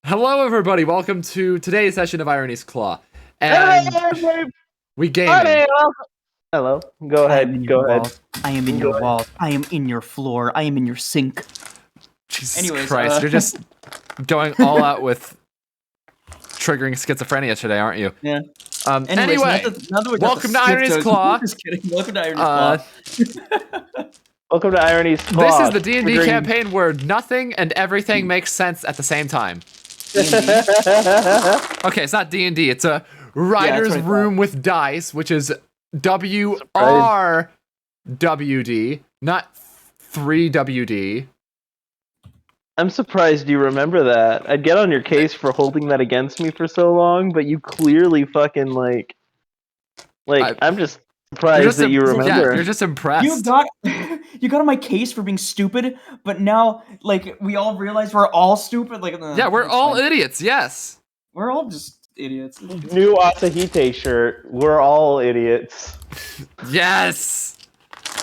Hello, everybody. Welcome to today's session of Irony's Claw. And we gaming. Hello. Go I am ahead. in Go your ahead. walls. I am in your walls. I am in your floor. I am in your sink. Jesus Anyways, Christ, you're just going all out with triggering schizophrenia today, aren't you? Yeah. Anyway, now that we got welcome the to Irony's schizo- Claw. Just kidding. Welcome to Irony's Uh, Claw. Welcome to Irony's This Claw. is the D&D campaign where nothing and everything makes sense at the same time. Okay, it's not D&D. It's a writer's what I room with dice, which is WRWD, not 3WD. I'm surprised you remember that. I'd get on your case for holding that against me for so long, but you clearly fucking I'm just surprised that you remember. Yeah, you're just impressed. You got on my case for being stupid, but now we all realize we're all stupid. Yeah, we're all idiots. Yes. We're all just idiots. New Asahite shirt. We're all idiots. Yes.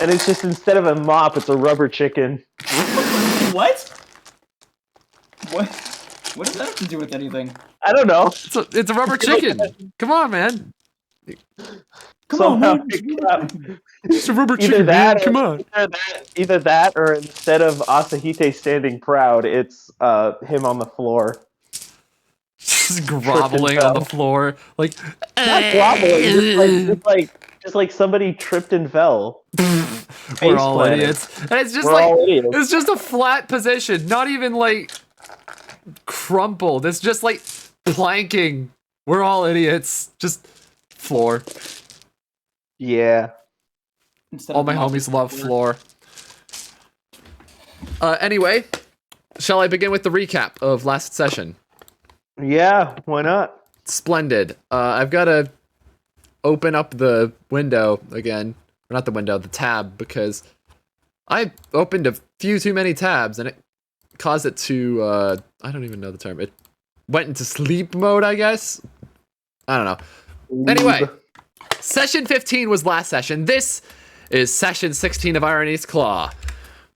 And it's just instead of a mop, it's a rubber chicken. What? What does that have to do with anything? I don't know. It's a rubber chicken. Come on, man. Come on, man. It's a rubber chicken, man. Come on. Either that, or instead of Asahite standing proud, it's him on the floor. Just groveling on the floor, like not groveling, just like somebody tripped and fell. We're all idiots, and it's just it's just a flat position, not even like crumpled. It's just like planking. We're all idiots. Just floor. Yeah. All my homies love floor. Anyway, shall I begin with the recap of last session? Yeah, why not? Splendid. I've got to open up the window again. Or not the window, the tab, because I opened a few too many tabs and it caused it to, I don't even know the term. It went into sleep mode, I guess? I don't know. Anyway, session 15 was last session. This is session 16 of Irony's Claw.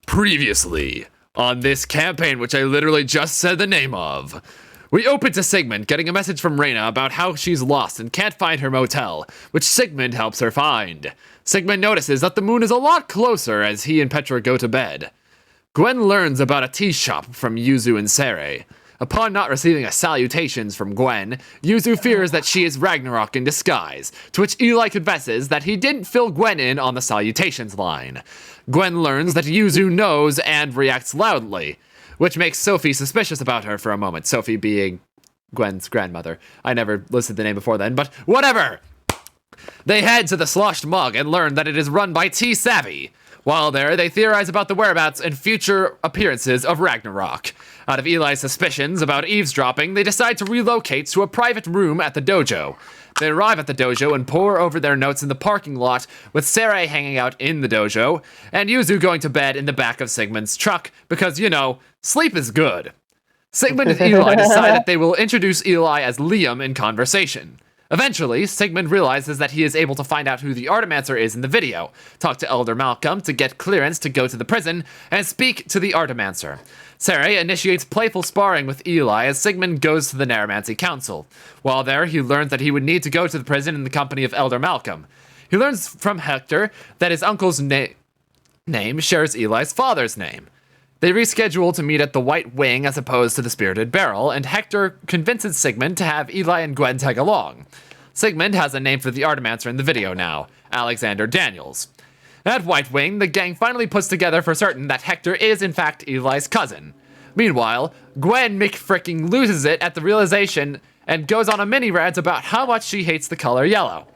Previously on this campaign, which I literally just said the name of, we open to Sigmund getting a message from Reyna about how she's lost and can't find her motel, which Sigmund helps her find. Sigmund notices that the moon is a lot closer as he and Petra go to bed. Gwen learns about a tea shop from Yuzu and Sere. Upon not receiving a salutations from Gwen, Yuzu fears that she is Ragnarok in disguise, to which Eli confesses that he didn't fill Gwen in on the salutations line. Gwen learns that Yuzu knows and reacts loudly, which makes Sophie suspicious about her for a moment, Sophie being Gwen's grandmother. I never listed the name before then, but whatever! They head to the Sloshed Mug and learn that it is run by T. Savvy. While there, they theorize about the whereabouts and future appearances of Ragnarok. Out of Eli's suspicions about eavesdropping, they decide to relocate to a private room at the dojo. They arrive at the dojo and pore over their notes in the parking lot, with Sarai hanging out in the dojo, and Yuzu going to bed in the back of Sigmund's truck, because, you know, sleep is good. Sigmund and Eli decide that they will introduce Eli as Liam in conversation. Eventually, Sigmund realizes that he is able to find out who the Artimancer is in the video, talk to Elder Malcolm to get clearance to go to the prison, and speak to the Artimancer. Sarai initiates playful sparring with Eli as Sigmund goes to the Narromancy Council. While there, he learns that he would need to go to the prison in the company of Elder Malcolm. He learns from Hector that his uncle's name shares Eli's father's name. They reschedule to meet at the White Wing as opposed to the Spirited Barrel, and Hector convinces Sigmund to have Eli and Gwen tag along. Sigmund has a name for the Artimancer in the video now, Alexander Daniels. At White Wing, the gang finally puts together for certain that Hector is in fact Eli's cousin. Meanwhile, Gwen McFricking loses it at the realization and goes on a mini rant about how much she hates the color yellow.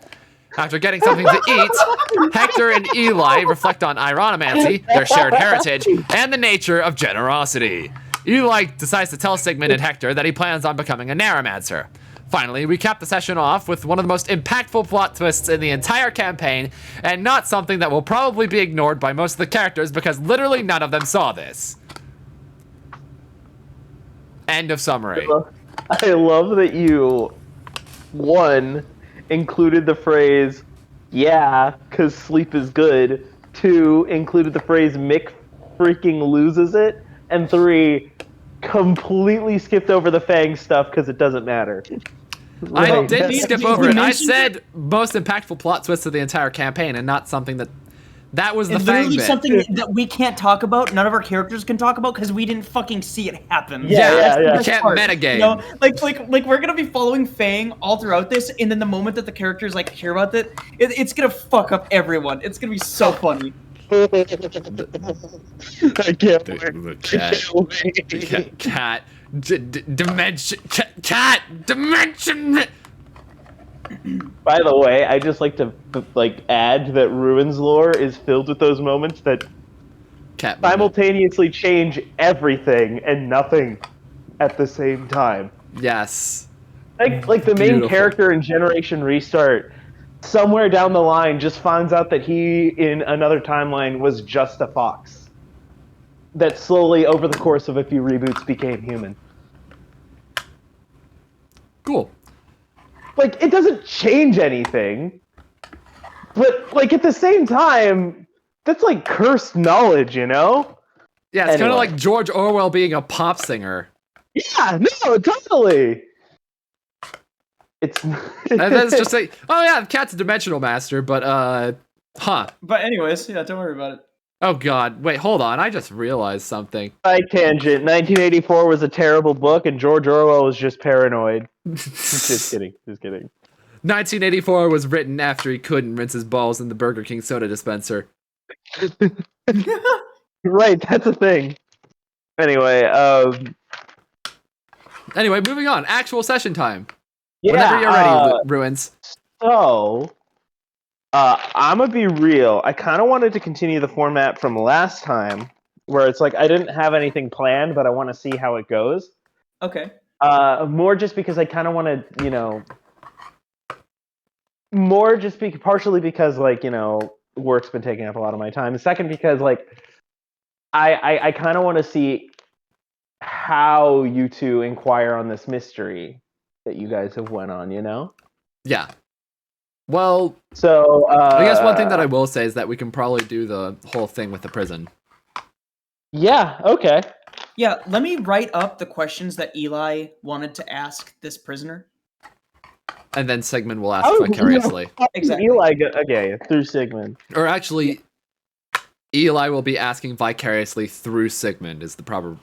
After getting something to eat, Hector and Eli reflect on ironomancy, their shared heritage, and the nature of generosity. Eli decides to tell Sigmund and Hector that he plans on becoming a Narromancer. Finally, we cap the session off with one of the most impactful plot twists in the entire campaign, and not something that will probably be ignored by most of the characters because literally none of them saw this. End of summary. I love that you, one, included the phrase, yeah, because sleep is good. 2, included the phrase Mick freaking loses it. And 3, completely skipped over the Fang stuff because it doesn't matter. I Right. didn't We- skip we over it. I mentioned said most impactful plot twist of the entire campaign, and not something that was the It's Fang literally bit. something that we can't talk about. None of our characters can talk about because we didn't fucking see it happen. Yeah, That's the yeah. best Can't part. metagame. You know, like we're gonna be following Fang all throughout this, and then the moment that the characters like hear about it's gonna fuck up everyone. It's gonna be so funny. I can't wait. The cat dimension cat dimension. By the way, I just like to add that Ruins lore is filled with those moments that Cat moment. simultaneously change everything and nothing at the same time. Yes. Like the main Beautiful. character in Generation Restart, somewhere down the line, just finds out that he in another timeline was just a fox. That slowly, over the course of a few reboots, became human. Cool. Like, it doesn't change anything, but like at the same time, that's like cursed knowledge, you know? Yeah, it's kind Anyway. of like George Orwell being a pop singer. Yeah, no, totally. It's And then it's just like, oh yeah, the cat's a dimensional master, but huh. But anyways, yeah, don't worry about it. Oh god, wait, hold on. I just realized something. side tangent. 1984 was a terrible book, and George Orwell was just paranoid. Just kidding. Just kidding. 1984 was written after he couldn't rinse his balls in the Burger King soda dispenser. Right, that's a thing. Anyway, Anyway, moving on. Actual session time. yeah. Whenever you're ready, Ruins. So, I'm gonna be real. I kind of wanted to continue the format from last time, where it's like I didn't have anything planned, but I want to see how it goes. Okay. More just because I kind of want to, you know, more just partially because like, you know, work's been taking up a lot of my time. Second, because like I kind of want to see how you two inquire on this mystery that you guys have went on, you know? Yeah. Well, So I guess one thing that I will say is that we can probably do the whole thing with the prison. yeah, okay. Yeah, let me write up the questions that Eli wanted to ask this prisoner. And then Sigmund will ask Oh, vicariously. Exactly. Eli, okay, through Sigmund. Or actually, Eli will be asking vicariously through Sigmund is the proper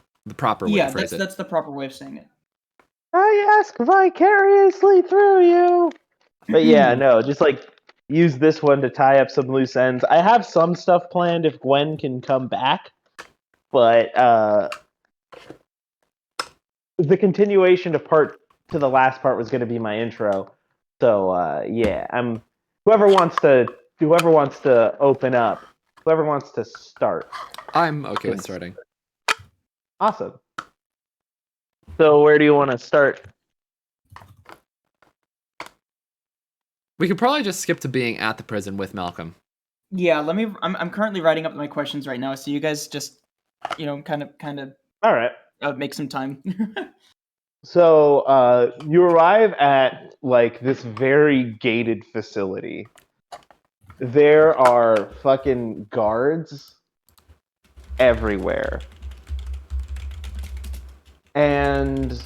way Yeah, to phrase it. that's the proper way of saying it. I ask vicariously through you. But yeah, no, just like use this one to tie up some loose ends. I have some stuff planned if Gwen can come back, but the continuation to the last part was going to be my intro. So yeah, whoever wants to open up, whoever wants to start. I'm okay with starting. Awesome. So where do you want to start? We could probably just skip to being at the prison with Malcolm. Yeah, let me. I'm currently writing up my questions right now, so you guys just, you know, kind of All right. make some time. So you arrive at like this very gated facility. There are fucking guards everywhere. And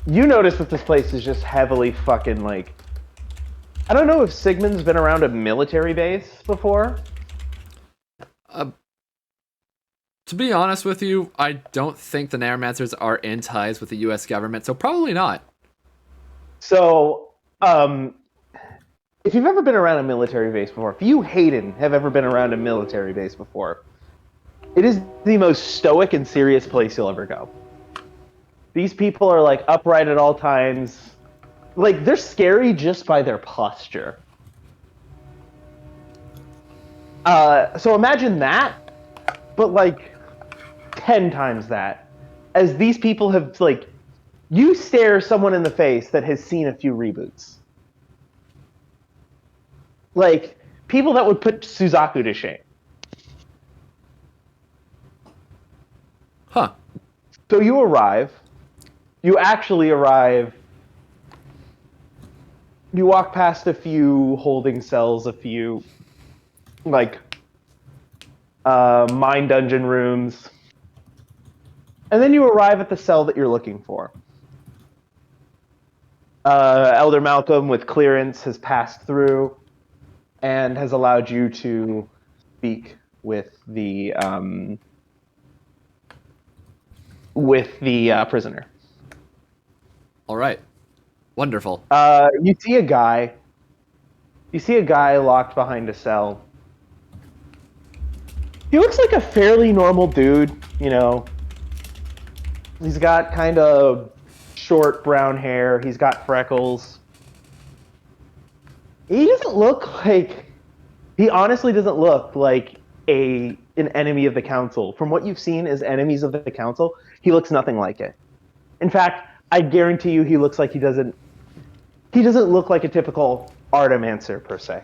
you notice that this place is just heavily fucking like, I don't know if Sigmund's been around a military base before. To be honest with you, I don't think the Neuromancers are in ties with the U.S. government, so probably not. So, if you've ever been around a military base before, if you, Hayden, have ever been around a military base before, it is the most stoic and serious place you'll ever go. These people are, like, upright at all times. Like, they're scary just by their posture. So imagine that, but, like, 10 times that. As these people have, like, you stare someone in the face that has seen a few reboots. Like, people that would put Suzaku to shame. Huh. So you arrive. You actually arrive. You walk past a few holding cells, a few, like, mine dungeon rooms. And then you arrive at the cell that you're looking for. Elder Malcolm, with clearance, has passed through and has allowed you to speak with the prisoner. All right. Wonderful. You see a guy. You see a guy locked behind a cell. He looks like a fairly normal dude, you know. He's got kind of short brown hair. He's got freckles. He doesn't look like... He honestly doesn't look like an enemy of the council. From what you've seen as enemies of the council, he looks nothing like it. In fact, I guarantee you he looks like he doesn't look like a typical Artimancer, per se.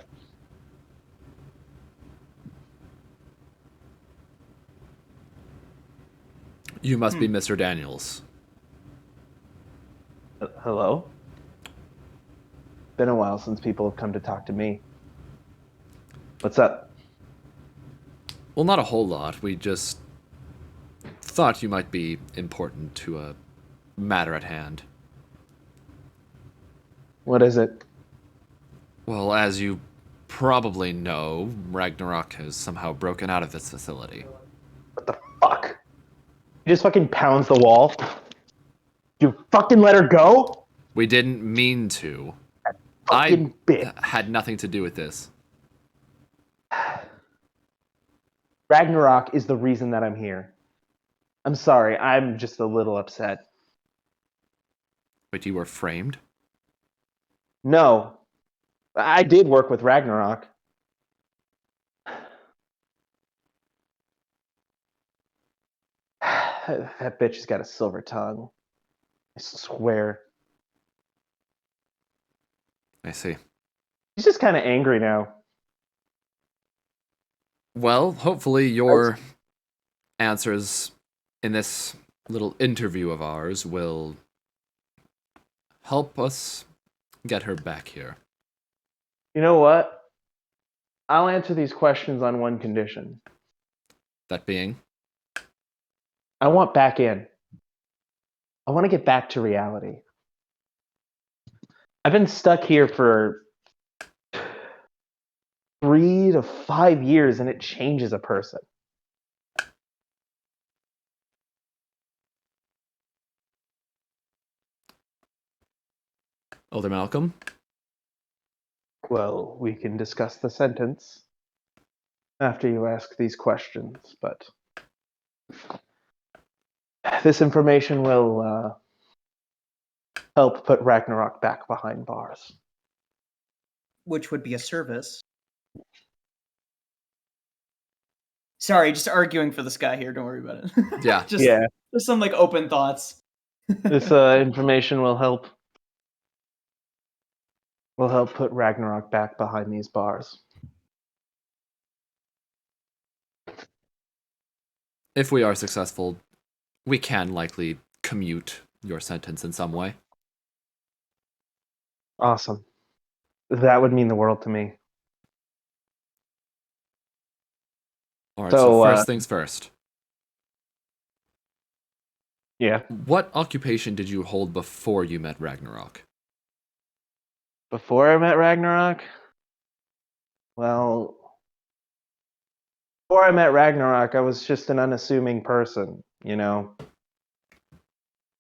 You must be Mr. Daniels. Hello? Been a while since people have come to talk to me. What's up? Well, not a whole lot. We just thought you might be important to a matter at hand. What is it? Well, as you probably know, Ragnarok has somehow broken out of this facility. What the fuck? He just fucking pounds the wall. You fucking let her go? We didn't mean to. Fucking bitch. Had nothing to do with this. Ragnarok is the reason that I'm here. I'm sorry, I'm just a little upset. But you were framed? No. I did work with Ragnarok. That bitch has got a silver tongue. I swear. I see. She's just kind of angry now. Well, hopefully your answers in this little interview of ours will help us get her back here. You know what? I'll answer these questions on one condition. That being? I want back in. I want to get back to reality. I've been stuck here for 3 to 5 years, and it changes a person. Elder Malcolm? Well, we can discuss the sentence after you ask these questions, but this information will help put Ragnarok back behind bars. Which would be a service. Sorry, just arguing for this guy here. Don't worry about it. Yeah. just some like open thoughts. This information will help put Ragnarok back behind these bars. If we are successful, we can likely commute your sentence in some way. Awesome. That would mean the world to me. Alright, so first things first. Yeah. What occupation did you hold before you met Ragnarok? Before I met Ragnarok? Well, before I met Ragnarok, I was just an unassuming person, you know?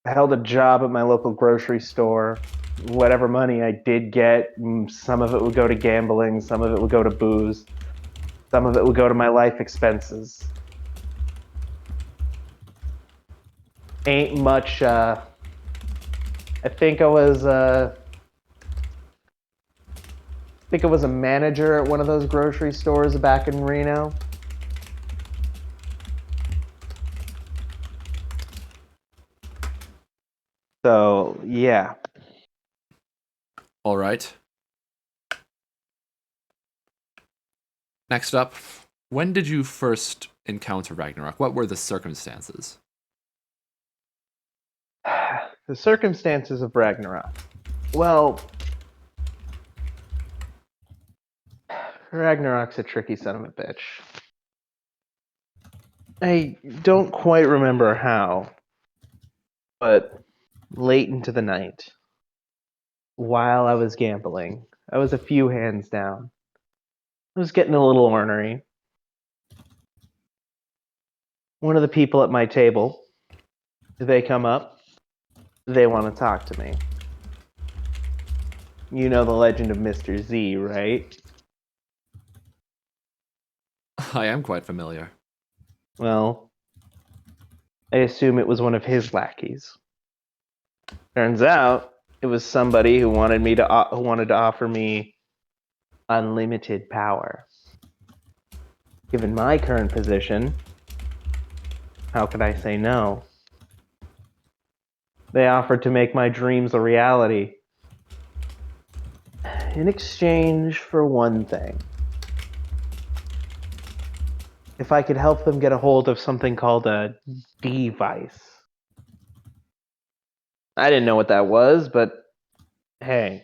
I held a job at my local grocery store. Whatever money I did get, some of it would go to gambling, some of it would go to booze, some of it would go to my life expenses. Ain't much, I think I was a manager at one of those grocery stores back in Reno. So, yeah. All right. Next up, when did you first encounter Ragnarok? What were the circumstances? The circumstances of Ragnarok. Well, Ragnarok's a tricky son of a bitch. I don't quite remember how, But late into the night, while I was gambling, I was a few hands down. I was getting a little ornery. One of the people at my table, they come up. They want to talk to me. You know the legend of Mr. Z, right? I am quite familiar. Well, I assume it was one of his lackeys. Turns out it was somebody who wanted to offer me unlimited power. Given my current position, how could I say no? They offered to make my dreams a reality in exchange for one thing. If I could help them get a hold of something called a device. I didn't know what that was, but hey,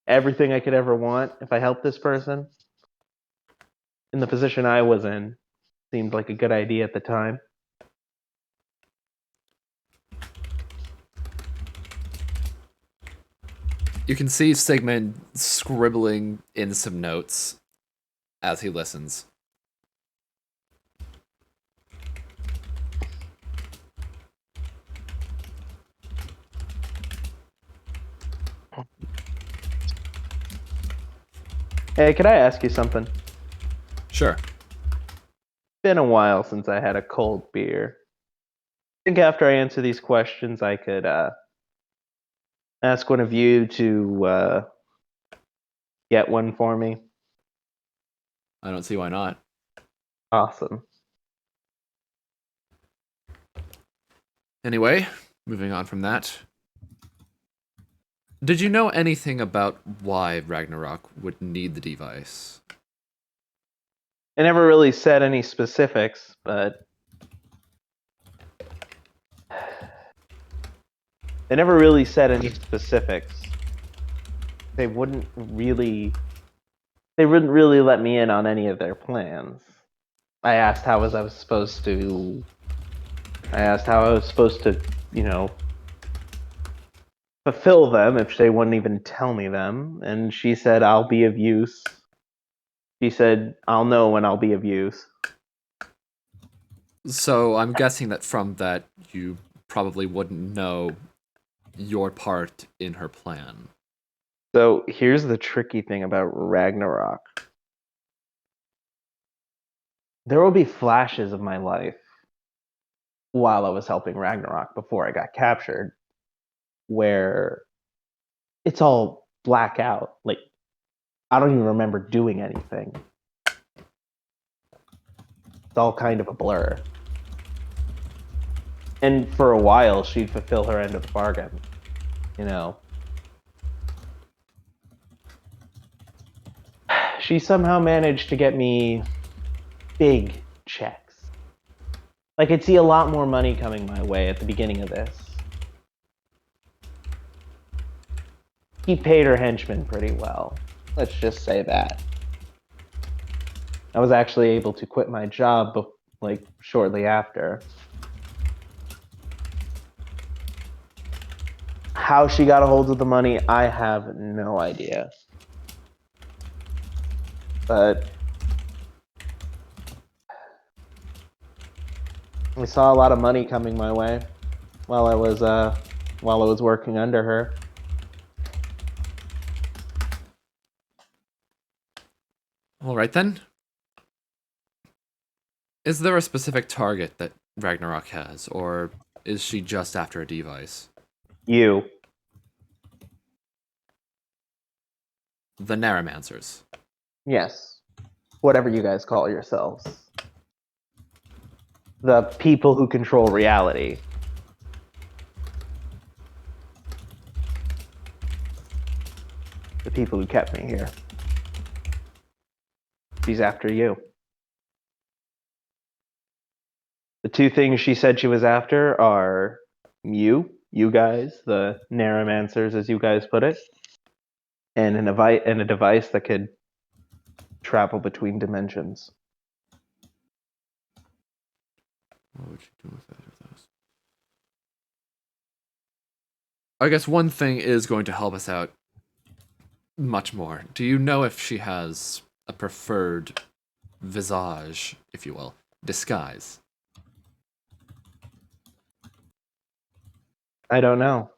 everything I could ever want if I helped this person in the position I was in seemed like a good idea at the time. You can see Sigmund scribbling in some notes as he listens. Hey, could I ask you something? Sure. Been a while since I had a cold beer. I think after I answer these questions, I could ask one of you to get one for me. I don't see why not. Awesome. Anyway, moving on from that. Did you know anything about why Ragnarok would need the device? I never really said any specifics, but they never really said any specifics. They wouldn't really let me in on any of their plans. I asked how I was supposed to, you know, fulfill them if they wouldn't even tell me them, and she said I'll be of use. She said I'll know when I'll be of use. So I'm guessing that from that you probably wouldn't know your part in her plan. So here's the tricky thing about Ragnarok. There will be flashes of my life while I was helping Ragnarok before I got captured where it's all black out. Like, I don't even remember doing anything. It's all kind of a blur. And for a while, she'd fulfill her end of the bargain. You know, she somehow managed to get me big checks. I could see a lot more money coming my way at the beginning of this. He paid her henchmen pretty well. Let's just say that. I was actually able to quit my job like shortly after. How she got a hold of the money, I have no idea. But I saw a lot of money coming my way while I was working under her. All right then. Is there a specific target that Ragnarok has, or is she just after a device? You. The Narromancers. Yes. Whatever you guys call yourselves. The people who control reality. The people who kept me here. She's after you. The two things she said she was after are you guys, the Narromancers, as you guys put it, and a device that could travel between dimensions. What would you do with either of those? I guess one thing is going to help us out much more. Do you know if she has a preferred visage, if you will, disguise? I don't know.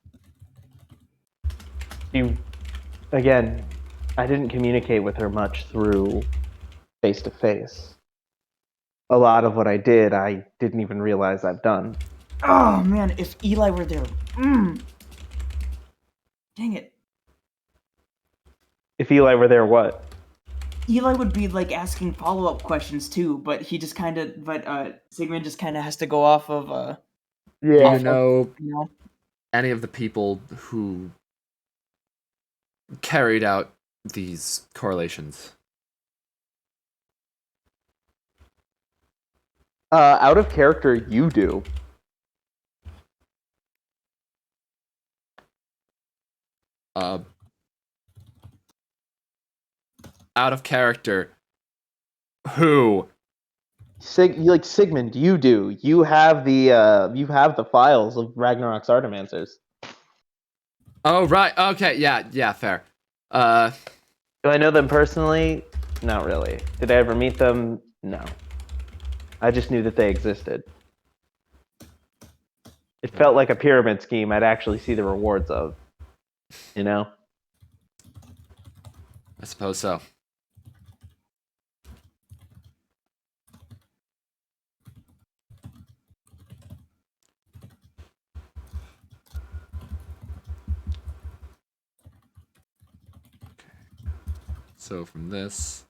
You, again, I didn't communicate with her much through face to face. A lot of what I did, I didn't even realize I've done. Oh man, if Eli were there. Dang it. If Eli were there, what? Eli would be like asking follow-up questions too, but Sigmund just kind of has to go off of Do Yeah. you know you know. any of the people who carried out these correlations? Out of character, you do. Uh, out of character, who? Sigmund, you do. You have the files of Ragnarok's Artimancers. Oh, right. Okay, yeah, fair. Do I know them personally? Not really. Did I ever meet them? No. I just knew that they existed. It felt like a pyramid scheme I'd actually see the rewards of. You know? I suppose so. So from this,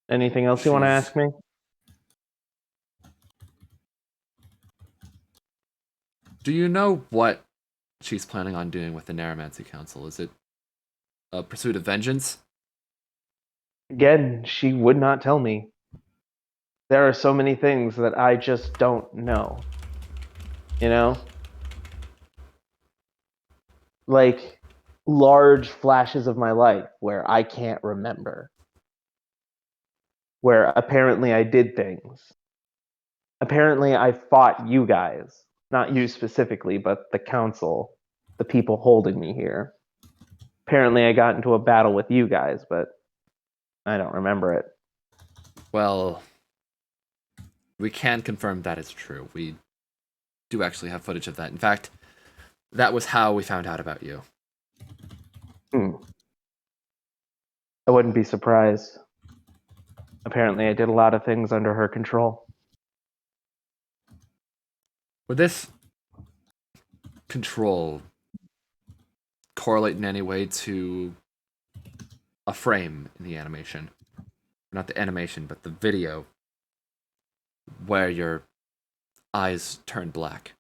Anything else you want to She's- ask me? do you know what she's planning on doing with the Narromancy Council? Is it a pursuit of vengeance? Again, she would not tell me. There are so many things that I just don't know. You know? Like large flashes of my life where I can't remember. Where apparently I did things. Apparently I fought you guys. Not you specifically, but the council, the people holding me here. Apparently I got into a battle with you guys, but I don't remember it. Well, we can confirm that is true. We do actually have footage of that. In fact, that was how we found out about you. I wouldn't be surprised. Apparently I did a lot of things under her control. Would this control correlate in any way to a frame in the animation? Not the animation, but the video where your eyes turn black.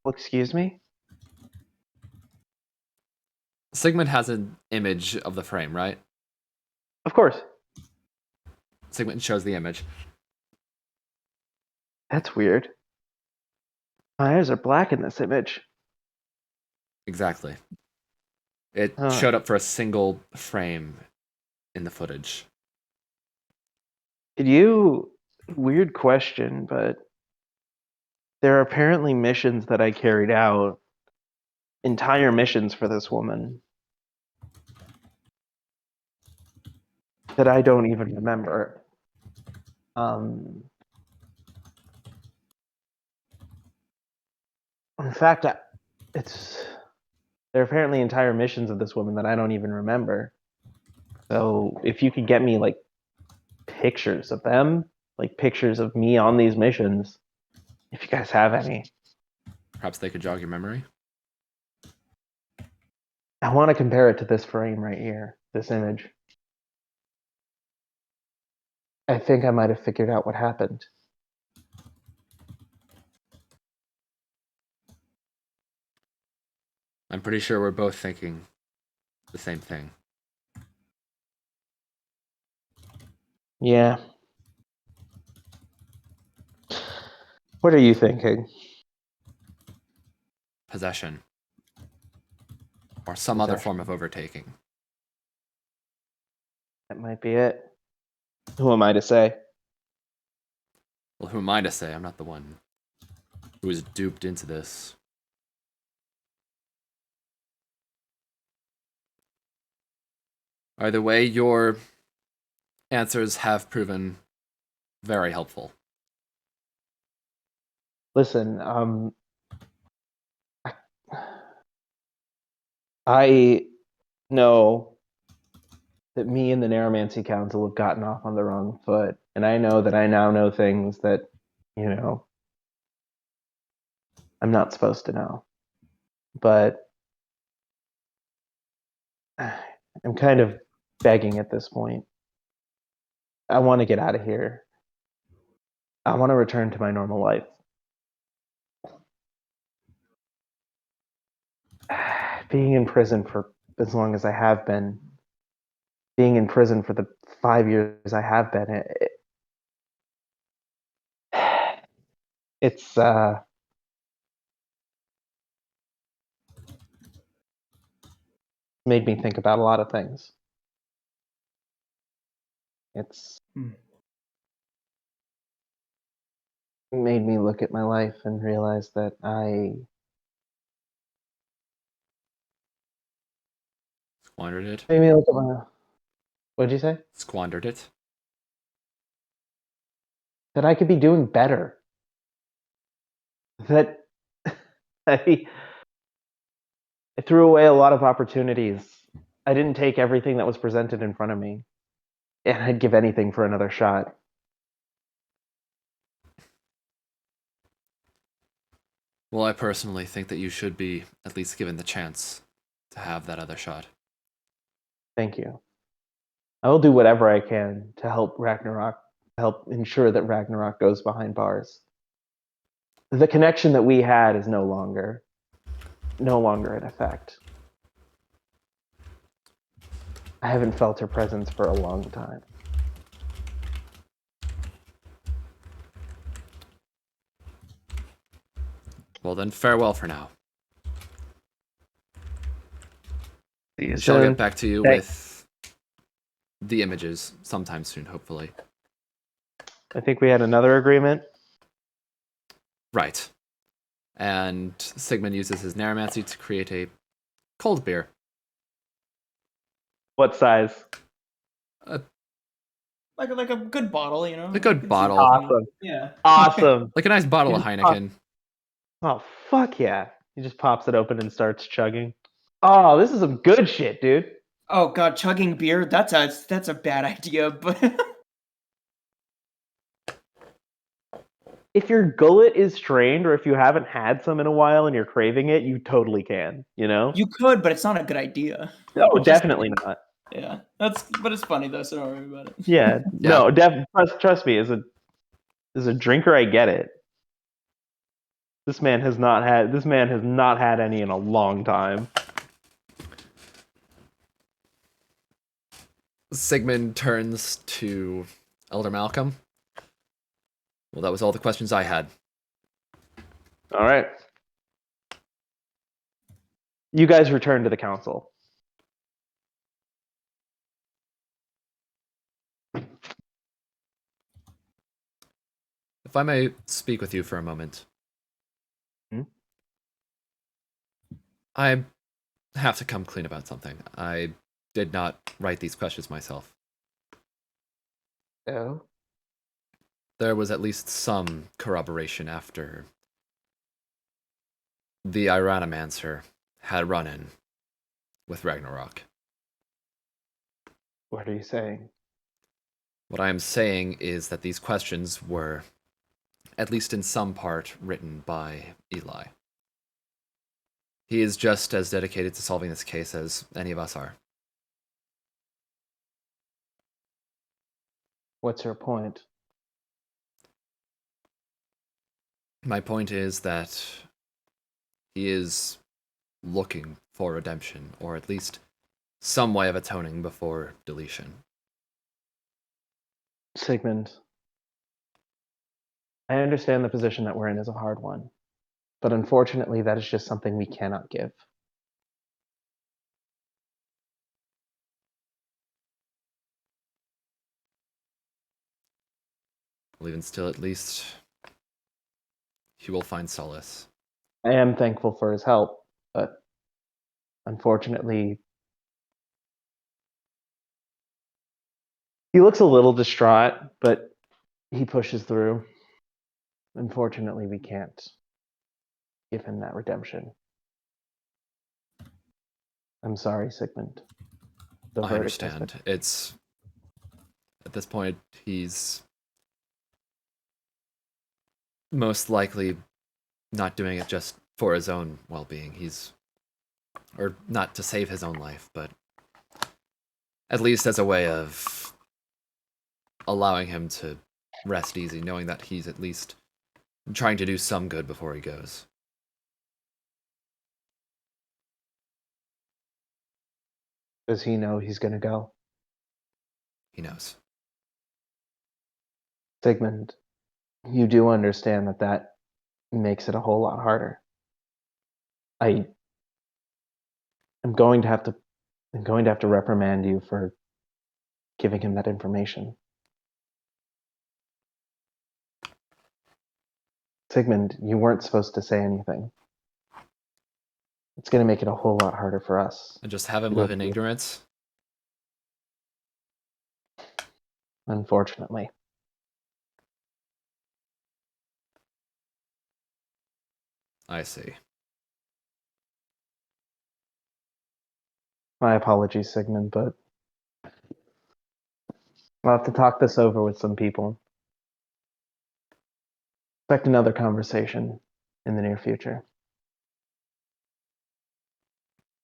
Excuse me? Sigmund has an image of the frame, right? Of course. Sigmund shows the image. That's weird. My eyes are black in this image. Exactly. It Huh. showed up for a single frame in the footage. Weird question, but there are apparently missions that I carried out, entire missions for this woman, that I don't even remember. In fact, there are apparently entire missions of this woman that I don't even remember. So if you could get me like pictures of them, like pictures of me on these missions, if you guys have any, Perhaps they could jog your memory? I want to compare it to this frame right here, this image. I think I might have figured out what happened. I'm pretty sure we're both thinking the same thing. Yeah. What are you thinking? Possession. Or some other Possession. form of overtaking. That might be it. Who am I to say? Well, who am I to say? I'm not the one who was duped into this. Either way, your answers have proven very helpful. Listen, I know that me and the Neuromancy Council have gotten off on the wrong foot, and I know that I now know things that, you know, I'm not supposed to know. But I'm kind of begging at this point. I want to get out of here. I want to return to my normal life. Being in prison for as long as I have been, being in prison for the 5 years I have been, it's made me think about a lot of things. It's made me look at my life and realize that Squandered it. made me look at my. What'd you say? Squandered it. That I could be doing better. That I threw away a lot of opportunities. I didn't take everything that was presented in front of me, and I'd give anything for another shot. Well, I personally think that you should be at least given the chance to have that other shot. Thank you. I will do whatever I can to help Ragnarok, help ensure that Ragnarok goes behind bars. The connection that we had is no longer in effect. I haven't felt her presence for a long time. Well, then, farewell for now. See you Shall soon. get back to you Thanks. with the images sometime soon, hopefully. I think we had another agreement. Right. And Sigmund uses his Neuromancy to create a cold beer. What size? Like a good bottle, you know. A good It's- bottle. Awesome. Yeah. Awesome. Like a nice bottle of Just Heineken. Oh, fuck yeah. He just pops it open and starts chugging. Oh, this is some good shit, dude. Oh god, chugging beer, that's a bad idea, but If your gullet is strained or if you haven't had some in a while and you're craving it, you totally can, you know? you could, but it's not a good idea. No, Just- definitely not. Yeah. But it's funny though, so don't worry about it. Yeah. Yeah. No, trust me, as a drinker, I get it. This man has not had any in a long time. Sigmund turns to Elder Malcolm. Well, that was all the questions I had. All right. You guys return to the council. If I may speak with you for a moment. Hmm? I have to come clean about something. I did not write these questions myself. Oh? There was at least some corroboration after the Iranomancer had run in with Ragnarok. What are you saying? What I am saying is that these questions were, at least in some part, written by Eli. He is just as dedicated to solving this case as any of us are. What's your point? My point is that he is looking for redemption, or at least some way of atoning before deletion. Sigmund, I understand the position that we're in is a hard one, but unfortunately, that is just something we cannot give. Well, even still, at least he will find solace. I am thankful for his help, but unfortunately, he looks a little distraught, but he pushes through. Unfortunately, we can't give him that redemption. I'm sorry, Sigmund. The I verdict has been- understand. It's at this point he's most likely not doing it just for his own well-being. Or not to save his own life, but at least as a way of allowing him to rest easy, knowing that he's at least trying to do some good before he goes. Does he know he's going to go? He knows. Sigmund, you do understand that makes it a whole lot harder. I'm going to have to reprimand you for giving him that information. Sigmund, you weren't supposed to say anything. It's going to make it a whole lot harder for us. And just have him Go live in through. ignorance? Unfortunately. I see. My apologies, Sigmund, but I'll have to talk this over with some people. Expect another conversation in the near future.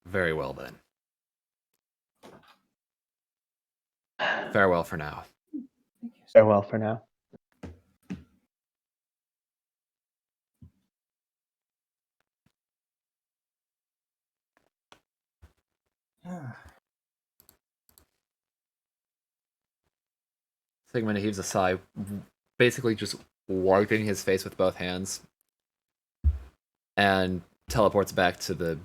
Very well then. Farewell for now. Farewell for now. Sigmund heaves a sigh, basically just wiping his face with both hands, and teleports back to the...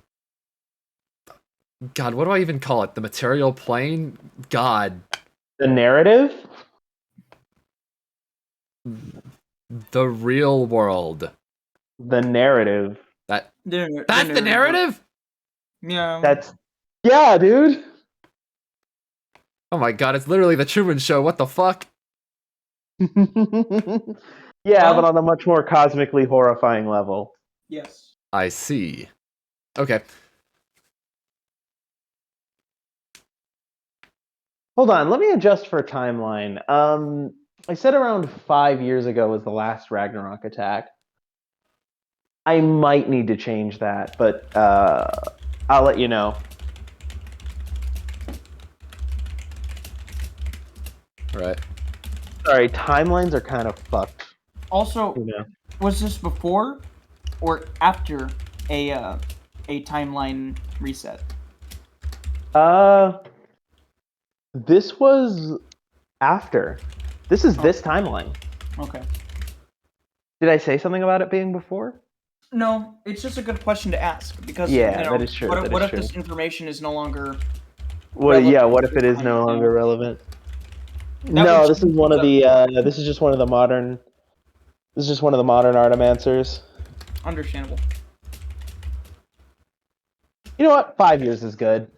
God, what do I even call it? The material plane? God. The narrative? The real world. The narrative. That's the narrative? Yeah. Yeah, dude. Oh my god, it's literally the Truman Show. What the fuck? Yeah, but on a much more cosmically horrifying level. Yes. I see. Okay. Hold on, let me adjust for timeline. I said around 5 years ago was the last Ragnarok attack. I might need to change that, but I'll let you know. Right. Sorry, timelines are kind of fucked. Also, You know? was this before or after a timeline reset? This was after. This is this timeline. Okay. Did I say something about it being before? No, it's just a good question to ask because Yeah, that is true, What that if is this true. information is no longer? Well, yeah. relevant What if to it is time, no you longer know? relevant? That No, would this is change one of things the. This is just one of the modern. This is just one of the modern Artomancers. up. Understandable. You know what? 5 years is good.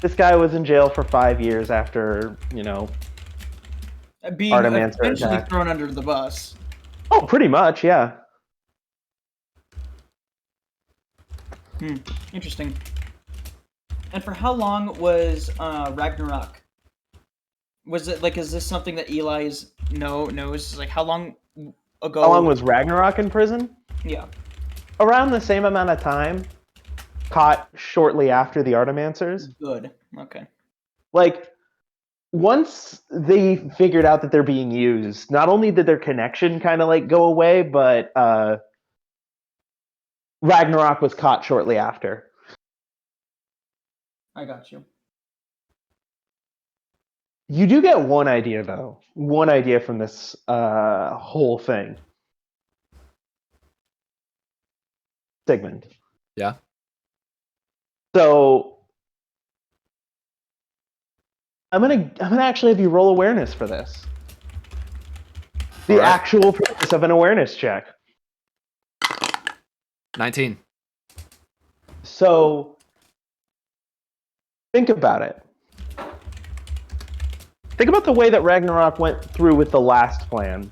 This guy was in jail for 5 years after, Being Artomancer essentially attack. thrown under the bus. Oh, pretty much, yeah. Interesting. And for how long was Ragnarok? Was it like? Is this something that Eli's knows? Like how long ago? How long was Ragnarok in prison? Yeah. Around the same amount of time. Caught shortly after the Artomancers. Good. Okay. Like, once they figured out that they're being used, not only did their connection kind of like go away, but Ragnarok was caught shortly after. I got you. You do get one idea, though. One idea from this whole thing. Sigmund. Yeah. So I'm gonna actually have you roll awareness for this. The Alright. actual purpose of an awareness check. 19. So think about it. Think about the way that Ragnarok went through with the last plan.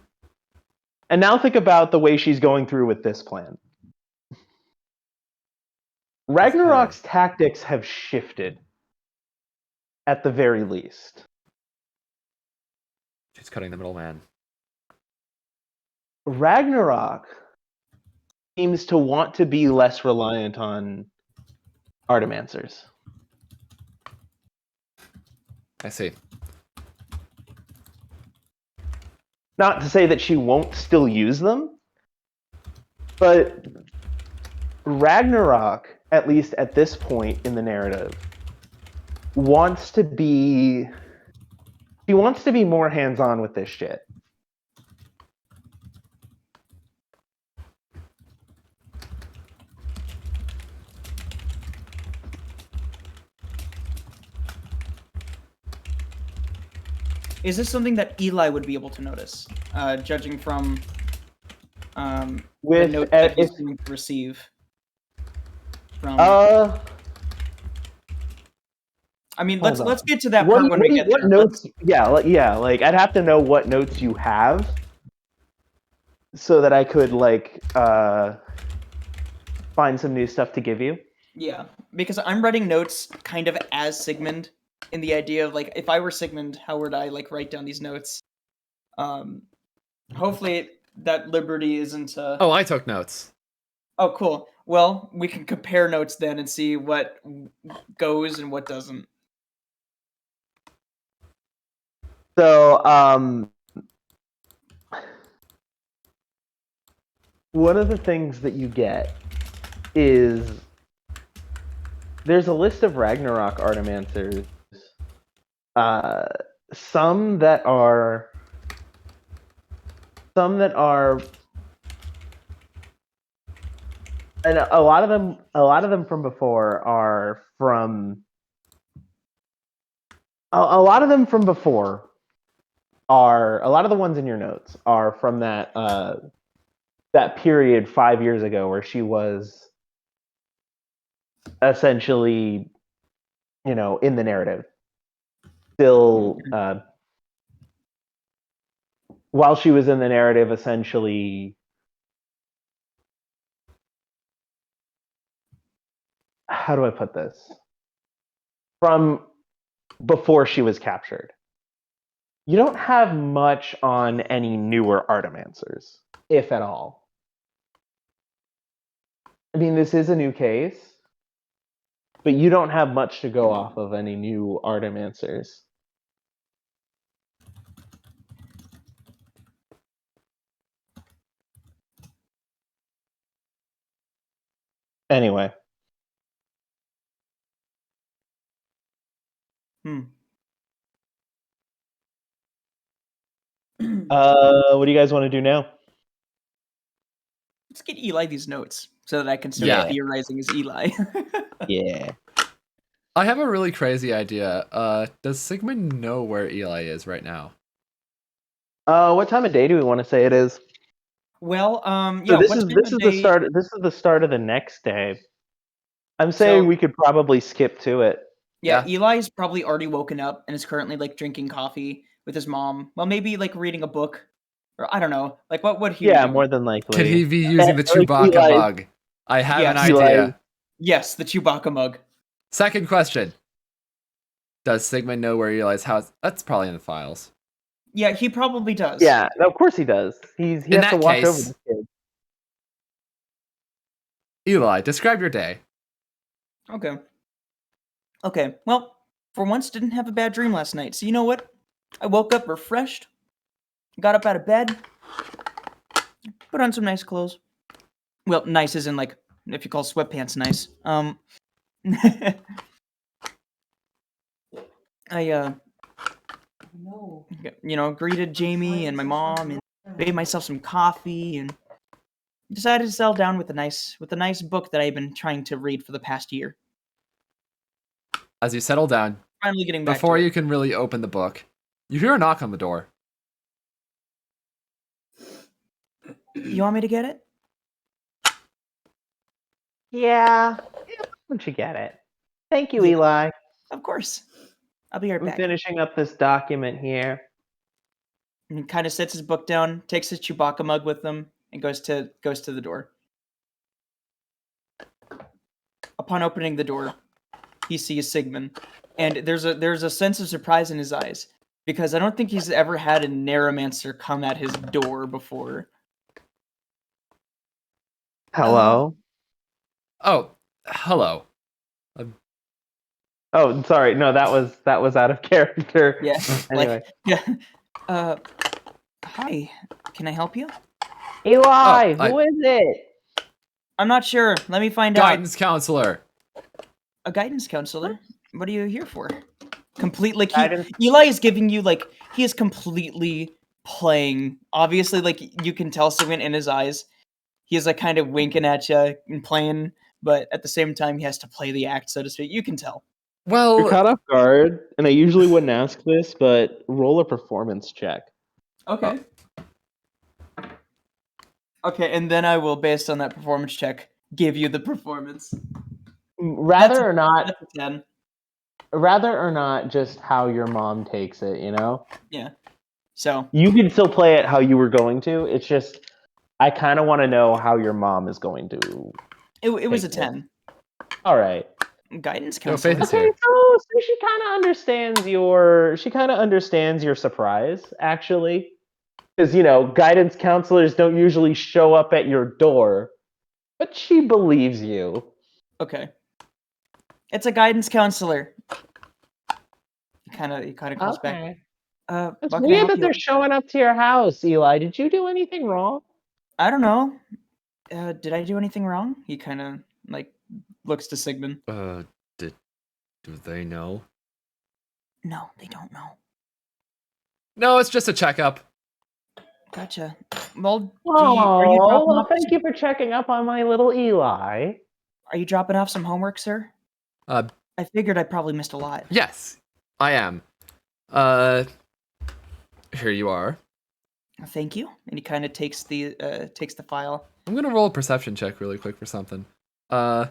And now think about the way she's going through with this plan. Ragnarok's tactics have shifted, at the very least. She's cutting the middleman. Ragnarok seems to want to be less reliant on Artimancers. I see. Not to say that she won't still use them, but Ragnarok, at least at this point in the narrative, wants to be more hands-on with this shit. Is this something that Eli would be able to notice, judging from the With note that he's if going to receive? From, I mean, hold let's on. get to that part when we get what there. notes? Yeah, like I'd have to know what notes you have, so that I could find some new stuff to give you. Yeah, because I'm writing notes kind of as Sigmund, in the idea of like, if I were Sigmund, how would I like write down these notes? Hopefully that liberty isn't. Oh, I took notes. Oh, cool. Well, we can compare notes then and see what goes and what doesn't. So, one of the things that you get is there's a list of Ragnarok Artimancers. Some that are, and a lot of them from before are from. A lot of them from before are, a lot of the ones in your notes are from that that period 5 years ago where she was essentially, in the narrative. Still, while she was in the narrative, essentially, how do I put this? From before she was captured. You don't have much on any newer Artimancers, if at all. I mean, this is a new case, but you don't have much to go off of any new Artimancers. Anyway. What do you guys want to do now? Let's get Eli these notes so that I can start theorizing as Eli. Yeah. I have a really crazy idea. Does Sigmund know where Eli is right now? What time of day do we want to say it is? Well, So yeah. this what is time this of is the day- start. This is the start of the next day. I'm saying So- we could probably skip to it. Yeah, Eli's probably already woken up and is currently like drinking coffee with his mom. Well, maybe like reading a book, or I don't know. Like, what would he? Yeah, be doing? more than likely. Could he be using the Like Chewbacca Eli- mug? I have an Yes. Eli- idea. Yes, the Chewbacca mug. Second question. Does Sigmund know where Eli's house? That's probably in the files. Yeah, he probably does. Yeah, of course he does. He has In to that watch over case- the kid. Eli, describe your day. Okay. Okay. Well, for once, didn't have a bad dream last night. So you know what? I woke up refreshed. Got up out of bed. Put on some nice clothes. Well, nice isn't like if you call sweatpants nice. I greeted Jamie and my mom and made myself some coffee and decided to settle down with a nice book that I've been trying to read for the past year. As you settle down, Finally getting back before to you it. can really open the book, you hear a knock on the door. You want me to get it? Yeah. Why don't you get it? Thank you, Yeah. Eli. Of course. I'll be right I'm back. finishing up this document here. And he kind of sets his book down, takes his Chewbacca mug with him, and goes to the door. Upon opening the door, he sees Sigmund, and there's a sense of surprise in his eyes because I don't think he's ever had a Neuromancer come at his door before. Hello. Oh, hello. Oh, sorry. No, that was out of character. Yeah, Anyway. yeah. Hi. Can I help you? Eli, Oh, who is it? I'm not sure. Let me find out. Guidance counselor. A guidance counselor. What are you here for? Completely. Guidance- Eli is giving you he is completely playing. Obviously, you can tell something in his eyes. He is kind of winking at you and playing, but at the same time, he has to play the act, so to speak. You can tell. You're Well, caught off guard, and I usually wouldn't ask this, but roll a performance check. Okay. Okay, and then I will, based on that performance check, give you the performance. Rather or not, That's a 10. just how your mom takes it, you know? Yeah. So You can still play it how you were going to. It's just I kind of want to know how your mom is going to. it was a Take it. 10. All right. Guidance no counselor. faith is Okay, here. so she kind of understands your surprise, actually, because guidance counselors don't usually show up at your door, but she believes you. Okay. It's a guidance counselor. He kind of calls back. It's What can I weird help that you they're with? showing up to your house, Eli. Did you do anything wrong? I don't know. Did I do anything wrong? He kind of looks to Sigmund. Do they know? No, they don't know. No, it's just a checkup. Gotcha. Well, are you Oh, dropping well, off? thank you for checking up on my little Eli. Are you dropping off some homework, sir? Uh, I figured I probably missed a lot. yes, I am. Here you are. Thank you. And he kind of takes the file. I'm gonna roll a perception check really quick for something. Oh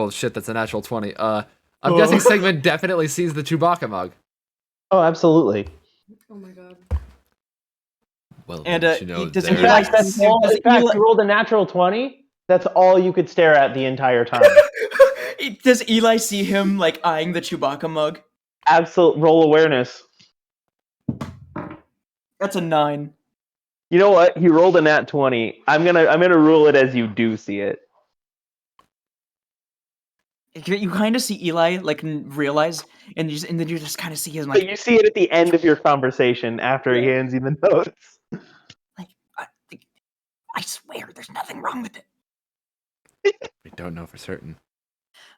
shit, that's a natural 20. I'm guessing Sigmund definitely sees the Chewbacca mug. Oh, absolutely. Oh my god. Well, And didn't you know does In Eli fact, that's see- all. does In fact, Eli- you rolled a natural 20. That's all you could stare at the entire time. Does Eli see him eyeing the Chewbacca mug? Absolute roll awareness. That's a 9. You know what? He rolled a nat 20. I'm gonna rule it as you do see it. You kind of see Eli realize, and then you just kind of see him But you see it at the end of your conversation after he hands you the notes. I swear, there's nothing wrong with it. We don't know for certain.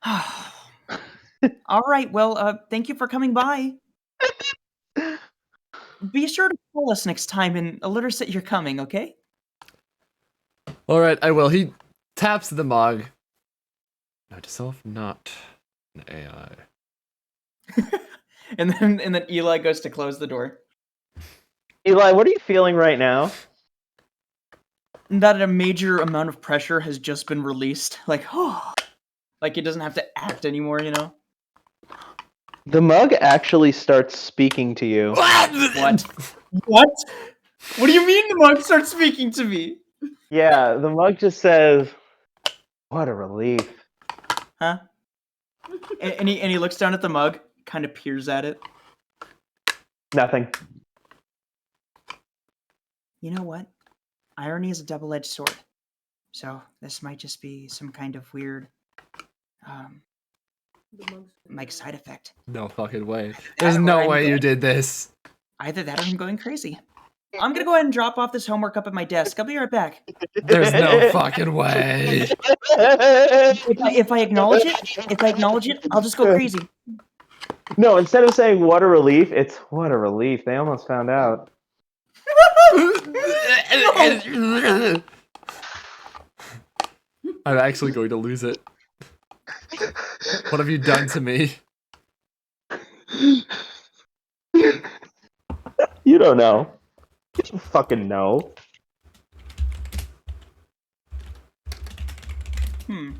All right. Well, thank you for coming by. Be sure to call us next time and alert us that you're coming. Okay? All right, I will. He taps the mug. Note to self, not an AI. and then Eli goes to close the door. Eli, what are you feeling right now? That a major amount of pressure has just been released. Like he doesn't have to act anymore. You know? The mug actually starts speaking to you. What? What? What do you mean the mug starts speaking to me? Yeah, the mug just says, "What a relief." Huh? And he looks down at the mug, kind of peers at it. Nothing. You know what? Irony is a double-edged sword. So this might just be some kind of weird, side effect. No fucking way. There's no way you did this. Either that or I'm going crazy. I'm gonna go ahead and drop off this homework up at my desk. I'll be right back. There's no fucking way. If I acknowledge it, I'll just go crazy. No, instead of saying "what a relief," it's "what a relief." They almost found out. I'm actually going to lose it. What have you done to me? You don't know. You don't fucking know. Hmm.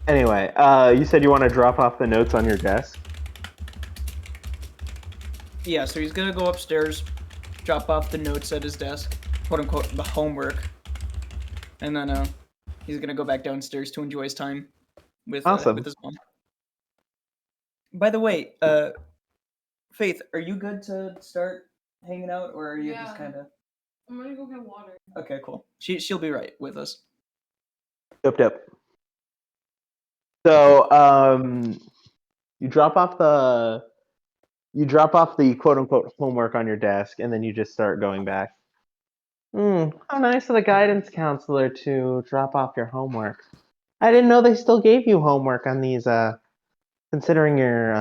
Anyway, you said you want to drop off the notes on your desk? Yeah, so he's gonna go upstairs, drop off the notes at his desk, quote unquote, the homework, and then he's gonna go back downstairs to enjoy his time with Awesome. his mom. By the way, Faith, are you good to start hanging out, or are you just Yeah. kind of? I'm gonna go get water. Okay, cool. She'll be right with us. Yep. So, you drop off the quote unquote homework on your desk, and then you just start going back. How nice of the guidance counselor to drop off your homework. I didn't know they still gave you homework on these. Considering your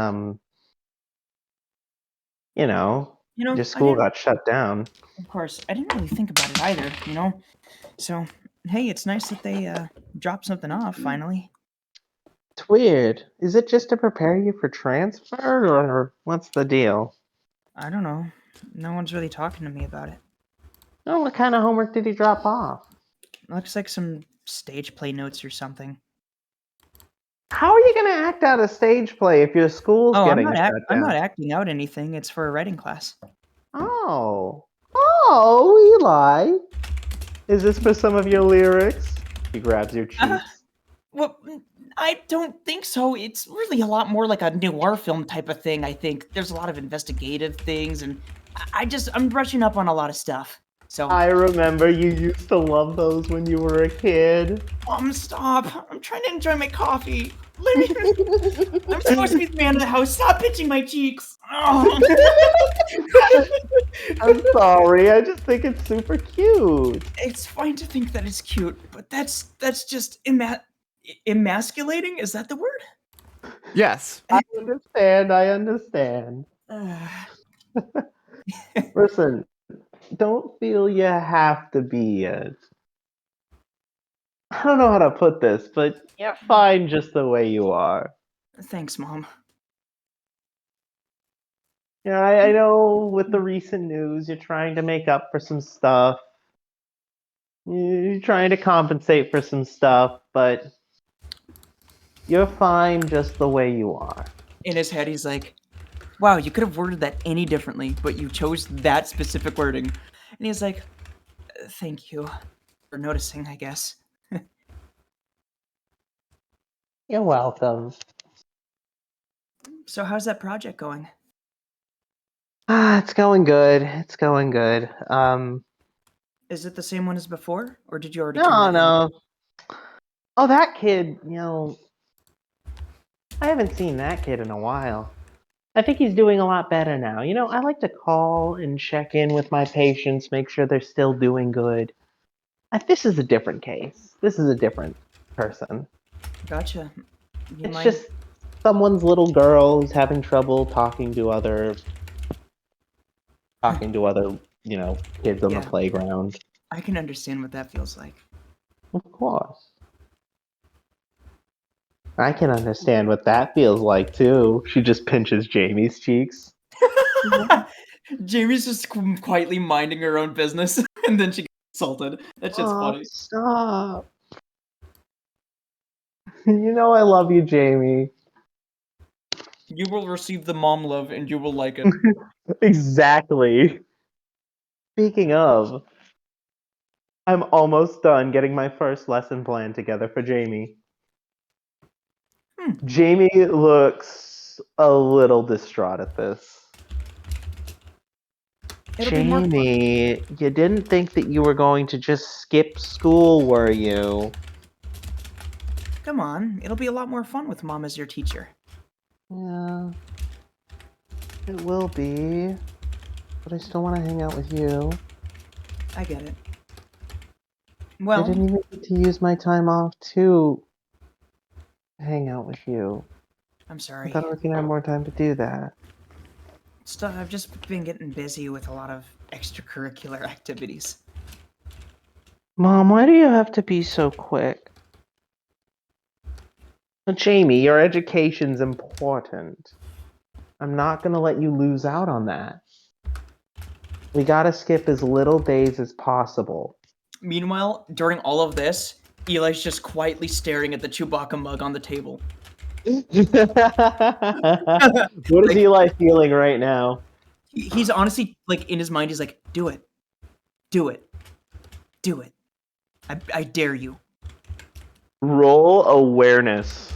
You know, your I school didn't. got shut down. Of course, I didn't really think about it either. So hey, it's nice that they dropped something off finally. It's weird. Is it just to prepare you for transfer, or what's the deal? I don't know. No one's really talking to me about it. Oh, what kind of homework did he drop off? Looks like some stage play notes or something. How are you gonna act out a stage play if your school's Oh, getting shut I'm not down? acting out anything. It's for a writing class. Oh, Eli. Is this for some of your lyrics? He grabs your cheeks. Well, I don't think so. It's really a lot more like a noir film type of thing. I think there's a lot of investigative things, and I'm brushing up on a lot of stuff. So, I remember you used to love those when you were a kid. Stop! I'm trying to enjoy my coffee. Let me. I'm supposed to be the man of the house. Stop pitching my cheeks. Oh. I'm sorry, I just think it's super cute. It's fine to think that it's cute, but that's just emasculating. Is that the word? Yes. I understand. Listen, don't feel you have to be I don't know how to put this, but you're fine just the way you are. Thanks, Mom. Yeah, I know with the recent news, you're trying to make up for some stuff. You're trying to compensate for some stuff, but you're fine just the way you are. In his head, he's like, wow, you could have worded that any differently, but you chose that specific wording. And he's like, thank you for noticing, I guess. You're welcome. So, how's that project going? It's going good. It's going good. Is it the same one as before, or did you already turn No, that in? no. Oh, that kid, I haven't seen that kid in a while. I think he's doing a lot better now. I like to call and check in with my patients, make sure they're still doing good. This is a different case. This is a different person. Gotcha. You It's mind? just someone's little girl who's having trouble talking to other, kids on Yeah. the playground. I can understand what that feels like. Of course. I can understand what that feels like too. She just pinches Jamie's cheeks. Jamie's just quietly minding her own business, and then she gets insulted. That shit's funny. Stop. I love you, Jamie. You will receive the mom love, and you will like it. Exactly. Speaking of, I'm almost done getting my first lesson plan together for Jamie. Jamie looks a little distraught at this. It'll be more fun. Jamie, you didn't think that you were going to just skip school, were you? Come on, it'll be a lot more fun with Mom as your teacher. Yeah, it will be. But I still want to hang out with you. I get it. I Well, didn't even get to use my time off to hang out with you. I'm I sorry. thought I was gonna have more time to do that. I've just been getting busy with a lot of extracurricular activities. Mom, why do you have to be so quick? Jamie, your education's important. I'm not gonna let you lose out on that. We gotta skip as little days as possible. Meanwhile, during all of this, Eli's just quietly staring at the Chewbacca mug on the table. What is Like, Eli feeling right now? he's honestly, like, in his mind, he's like, do it. Do it. Do it. I dare you. Roll awareness.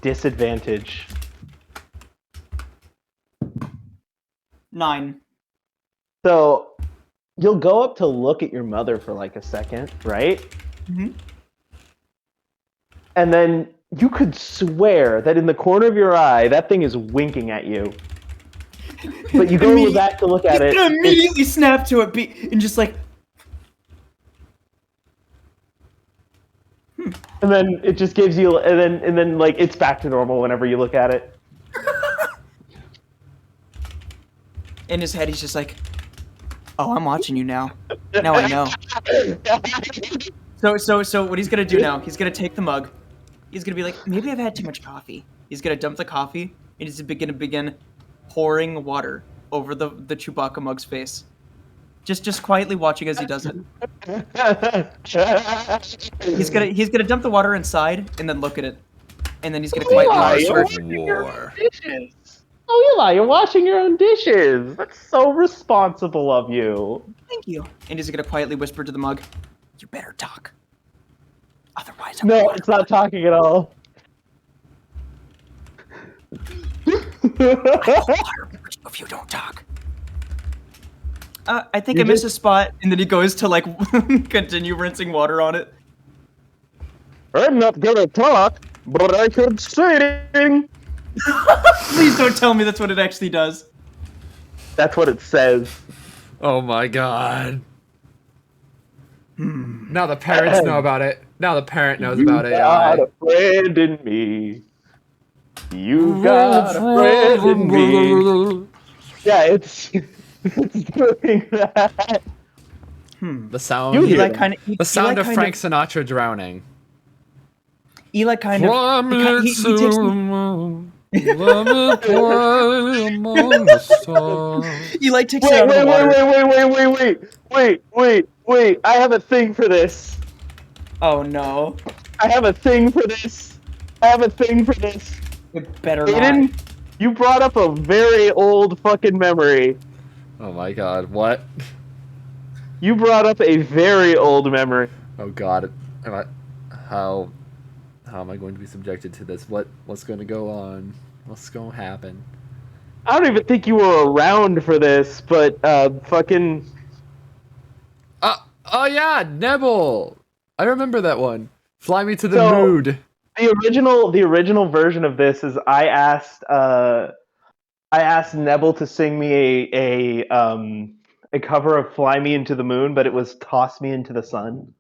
Disadvantage. 9. So you'll go up to look at your mother for like a second, right? Mhm. And then you could swear that in the corner of your eye, that thing is winking at you. But you go back to look at it. He's gonna immediately snap to it and just like, And then it just gives you, and then like it's back to normal whenever you look at it. in his head, he's just like, oh, I'm watching you now. Now I know. So what he's gonna do now, he's gonna take the mug. He's gonna be like, maybe I've had too much coffee. He's gonna dump the coffee, and he's gonna begin pouring water over the Chewbacca mug's face. Just quietly watching as he does it. He's gonna dump the water inside and then look at it, and then he's gonna quietly whisper, War. Dishes. Oh, Eli, you're washing your own dishes. That's so responsible of you. "Thank you," and he's gonna quietly whisper to the mug, "You better talk, otherwise I'm No, gonna it's not talking at all. water if you don't talk." I think I missed a spot, and then he goes to like continue rinsing water on it. I'm not gonna talk, but I could sing. Please don't tell me that's what it actually does. That's what it says. Oh my god. Now the parents know about it. Now the parent knows about AI. You got a friend in me. You got a friend in me. Yeah, it's doing that. The sound. You Eli hear kind of. The sound of Frank Sinatra drowning. Eli kind of. From He it to takes the moon, let me play among the stars. Eli takes it out of the water. Wait. I have a thing for this. Oh no! I have a thing for this. It better not. Aiden, you brought up a very old fucking memory. Oh my god, what? You brought up a very old memory. Oh god, how am I going to be subjected to this? What's going to go on? What's going to happen? I don't even think you were around for this, but fucking. Oh yeah, Nebel. I remember that one. Fly me to the So- mood. The original version of this is I asked Nebel to sing me a cover of "Fly Me into the Moon," but it was "Toss Me into the Sun."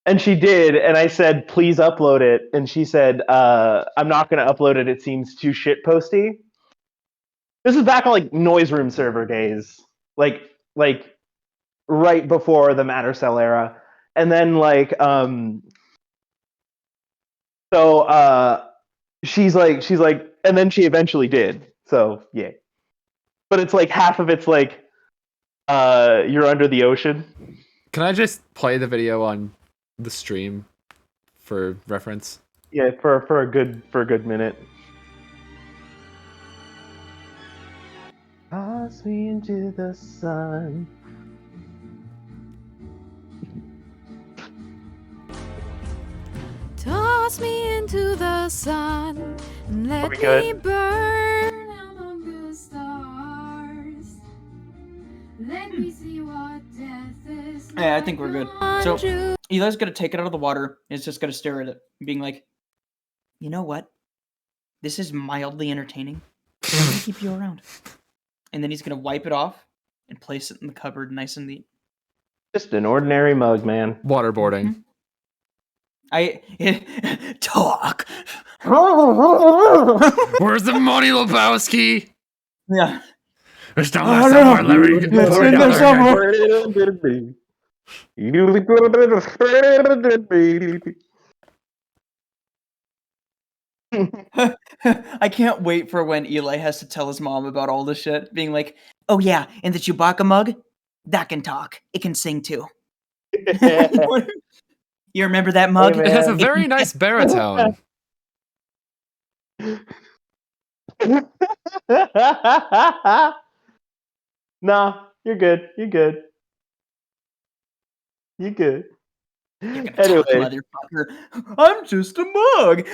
And she did, and I said, "Please upload it." And she said, "I'm not going to upload it. It seems too shitposty." This is back on like Noise Room server days, like right before the Matter Cell era. And then she's like, and then she eventually did. So yeah, but it's like half of it's like, you're under the ocean. Can I just play the video on the stream for reference? Yeah, for a good minute. Toss me into the sun. Toss me into the sun and let we good? me burn among the stars. Let me see what death is. Yeah, I think we're good. So like on Eli's gonna take it out of the water and is just gonna stare at it, being like, "You know what? This is mildly entertaining. I'm gonna keep you around." And then he's gonna wipe it off and place it in the cupboard, nice and neat. Just an ordinary mug, man. Waterboarding. Talk. Where's the money, Lebowski? Yeah. It's down there somewhere, Larry. It's in there somewhere. I can't wait for when Eli has to tell his mom about all this shit, being like, "Oh yeah, and the Chewbacca mug, that can talk. It can sing too." You remember that mug? It has a man. very nice baritone. Nah, you're good. You're good. You're good. You're gonna Anyway, talk, motherfucker. I'm just a mug.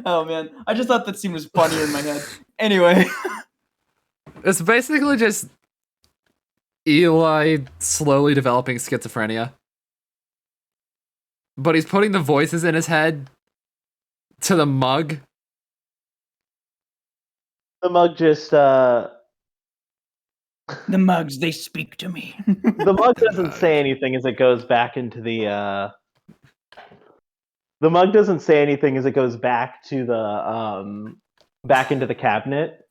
Oh man, I just thought that scene was funnier in my head. Anyway, It's basically just Eli slowly developing schizophrenia. But he's putting the voices in his head to the mug. the mug just the mugs, they speak to me. the mug doesn't say anything as it goes back into the mug doesn't say anything as it goes back to the back into the cabinet.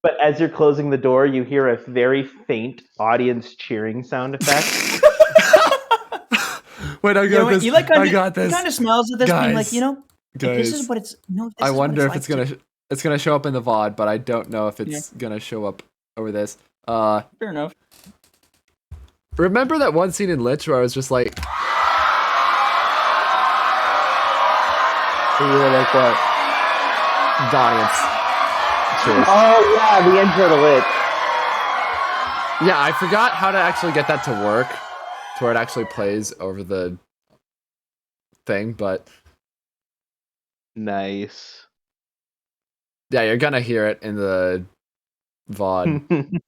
But as you're closing the door, you hear a very faint audience cheering sound effect. Wait, I got this. Eli I got this. kind of smiles at this, being like, Guys, if this guys, is what it's. No, this I is what wonder if like it's gonna show up in the VOD, but I don't know if it's gonna show up over this. Fair enough. Remember that one scene in Lich where I was just like, So you were like, what? the audience. Cheers. Oh yeah, the intro to Lit. Yeah, I forgot how to actually get that to work, to where it actually plays over the thing, but Nice. yeah, you're gonna hear it in the VOD.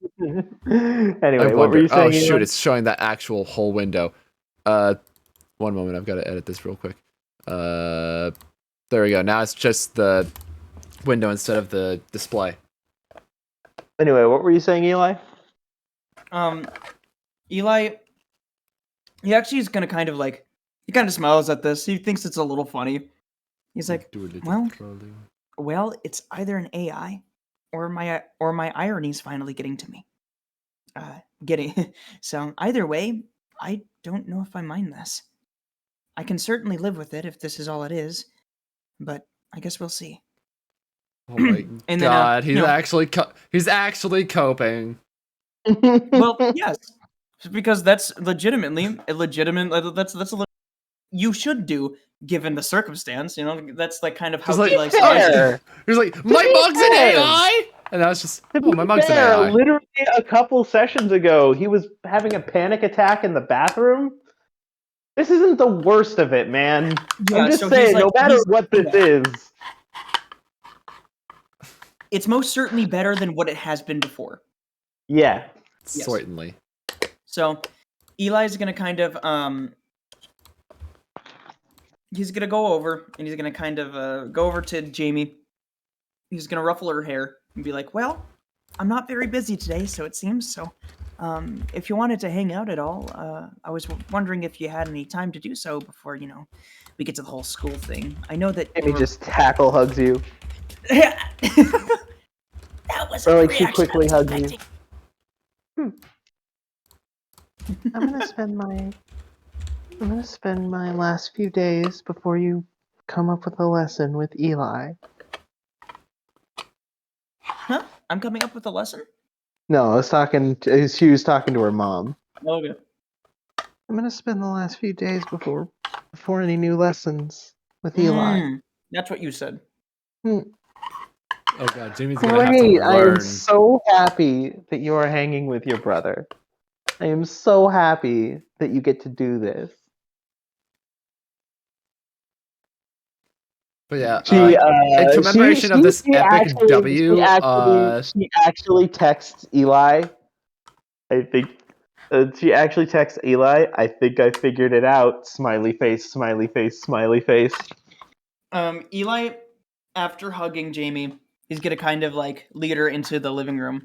Anyway, what were you saying? Oh shoot, Elon? it's showing that actual whole window. One moment, I've got to edit this real quick. There we go. Now it's just the window instead of the display. Anyway, what were you saying, Eli? Eli, he actually is gonna kind of like, he kind of smiles at this. He thinks it's a little funny. He's like, Do a little well, trolling. well, it's either an AI or my irony's finally getting to me. So either way, I don't know if I mind this. I can certainly live with it if this is all it is, but I guess we'll see. Oh my And then, god, he's you know- he's actually coping. Well, yes, because that's legitimately a legitimate. That's a you should do given the circumstance. You know, that's like kind of how Just like, he likes fair. He's like, my be mug's an fair. AI, and I was just, To oh, be my mug's an fair, AI. literally a couple sessions ago, he was having a panic attack in the bathroom. This isn't the worst of it, man. Yeah, I'm just so saying, he's no like- matter he's- what this is. It's most certainly better than what it has been before. Yeah. Yes. Certainly. So Eli's gonna kind of he's gonna go over and he's gonna kind of go over to Jamie. He's gonna ruffle her hair and be like, "Well, I'm not very busy today, so it seems. So, if you wanted to hang out at all, I was wondering if you had any time to do so before we get to the whole school thing. I know that Maybe just tackle hugs you. that was Or a like she reaction I quickly was hugs you. expecting. I'm gonna spend my last few days before you come up with a lesson with Eli. Huh? I'm coming up with a lesson. No, I was talking. She was talking to her mom. Okay. I'm gonna spend the last few days before any new lessons with Eli. That's what you said. Oh god, Jimmy's gonna have to Great! I learn. am so happy that you are hanging with your brother. I am so happy that you get to do this. But yeah, In in commemoration of this epic W, she actually texts Eli. I think she actually texts Eli. I think I figured it out. Smiley face, smiley face, smiley face. Eli, after hugging Jamie, he's gonna kind of like lead her into the living room,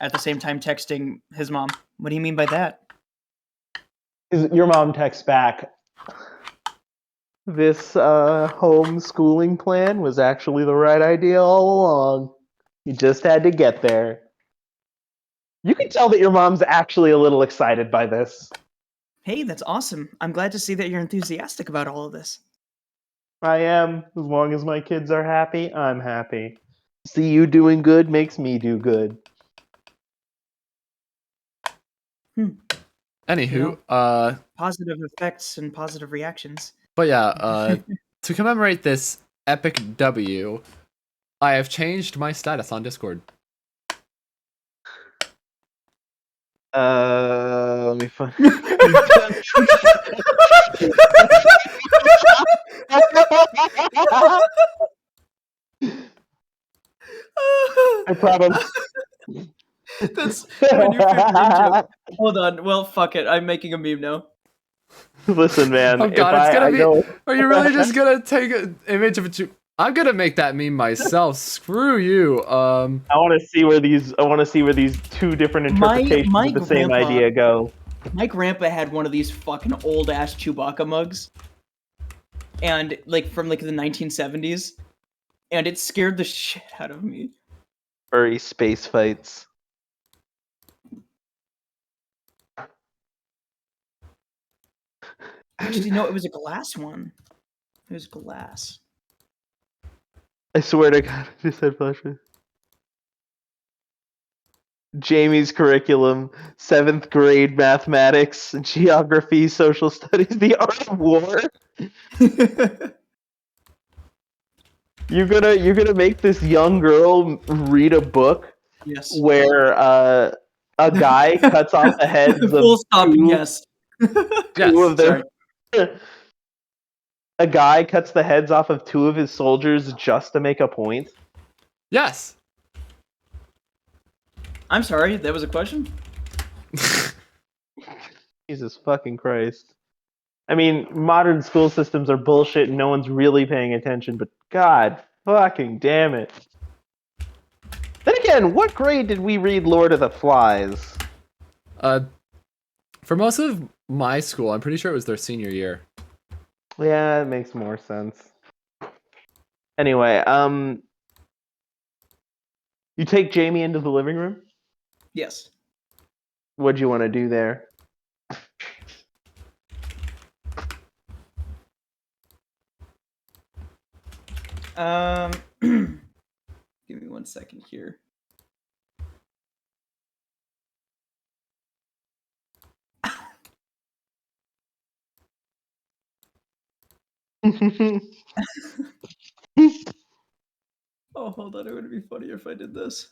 at the same time texting his mom. What do you mean by that? Your mom texts back. This homeschooling plan was actually the right idea all along. You just had to get there. You can tell that your mom's actually a little excited by this. Hey, that's awesome. I'm glad to see that you're enthusiastic about all of this. I am. As long as my kids are happy, I'm happy. See you doing good makes me do good. Anywho, You Positive effects and positive reactions. but yeah, to commemorate this epic W, I have changed my status on Discord. Let me find. I promise. That's my new favorite meme joke. Hold on. Well, fuck it. I'm making a meme now. Listen, man. Oh god, if it's gonna I be. go, Are you really just gonna take an image of it? I'm gonna make that meme myself. Screw you. I want to see where these. I want to see where these two different interpretations my of the same grandpa- idea go. My grandpa had one of these fucking old ass Chewbacca mugs, and like from like the 1970s, and it scared the shit out of me. Furry space fights. Actually, no, it was a glass one. It was glass. I swear to God, I just had flashbacks. Jamie's curriculum: 7th grade mathematics, geography, social studies, the art of war. You're gonna make this young girl read a book Yes. where a guy cuts off the heads of Full stop. two, Yes. two of Sorry. their. A guy cuts the heads off of 2 of his soldiers just to make a point. Yes. I'm sorry. That was a question. Jesus fucking Christ. I mean, modern school systems are bullshit and no one's really paying attention, but god fucking damn it. Then again, what grade did we read Lord of the Flies? For most of my school, I'm pretty sure it was their senior year. Yeah, it makes more sense. Anyway, you take Jamie into the living room? Yes. What'd you want to do there? Give me 1 second here. Oh, hold on. It would be funnier if I did this.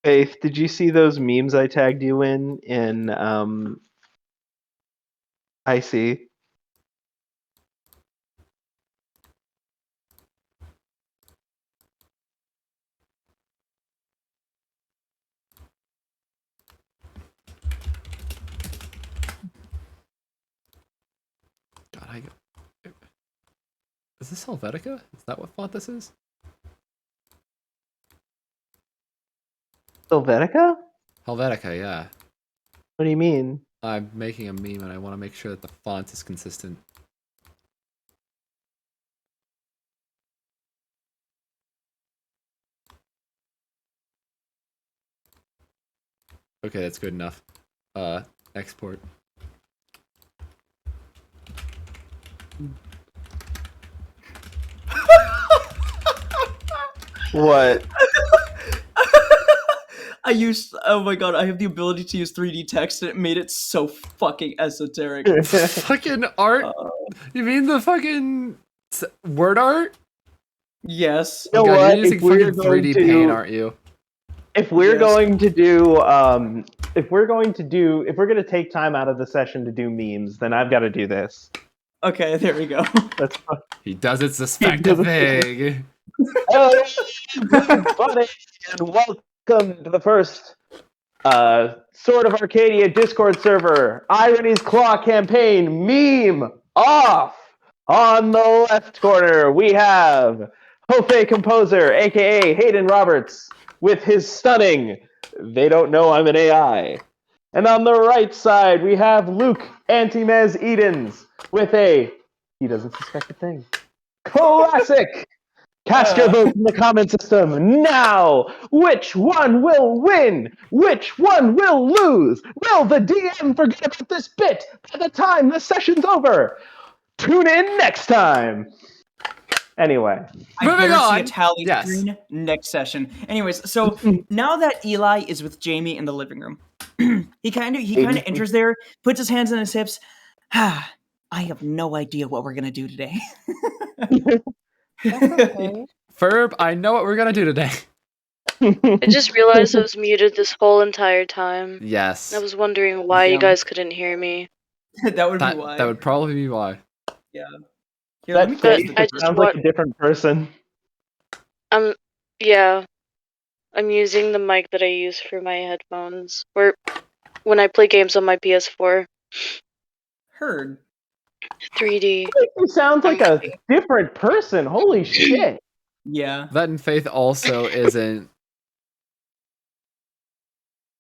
Faith, did you see those memes I tagged you in I see. God, is this Helvetica? Is that what font this is? Helvetica? Helvetica, yeah. What do you mean? I'm making a meme and I want to make sure that the font is consistent. Okay, that's good enough. Export. What? Oh my god, I have the ability to use 3D text and it made it so fucking esoteric. Fucking art? You mean the fucking word art? Yes. You know Oh god, what? you're using If we're fucking going 3D to- paint, aren't you? If we're Yes. going to take time out of the session to do memes, then I've got to do this. Okay, there we go. That's He doesn't suspect a thing. Hello, everybody, and welcome to the first Sword of Arcadia Discord server, Irony's Claw campaign meme off. On the left corner, we have Hofe Composer, aka Hayden Roberts, with his stunning "They don't know I'm an AI." And on the right side, we have Luke Antimez Edens with a "He doesn't suspect a thing." Classic Cast your vote in the comment system now. Which one will win? Which one will lose? Will the DM forget about this bit by the time the session's over? Tune in next time. Anyway, I Moving better see a on. tally Yes. screen next session. Anyways, so now that Eli is with Jamie in the living room, he kind of enters there, puts his hands on his hips. I have no idea what we're gonna do today. okay. Ferb, I know what we're gonna do today. I just realized I was muted this whole entire time. Yes. I was wondering why you Yeah. guys couldn't hear me. That would be That, why. that would probably be why. Yeah. Here, let That me close face the I it just sounds want- like a different person. Yeah. I'm using the mic that I use for my headphones. Or when I play games on my PS4. Heard. 3D. It sounds like a different person. Holy shit. Yeah. That and Faith also isn't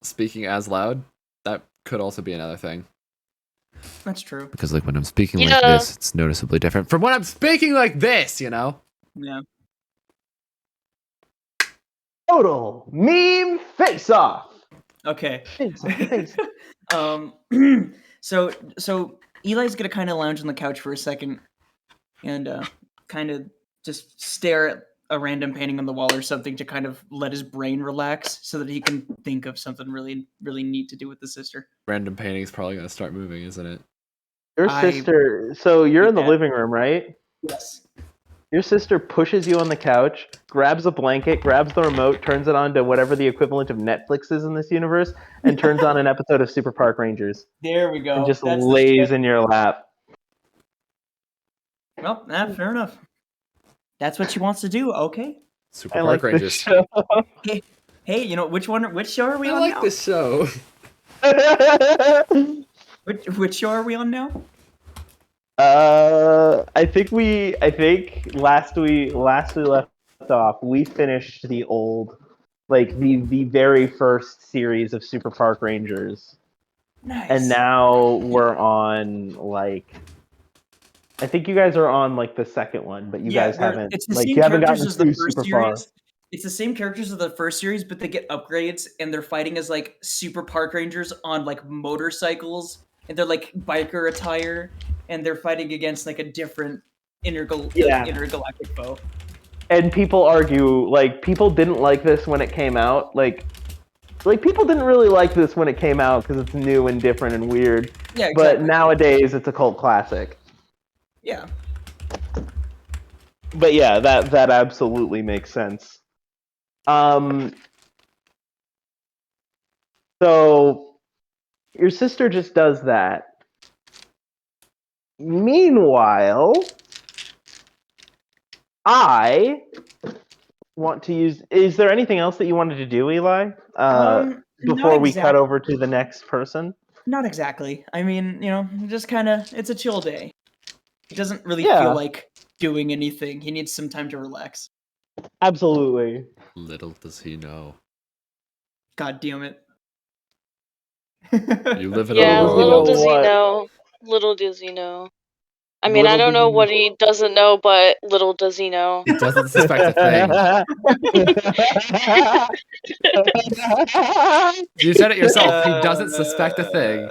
speaking as loud. That could also be another thing. That's true. Because like when I'm speaking like Yeah. this, it's noticeably different from when I'm speaking like this, you know? Yeah. Total meme face off. Okay. Face off, face off. So Eli's gonna kind of lounge on the couch for a second, and kind of just stare at a random painting on the wall or something to kind of let his brain relax, so that he can think of something really, really neat to do with the sister. Random painting's probably gonna start moving, isn't it? Your sister, so you're in the Yeah. living room, right? Yes. Your sister pushes you on the couch, grabs a blanket, grabs the remote, turns it on to whatever the equivalent of Netflix is in this universe, and turns on an episode of Super Park Rangers. There we go. And just That's the lays shit. in your lap. Well, fair enough. That's what she wants to do. Okay. Super I Park like Rangers. this show. Hey, you know which show are we I on like now? this show. Which show are we on now? I think last we left off, we finished the old, like the very first series of Super Park Rangers, Nice. and now we're on like, I think you guys are on like the second one, but you guys haven't. It's the like same you haven't characters gotten as the through first super series. far. It's the same characters as the first series, but they get upgrades and they're fighting as like Super Park Rangers on like motorcycles, and they're like biker attire, and they're fighting against like a different intergalactic foe. And people argue, like, people didn't like this when it came out. Like people didn't really like this when it came out because it's new and different and weird. Yeah, exactly. But nowadays, it's a cult classic. Yeah. But yeah, that absolutely makes sense. So your sister just does that. Meanwhile, I want to use. Is there anything else that you wanted to do, Eli? Before we cut over to the next person? Not exactly. I mean, just kind of, it's a chill day. He doesn't really Yeah. feel like doing anything. He needs some time to relax. Absolutely. Little does he know. God damn it. You live in Yeah, a little little world. does he what? know. Little does he know. I mean, I Little don't does know he what he doesn't know, but little does he know. He doesn't suspect a thing. You said it yourself. He doesn't suspect a thing.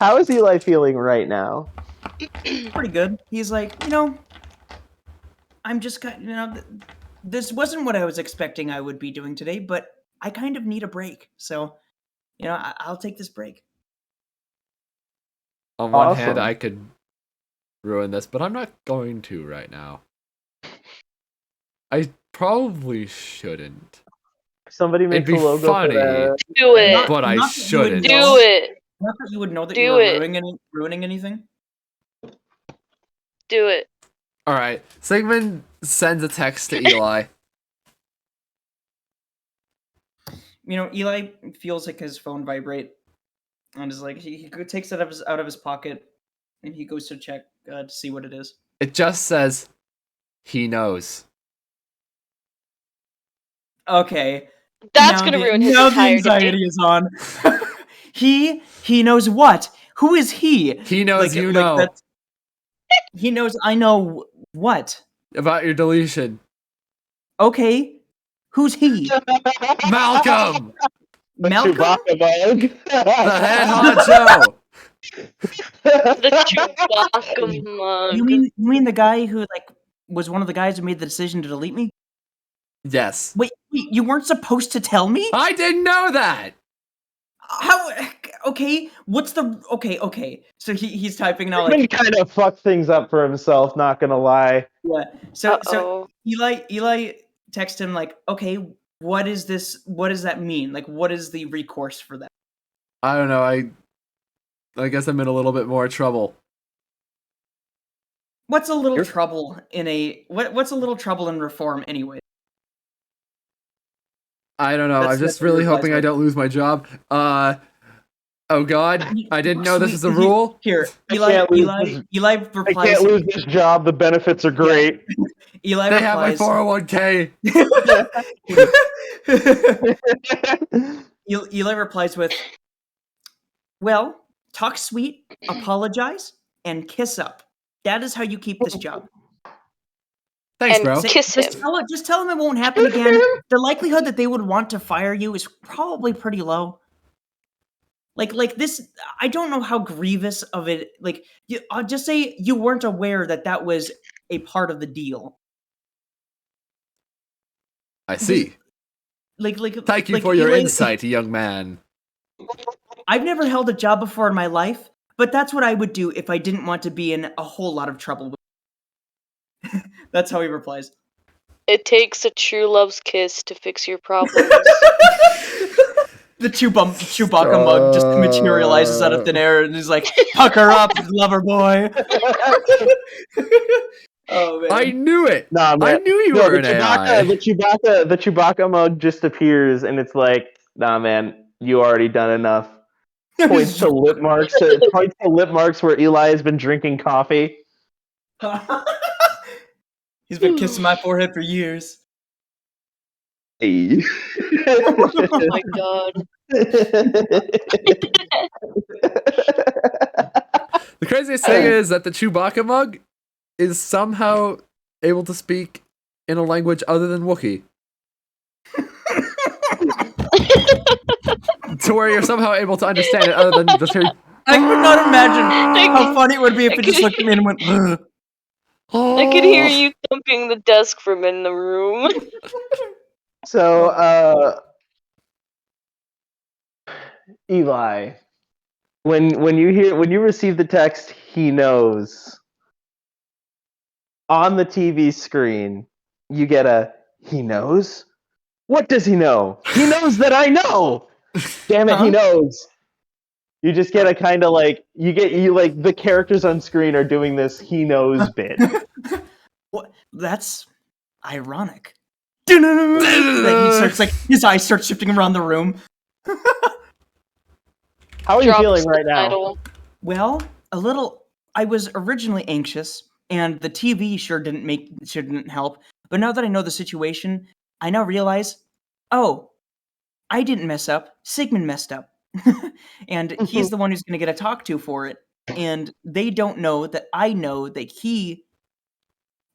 How is Eli feeling right now? Pretty good. He's like, I'm just kind this wasn't what I was expecting I would be doing today, but I kind of need a break. So, I'll take this break. On one hand, Awesome. I could ruin this, but I'm not going to right now. I probably shouldn't. Somebody makes It'd a be logo funny. for that. Do it. But I Not that you would shouldn't. know- Do it. Not that you would know that Do you were it. ruining anything. Do it. Alright, Sigmund sends a text to Eli. Eli feels like his phone vibrate, and is like he takes it out of his pocket, and he goes to check to see what it is. It just says, he knows. Okay, That's now gonna the- ruin his now entire the anxiety day. is on. he knows what? Who is he? He knows you know. He knows I know What? about your deletion. Okay. Who's he? Malcolm, The Malcolm? Chewbacca bug. the head honcho. The Chewbacca mug. You mean the guy who like was one of the guys who made the decision to delete me? Yes. Wait, you weren't supposed to tell me? I didn't know that. How? Okay, what's the? Okay. So he's typing now. He Like, kind of fucked things up for himself. Not gonna lie. yeah. So Uh-oh. Eli texted him like, okay, what is this? What does that mean? Like, what is the recourse for that? I don't know. I guess I'm in a little bit more trouble. What's a little You're- trouble in a what's a little trouble in reform anyway? I don't know. That's- I'm that's just what he really replies hoping I with. don't lose my job. Oh God, I didn't know this was a Sweet- rule. Here, I Eli can't lose this- Eli I replies. can't lose this job. The benefits are great. Eli They have my replies. 401k. Eli replies with, "Well, talk sweet, apologize, and kiss up. That is how you keep this job. Thanks, And bro. kiss Just him. tell them it won't happen again. The likelihood that they would want to fire you is probably pretty low. Like this, I don't know how grievous of it. Like, I'll just say you weren't aware that was a part of the deal. I see. Like, Thank you like for your Eli- insight, young man. I've never held a job before in my life, but that's what I would do if I didn't want to be in a whole lot of trouble. That's how he replies. It takes a true love's kiss to fix your problems. The Chewbacca mug just materializes out of thin air, and he's like, "Pucker up, lover boy." Oh man! I knew it. Nah, man. I knew you No, were an AI. the Chewbacca mug just appears, and it's like, nah, man, you already done enough. Points to lip marks. Points to lip marks where Eli has been drinking coffee. He's been kissing my forehead for years. Hey. Oh my god. The craziest thing is that the Chewbacca mug is somehow able to speak in a language other than Wookiee. To where you're somehow able to understand it other than just hearing. I could not imagine how I funny it would be if it just could- looked at me and went. "Ugh." I could hear you thumping the desk from in the room. So, Eli, when you receive the text, he knows. On the TV screen, you get a he knows. What does he know? He knows that I know. Damn it, he knows. You just get a kind of like the characters on screen are doing this he knows bit. What? That's ironic. Then he starts like his eyes start shifting around the room. How are you Drop feeling right now? subtitle. Well, a little. I was originally anxious, and the TV sure didn't help. But now that I know the situation, I now realize, oh, I didn't mess up. Sigmund messed up, and he's the one who's going to get a talk to for it. And they don't know that I know that he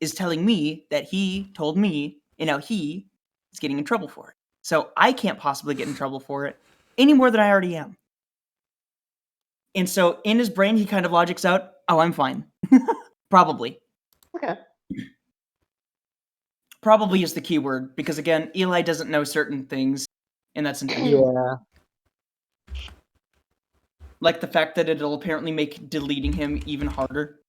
is telling me that he told me, and now he is getting in trouble for it. So I can't possibly get in trouble for it any more than I already am. And so in his brain, he kind of logics out, oh, I'm fine. Probably. Okay. Probably is the key word, because again, Eli doesn't know certain things, and that's intentional. Yeah. Like the fact that it'll apparently make deleting him even harder.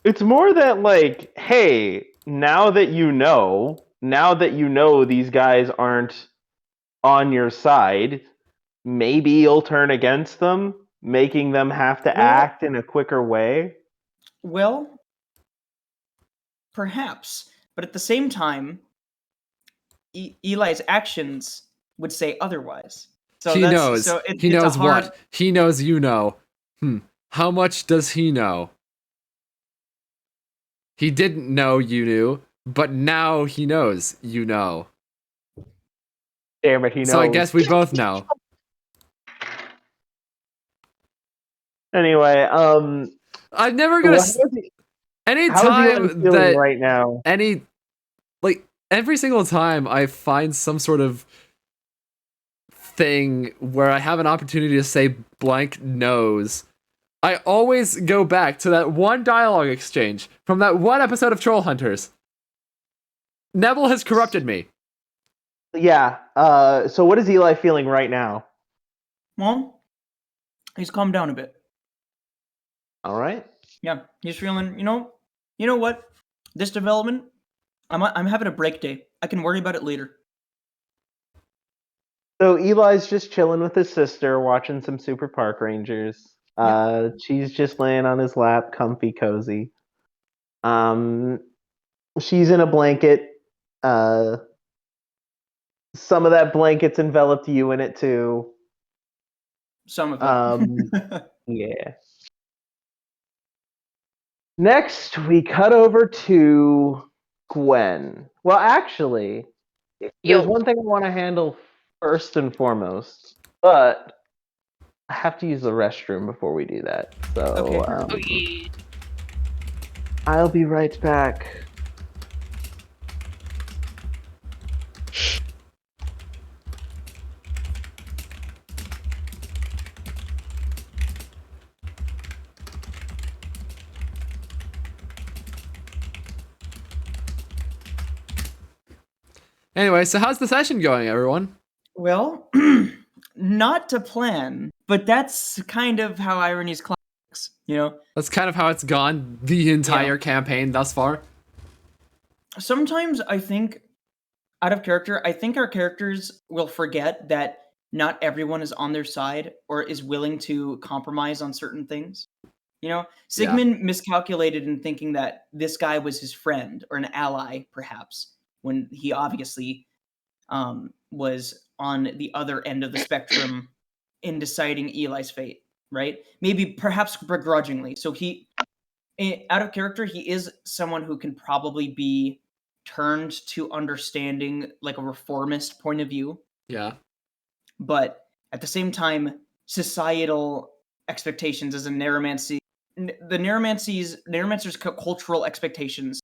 It's more that like, hey, now that you know these guys aren't on your side, maybe you'll turn against them, making them have to act in a quicker way. Well, perhaps. But at the same time, Eli's actions would say otherwise. So He knows. So He it's a knows hard, what. He knows you know. How much does he know? He didn't know you knew, but now he knows you know. Damn it, he knows. So I guess we both know. Anyway, I'm never gonna. anytime feeling that right now? every single time I find some sort of thing where I have an opportunity to say blank knows, I always go back to that one dialogue exchange from that one episode of Troll Hunters. Neville has corrupted me. Yeah. So what is Eli feeling right now? Well, he's calmed down a bit. All right. Yeah, he's feeling. You know what? This development, I'm having a break day. I can worry about it later. So Eli's just chilling with his sister, watching some Super Park Rangers. She's just laying on his lap, comfy, cozy. She's in a blanket. Some of that blanket's enveloped you in it too. Some of it. Yeah. Next, we cut over to Gwen. Well, actually, there's one thing I want to handle first and foremost, but I have to use the restroom before we do that. So Okay. I'll be right back. Anyway, so how's the session going, everyone? Well, not to plan, but that's kind of how Irony's climax. That's kind of how it's gone the entire campaign thus far. Sometimes I think, out of character, I think our characters will forget that not everyone is on their side or is willing to compromise on certain things. Sigmund miscalculated in thinking that this guy was his friend or an ally, perhaps, when he obviously was on the other end of the spectrum in deciding Eli's fate, right? Maybe perhaps begrudgingly. So out of character, he is someone who can probably be turned to understanding like a reformist point of view. Yeah. But at the same time, societal expectations as a neuromancy, the neuromancer's cultural expectations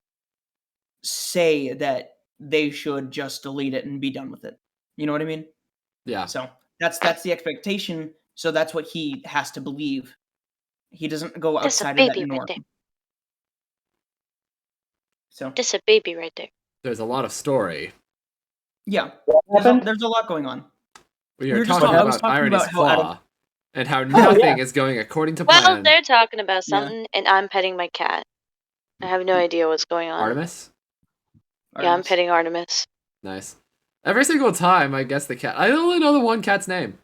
say that they should just delete it and be done with it. You know what I mean? Yeah. So that's the expectation. So that's what he has to believe. He doesn't go outside of that norm. Right there. So Just a baby right there. There's a lot of story. yeah, happened? there's a lot going on. We were were just talking I was about talking Irony's about how out of- Claw and how nothing is going according to Well, plan. they're talking about something, and I'm petting my cat. I have no idea what's going on. Artemis? Yeah, I'm petting Artemis. Nice. Every single time I guess the cat. I only know the one cat's name.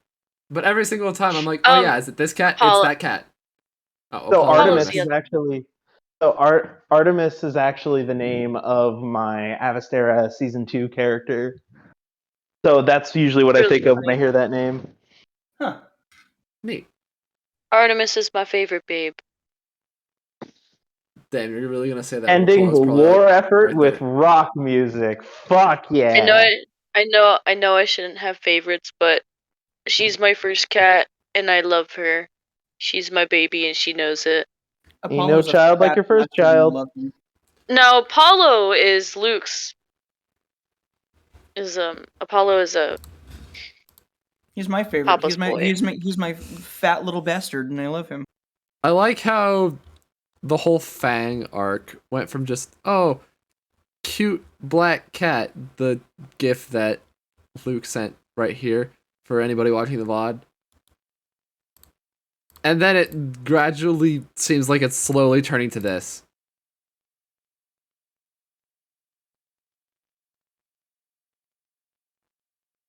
But every single time I'm like, oh yeah, is it this cat? It's that cat. Oh, So Apollo Artemis is- is actually Artemis is actually the name of my Avastera season 2 character. So that's usually what I think of when I hear that name. Huh. Neat. Artemis is my favorite babe. Damn, you're really gonna say that? Ending the Apollo's probably, war like, effort right with there. rock music. Fuck yeah. I know I shouldn't have favorites, but she's my first cat, and I love her. She's my baby, and she knows it. Ain't no child like your first child. No, Apollo is Luke's. Apollo is a. He's my favorite. Papa's boy. He's my fat little bastard, and I love him. I like how the whole Fang arc went from just, oh, cute black cat, the gif that Luke sent right here for anybody watching the VOD. And then it gradually seems like it's slowly turning to this.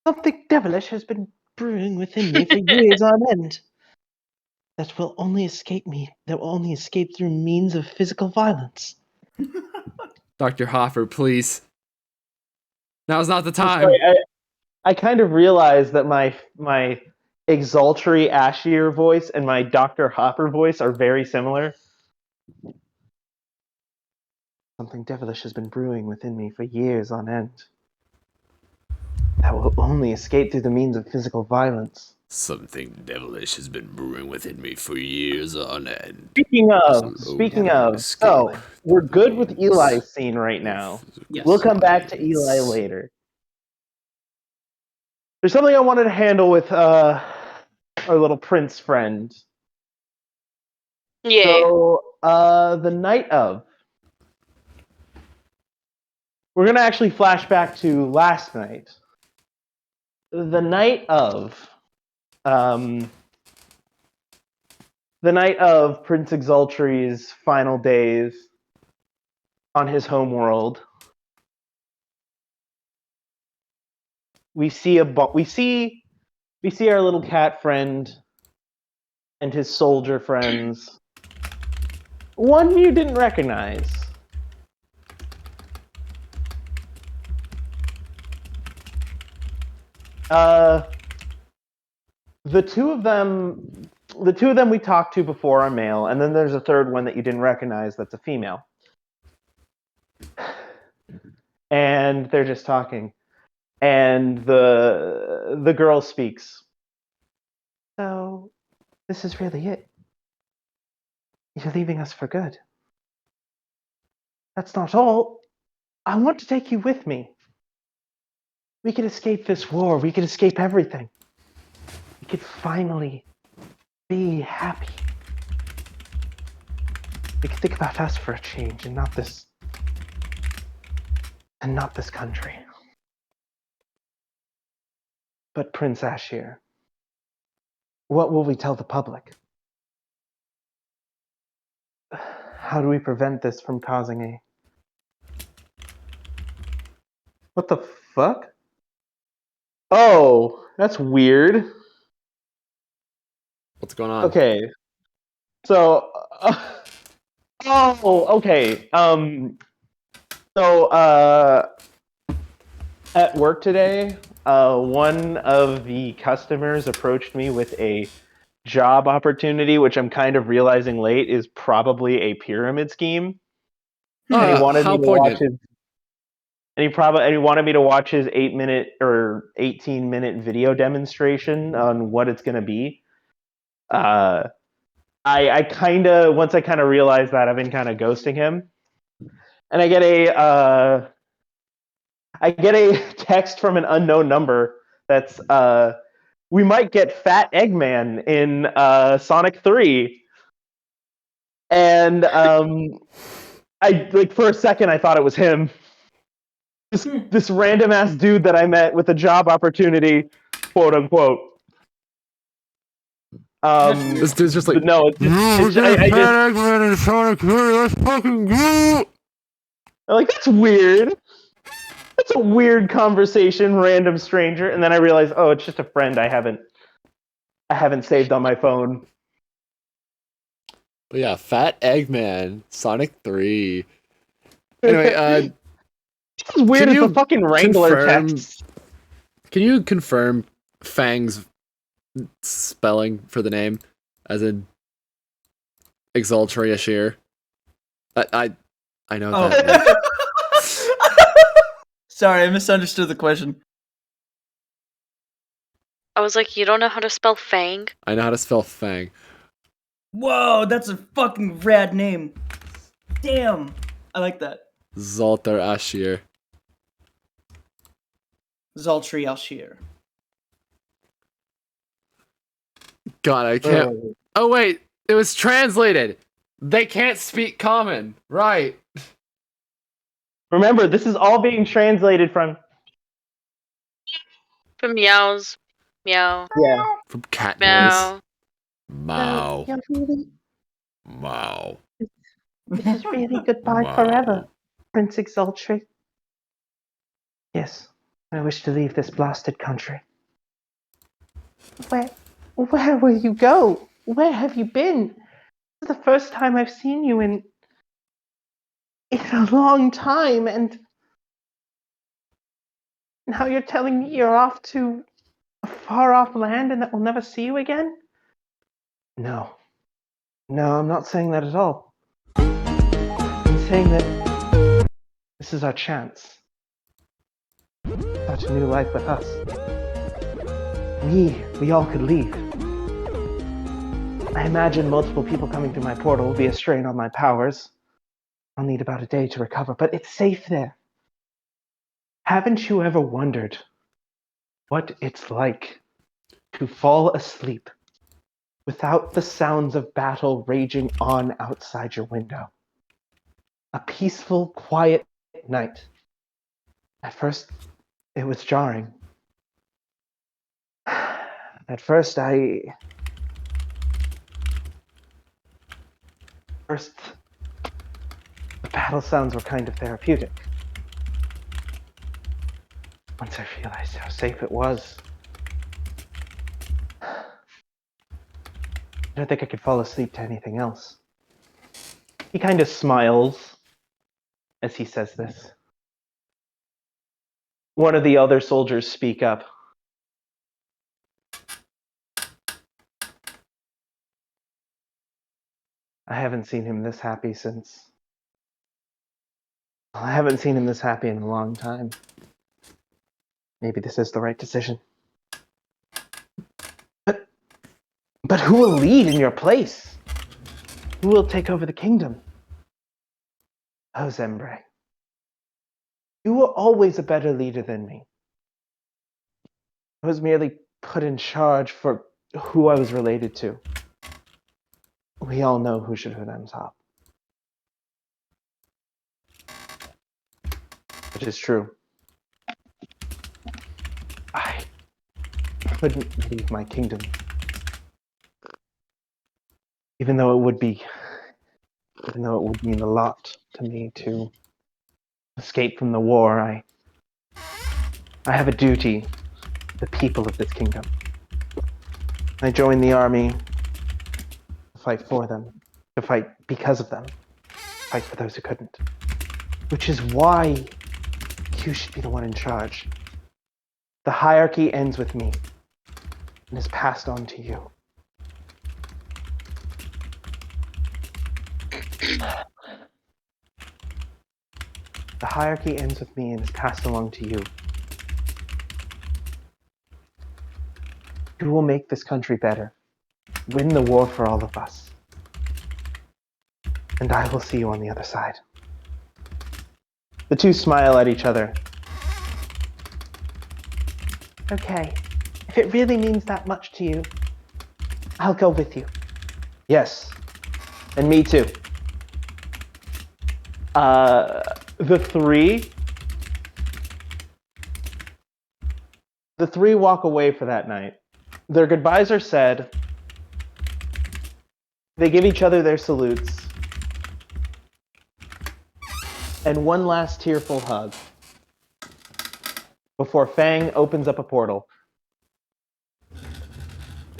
Something devilish has been brewing within me for years on end. That will only escape through means of physical violence. Dr. Hoffer, please. Now's not the I'm time. sorry, I kind of realized that my exultory Ashier voice and my Dr. Hopper voice are very similar. Something devilish has been brewing within me for years on end. that will only escape through the means of physical violence. Something devilish has been brewing within me for years on end. Speaking of, so we're good with Eli's scene right now. Yes. We'll come back to Eli later. There's something I wanted to handle with our little prince friend. Yay. So, the night of. We're going to actually flash back to last night. The night of. The night of Prince Exultry's final days on his homeworld. We see our little cat friend and his soldier friends. One you didn't recognize. The two of them we talked to before are male, and then there's a third one that you didn't recognize that's a female. And they're just talking. And the girl speaks. So, this is really it. You're leaving us for good. That's not all. I want to take you with me. We could escape this war. We could escape everything. We could finally be happy. We could think about us for a change and not this country. But Prince Ashir, what will we tell the public? How do we prevent this from causing a... What the fuck? Oh, that's weird. What's going on? Okay. So, okay. At work today, one of the customers approached me with a job opportunity, which I'm kind of realizing late is probably a pyramid scheme. And he wanted how me to watch poignant. his. And he wanted me to watch his 8-minute or 18-minute video demonstration on what it's going to be. I kind of once I kind of realized that, I've been kind of ghosting him, and I get a text from an unknown number that's we might get Fat Eggman in Sonic 3, and I like for a second I thought it was him. This random ass dude that I met with a job opportunity, quote unquote. This dude's just like, But no, it's just, I just let's fucking go. I'm like, that's weird. That's a weird conversation, random stranger. And then I realized, oh, it's just a friend I haven't saved on my phone. But yeah, Fat Eggman, Sonic 3. Anyway, It's as weird Can as you the fucking Wrangler confirm- text. can you confirm Fang's spelling for the name, as in Exultry Ashir? I know that. Sorry, I misunderstood the question. I was like, you don't know how to spell Fang? I know how to spell Fang. Whoa, that's a fucking rad name. Damn, I like that. Zoltar Ashir. Zaltri Alshir. God, I can't. Oh wait, it was translated. They can't speak common, right? Remember, this is all being translated from. From meows. Meow. Yeah. From cat noise. Meow. Mow. You're really, Mow. this is really goodbye Wow. forever, Prince Exultry. Yes, I wish to leave this blasted country. Where will you go? Where have you been? This is the first time I've seen you in a long time, and now you're telling me you're off to a far-off land and that we'll never see you again? No, I'm not saying that at all. I'm saying that this is our chance. Such a new life with us. We all could leave. I imagine multiple people coming through my portal will be a strain on my powers. I'll need about a day to recover, but it's safe there. Haven't you ever wondered what it's like to fall asleep without the sounds of battle raging on outside your window? A peaceful, quiet night. At first, it was jarring. At first, the battle sounds were kind of therapeutic. Once I realized how safe it was, I don't think I could fall asleep to anything else. He kind of smiles as he says this. One of the other soldiers speak up. I haven't seen him this happy in a long time. Maybe this is the right decision. But who will lead in your place? Who will take over the kingdom? Oh, Zembre. You were always a better leader than me. I was merely put in charge for who I was related to. We all know who should have on top. It is true. I couldn't leave my kingdom. Even though it would mean a lot to me to escape from the war, I have a duty to the people of this kingdom. I joined the army to fight for them, to fight because of them, fight for those who couldn't. Which is why you should be the one in charge. The hierarchy ends with me and is passed on to you. The hierarchy ends with me and is passed along to you. You will make this country better, win the war for all of us. And I will see you on the other side. The two smile at each other. Okay, if it really means that much to you, I'll go with you. Yes, and me too. The three walk away for that night. Their goodbyes are said. They give each other their salutes. And one last tearful hug before Fang opens up a portal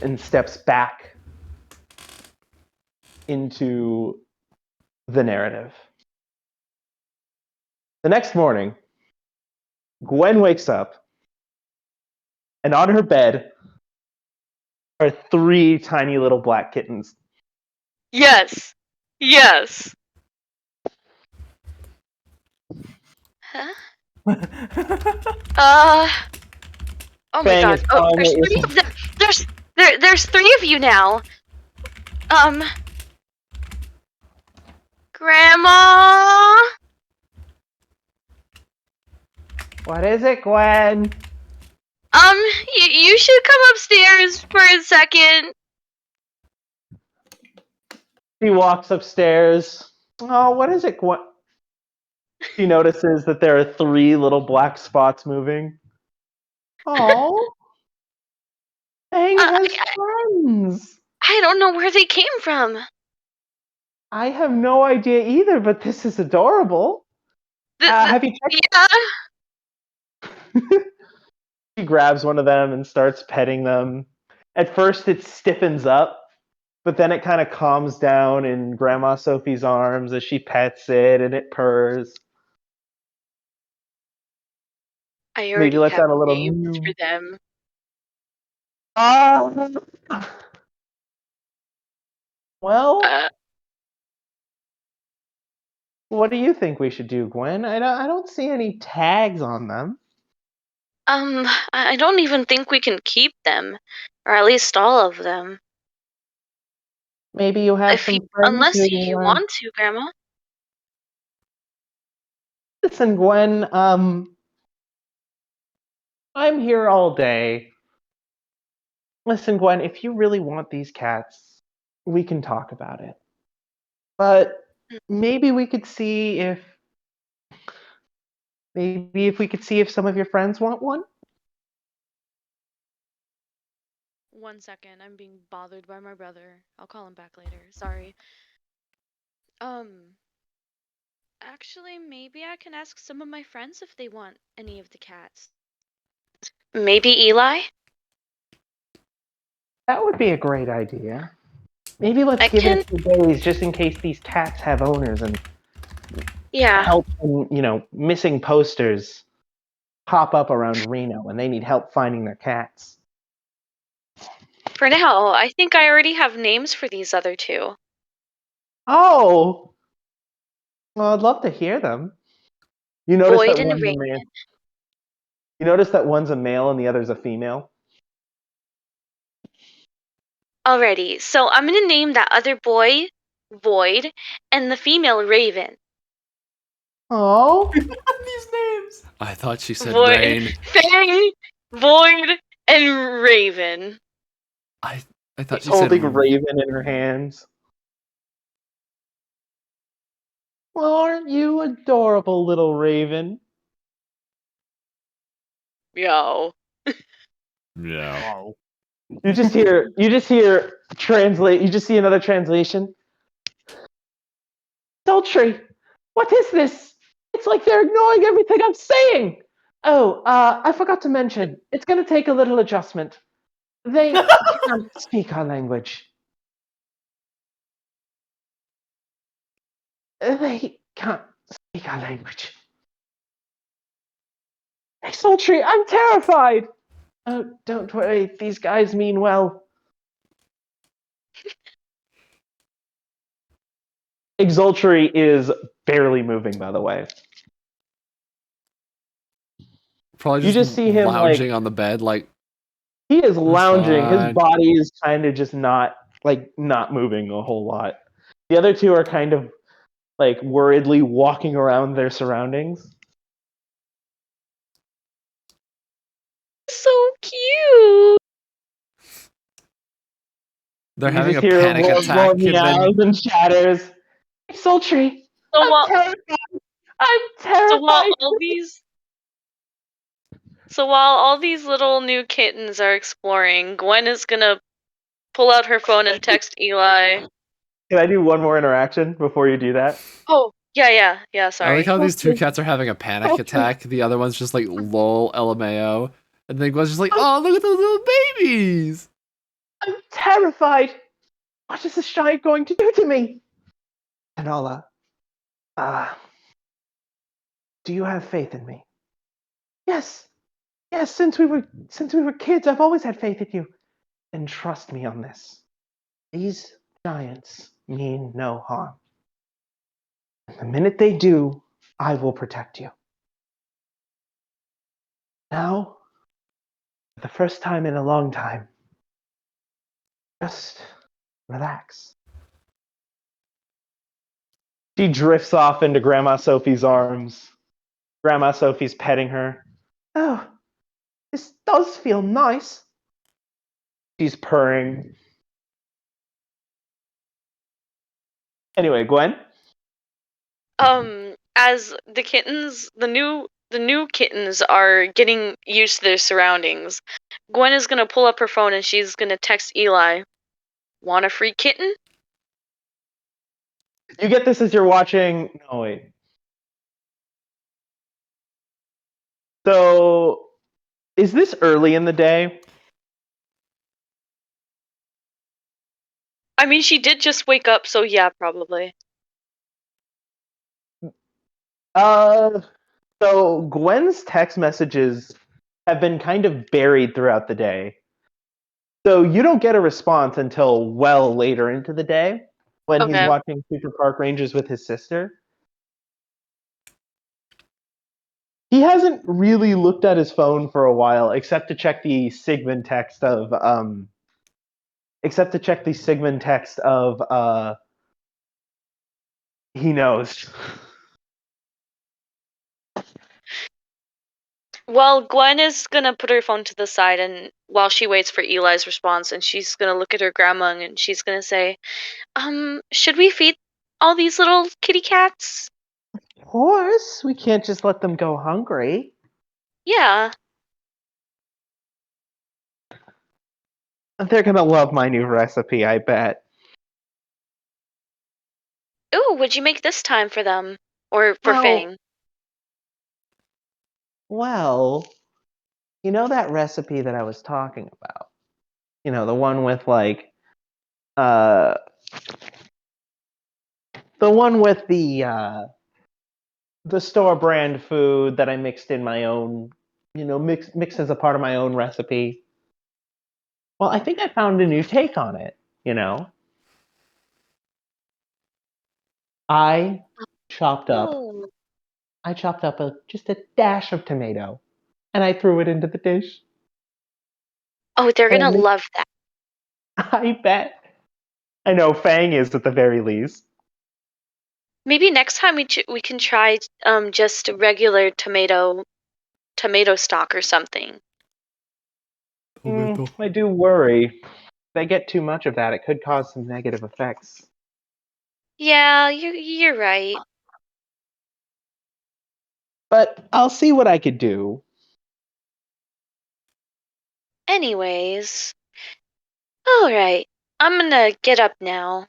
and steps back into the narrative. The next morning, Gwen wakes up, and on her bed are 3 tiny little black kittens. Yes. Yes. Huh? Oh my Fang god. is Oh, pawing there's at your 3 of them. There's 3 of you now. Grandma. What is it, Gwen? You should come upstairs for a second. She walks upstairs. Oh, what is it, Gwen? She notices that there are 3 little black spots moving. Oh, Fang has friends. I don't know where they came from. I have no idea either, but this is adorable. Have you checked? Yeah. She grabs one of them and starts petting them. At first, it stiffens up, but then it kind of calms down in Grandma Sophie's arms as she pets it and it purrs. I Maybe already lets have out a little names mew. for them. Well, Uh, what do you think we should do, Gwen? I don't see any tags on them. I don't even think we can keep them, or at least all of them. Maybe you have some friends Unless if you who. want to, Grandma. Listen, Gwen. I'm here all day. Listen, Gwen. If you really want these cats, we can talk about it. But maybe we could see if. Maybe if we could see if some of your friends want one. 1 second, I'm being bothered by my brother. I'll call him back later. Sorry. Um, actually, maybe I can ask some of my friends if they want any of the cats. Maybe Eli? That would be a great idea. Maybe let's I give it can. a few days just in case these cats have owners and Yeah. help. Missing posters pop up around Reno and they need help finding their cats. For now, I think I already have names for these other two. Oh, well, I'd love to hear them. You notice Boyd that and one's a Raven. man. You notice that one's a male and the other's a female. Alrighty, so I'm gonna name that other boy Void and the female Raven. Oh, These names. I thought she said Void, rain. Fang, Void, and Raven. I thought she's she said holding Raven in her hands. Well, aren't you adorable, little Raven? Yo. Yeah. You just translate. You just see another translation. Sultry, what is this? It's like they're ignoring everything I'm saying. Oh, I forgot to mention, it's going to take a little adjustment. They can't speak our language. They can't speak our language. Hey, Sultry, I'm terrified. Oh, don't worry. These guys mean well. Exultry is barely moving, by the way. Probably You just just see him lounging on the bed, like he is lounging. His fine. body is kind of just not moving a whole lot. The other two are kind of like worriedly walking around their surroundings. So cute. They're You having just a hear panic more attack, and meows then and chatters. Sultry, So I'm while terrified. I'm so while terrified. all these so while all these little new kittens are exploring, Gwen is gonna pull out her phone and text Eli. Can I do one more interaction before you do that? Oh, yeah, I like sorry. how these two cats are having a panic attack. The other one's just like lol, LMAO, and then Gwen's just like, oh, look at those little babies. I'm terrified. What is this giant going to do to me? Anola, do you have faith in me? Yes. Yes, since we were kids, I've always had faith in you. And trust me on this. These giants mean no harm. And the minute they do, I will protect you. Now, for the first time in a long time, just relax. She drifts off into Grandma Sophie's arms. Grandma Sophie's petting her. Oh, this does feel nice. She's purring. Anyway, Gwen? As the new kittens are getting used to their surroundings, Gwen is gonna pull up her phone and she's gonna text Eli. Want a free kitten? You get this as you're watching. No, wait. So, is this early in the day? I mean, she did just wake up, so yeah, probably. So Gwen's text messages have been kind of buried throughout the day. So you don't get a response until well later into the day when he's Okay. watching Super Park Rangers with his sister. He hasn't really looked at his phone for a while, except to check the Sigmund text of he knows. Well, Gwen is gonna put her phone to the side, and while she waits for Eli's response, and she's gonna look at her grandma and she's gonna say, should we feed all these little kitty cats? Of course, we can't just let them go hungry. Yeah. They're gonna love my new recipe, I bet. Ooh, would you make this time for them? Or for Well- Fang? Well, you know that recipe that I was talking about? You know, the one with like the one with the store brand food that I mixed in my own, mixed as a part of my own recipe. Well, I think I found a new take on it, you know. I chopped up Oh. I chopped up just a dash of tomato and I threw it into the dish. Oh, they're And gonna it made- love that. I bet. I know Fang is at the very least. Maybe next time we can try just a regular tomato stock or something. I do worry. If I get too much of that, it could cause some negative effects. Yeah, you're right. But I'll see what I could do. Anyways, all right. I'm gonna get up now.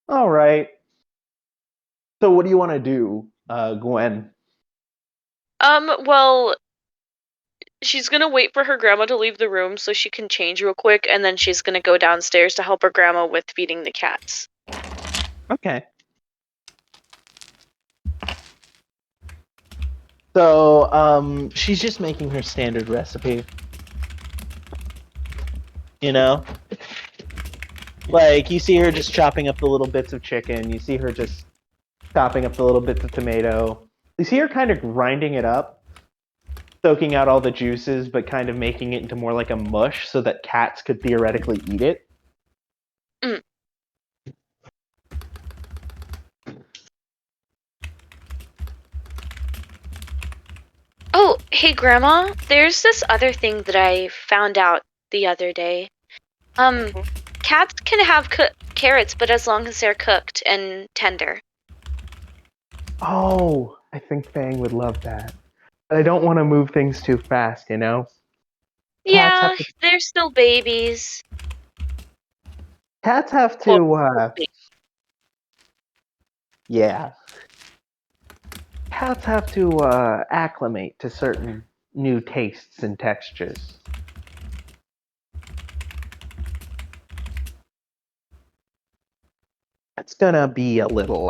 All right. So what do you want to do, Gwen? Well, she's gonna wait for her grandma to leave the room so she can change real quick, and then she's gonna go downstairs to help her grandma with feeding the cats. Okay. So, she's just making her standard recipe. You know? Like, you see her just chopping up the little bits of chicken. You see her just chopping up the little bits of tomato. You see her kind of grinding it up, soaking out all the juices, but kind of making it into more like a mush so that cats could theoretically eat it. Mm. Oh, hey, Grandma. There's this other thing that I found out the other day. Cats can have carrots, but as long as they're cooked and tender. Oh, I think Fang would love that. But I don't want to move things too fast, you know? Cats Yeah, have to, they're still babies. cats have Quote, to, babies. yeah. Cats have to acclimate to certain new tastes and textures. It's gonna be a little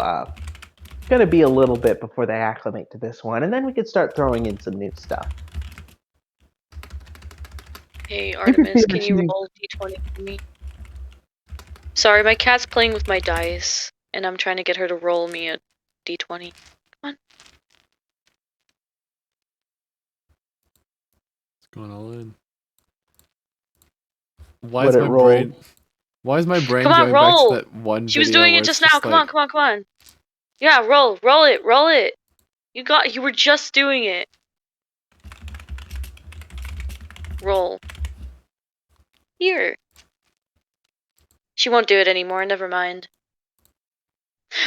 bit before they acclimate to this one, and then we could start throwing in some new stuff. Hey, You could Artemis, feel can that you you- roll d20 for me? Sorry, my cat's playing with my dice, and I'm trying to get her to roll me a d20. Come on. It's going all in. Why What is it my rolled. brain? Why is my brain Come on, going back roll! to that one She was video doing where it it's just now. Come on, like, come on, come on. Yeah, roll it. You were just doing it. Roll. Here. She won't do it anymore, never mind.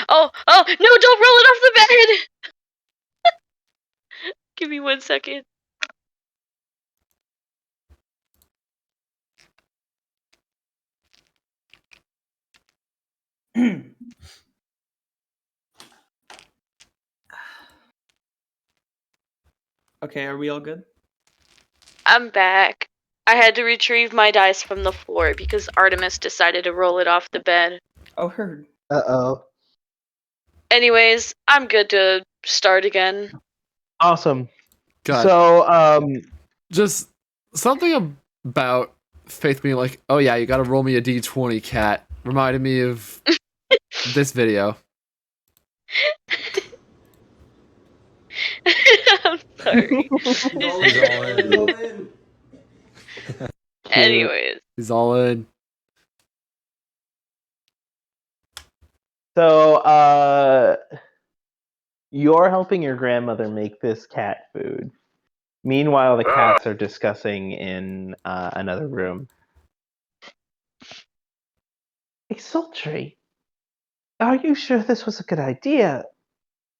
Oh, no, don't roll it off the bed! Give me 1 second. Okay, are we all good? I'm back. I had to retrieve my dice from the floor because Artemis decided to roll it off the bed. Oh, heard. Uh-oh. Anyways, I'm good to start again. Awesome. God, So, just something about Faith being like, oh yeah, you gotta roll me a d20, cat, reminded me of this video. I'm sorry. He's all in. Anyways. He's all in. So, you're helping your grandmother make this cat food. Meanwhile, the cats are discussing in another room. Hey, Sultry, are you sure this was a good idea?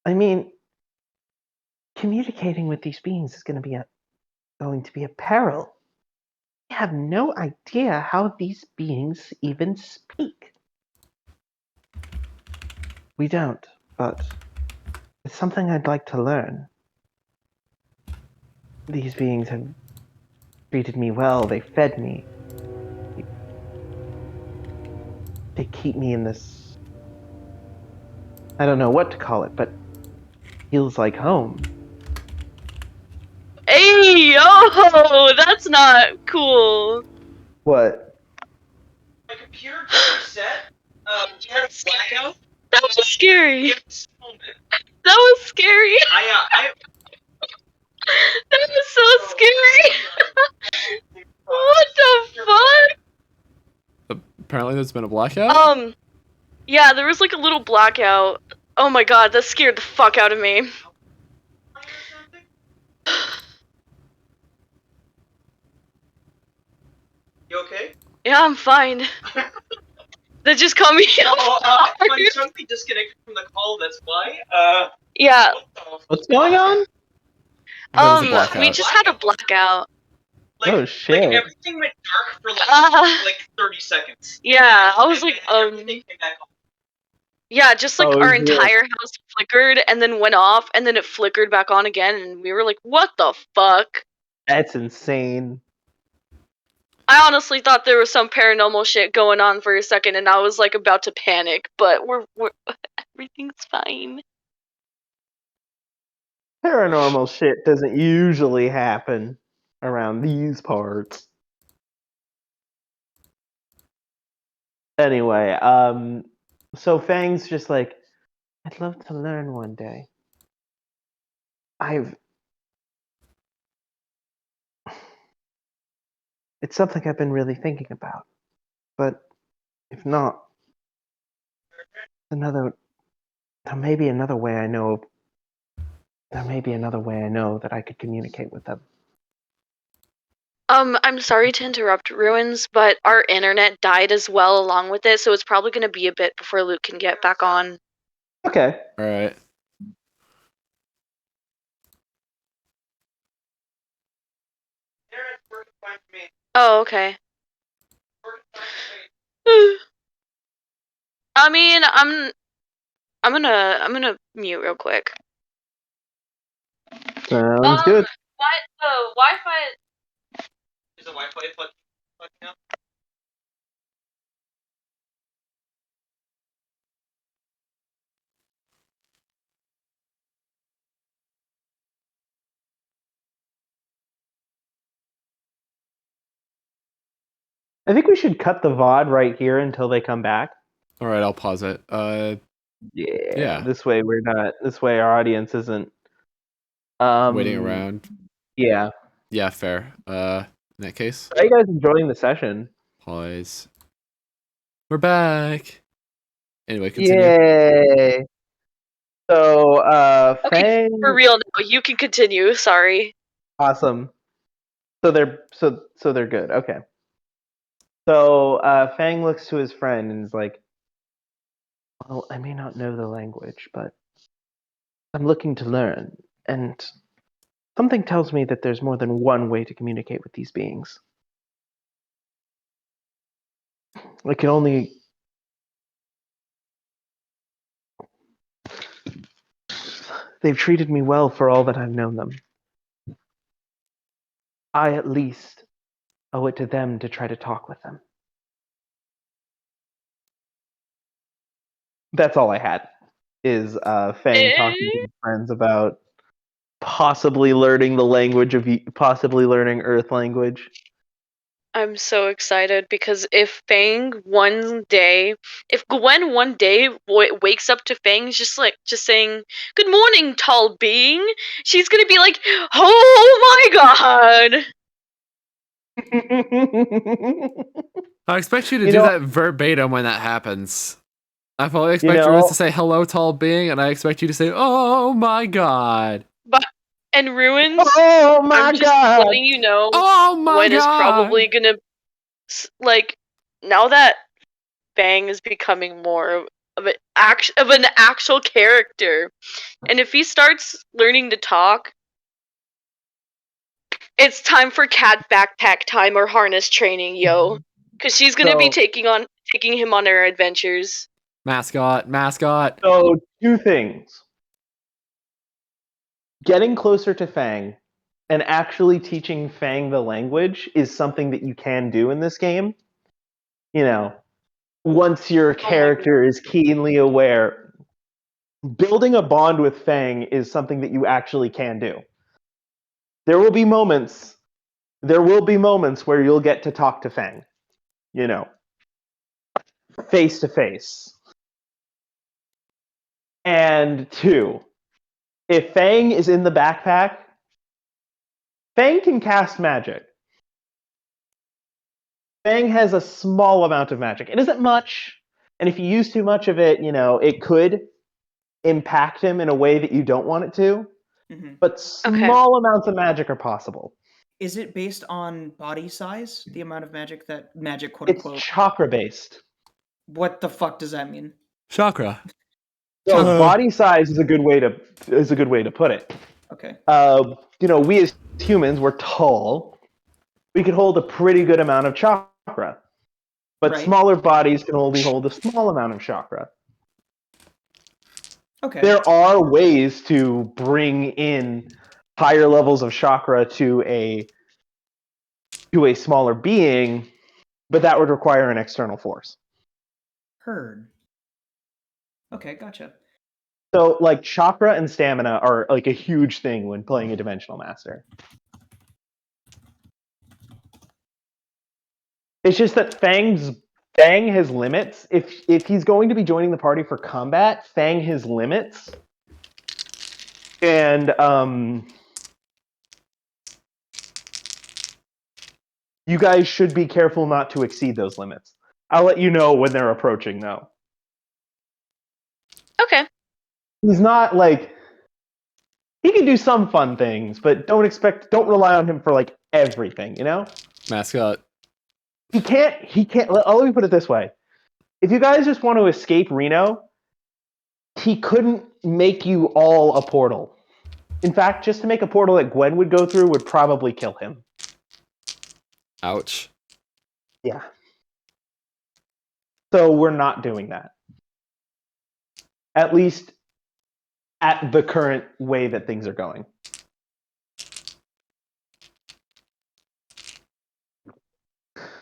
I mean, communicating with these beings is going to be a peril. I have no idea how these beings even speak. We don't, but it's something I'd like to learn. These beings have treated me well, they fed me. They keep me in this, I don't know what to call it, but feels like home. Hey, yo, that's not cool. What? My computer just reset. Had a blackout. That was scary. That was scary. I That was so scary. What the fuck? Apparently, there's been a blackout. Yeah, there was like a little blackout. Oh my god, that scared the fuck out of me. You okay? Yeah, I'm fine. That just caught me off guard. I suddenly disconnected from the call. That's why. Yeah. What's going on? There was a blackout. We just had a blackout. Like, Oh, shit. Like everything went dark for like 30 seconds. Yeah, I was like, everything came back on. yeah, just like Oh, our yeah. entire house flickered and then went off and then it flickered back on again and we were like, what the fuck? That's insane. I honestly thought there was some paranormal shit going on for a second and I was like about to panic, but we're everything's fine. Paranormal shit doesn't usually happen around these parts. Anyway, so Fang's just like, I'd love to learn one day. It's something I've been really thinking about. But if not, there may be another way I know that I could communicate with them. I'm sorry to interrupt, Ruins, but our internet died as well along with it, so it's probably gonna be a bit before Luke can get back on. Okay. All right. Oh, okay. I mean, I'm gonna mute real quick. Sounds good. What the Wi-Fi? Is the Wi-Fi fucking up? I think we should cut the VOD right here until they come back. All right, I'll pause it. Yeah. This way our audience isn't Waiting around. Yeah. Yeah, fair. In that case, Are you guys enjoying the session? pause. We're back. Anyway, continue. Yay. So, Okay, Fang. for real now. You can continue. Sorry. Awesome. So they're good. Okay. So Fang looks to his friend and is like, "Well, I may not know the language, but I'm looking to learn, and something tells me that there's more than one way to communicate with these beings. I can only They've treated me well for all that I've known them. I at least owe it to them to try to talk with them." That's all I had. Is Fang talking to his friends about possibly learning Earth language. I'm so excited because if Gwen one day wakes up to Fang just saying "Good morning, tall being," she's gonna be like, "Oh my god!" I expect you to You do know- that verbatim when that happens. I fully You expect Ruins know, to say hello, tall being, and I expect you to say, "Oh my god." But and Ruins, oh my I'm just god! letting you know, Oh my Gwen is god. probably gonna now that Fang is becoming more of an actual character, and if he starts learning to talk, it's time for cat backpack time or harness training, yo. Because she's gonna be So- taking him on her adventures. Mascot. So, two things. Getting closer to Fang and actually teaching Fang the language is something that you can do in this game. You know, once your character is keenly aware, building a bond with Fang is something that you actually can do. There will be moments where you'll get to talk to Fang, face to face. And two, if Fang is in the backpack, Fang can cast magic. Fang has a small amount of magic. It isn't much, and if you use too much of it, it could impact him in a way that you don't want it to. Hmm. But small amounts of magic are possible. Is it based on body size? The amount of magic quote It's unquote. chakra based. What the fuck does that mean? Chakra. So body size is a good way to put it. Okay. We as humans, we're tall. We could hold a pretty good amount of chakra. But Right. smaller bodies can only hold a small amount of chakra. Okay. There are ways to bring in higher levels of chakra to a smaller being, but that would require an external force. Heard. Okay, gotcha. So, chakra and stamina are a huge thing when playing a Dimensional Master. It's just that Fang has limits. If he's going to be joining the party for combat, Fang has limits, and you guys should be careful not to exceed those limits. I'll let you know when they're approaching, though. Okay. He's not he can do some fun things, but don't rely on him for everything, Mascot. He can't let me put it this way. If you guys just want to escape Reno, he couldn't make you all a portal. In fact, just to make a portal that Gwen would go through would probably kill him. Ouch. Yeah. So we're not doing that. At least at the current way that things are going.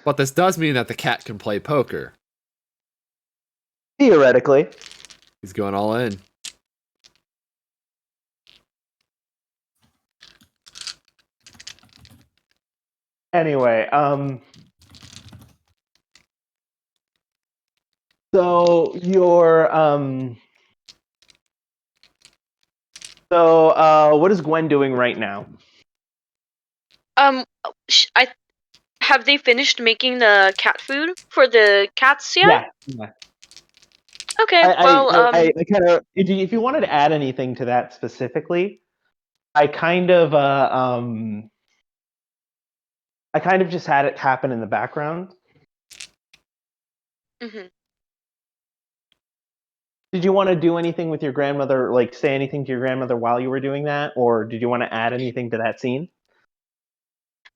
But this does mean that the cat can play poker. Theoretically. He's going all in. Anyway, so your what is Gwen doing right now? Have they finished making the cat food for the cats yet? Yeah. Okay. I kind of, if you wanted to add anything to that specifically, I kind of just had it happen in the background. Mm-hmm. Did you want to do anything with your grandmother, say anything to your grandmother while you were doing that, or did you want to add anything to that scene?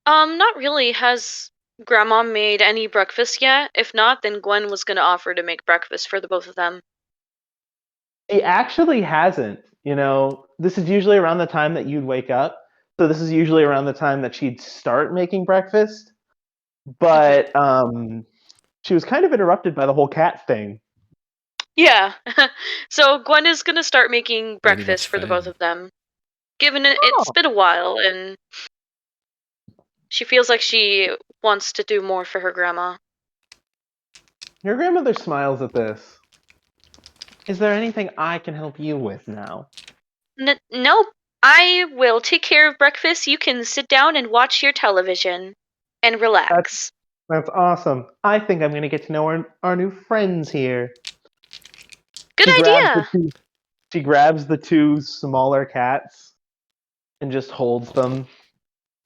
Not really. Has Grandma made any breakfast yet? If not, then Gwen was gonna offer to make breakfast for the both of them. He actually hasn't. This is usually around the time that you'd wake up. So this is usually around the time that she'd start making breakfast. But she was kind of interrupted by the whole cat thing. Yeah. So Gwen is gonna start making much breakfast for the both Fang. of them. Given it's been a while, and she feels like she wants to do more for her grandma. Your grandmother smiles at this. Is there anything I can help you with now? Nope. I will take care of breakfast. You can sit down and watch your television and relax. That's awesome. I think I'm going to get to know our new friends here. Good She grabs idea. she grabs the two smaller cats and just holds them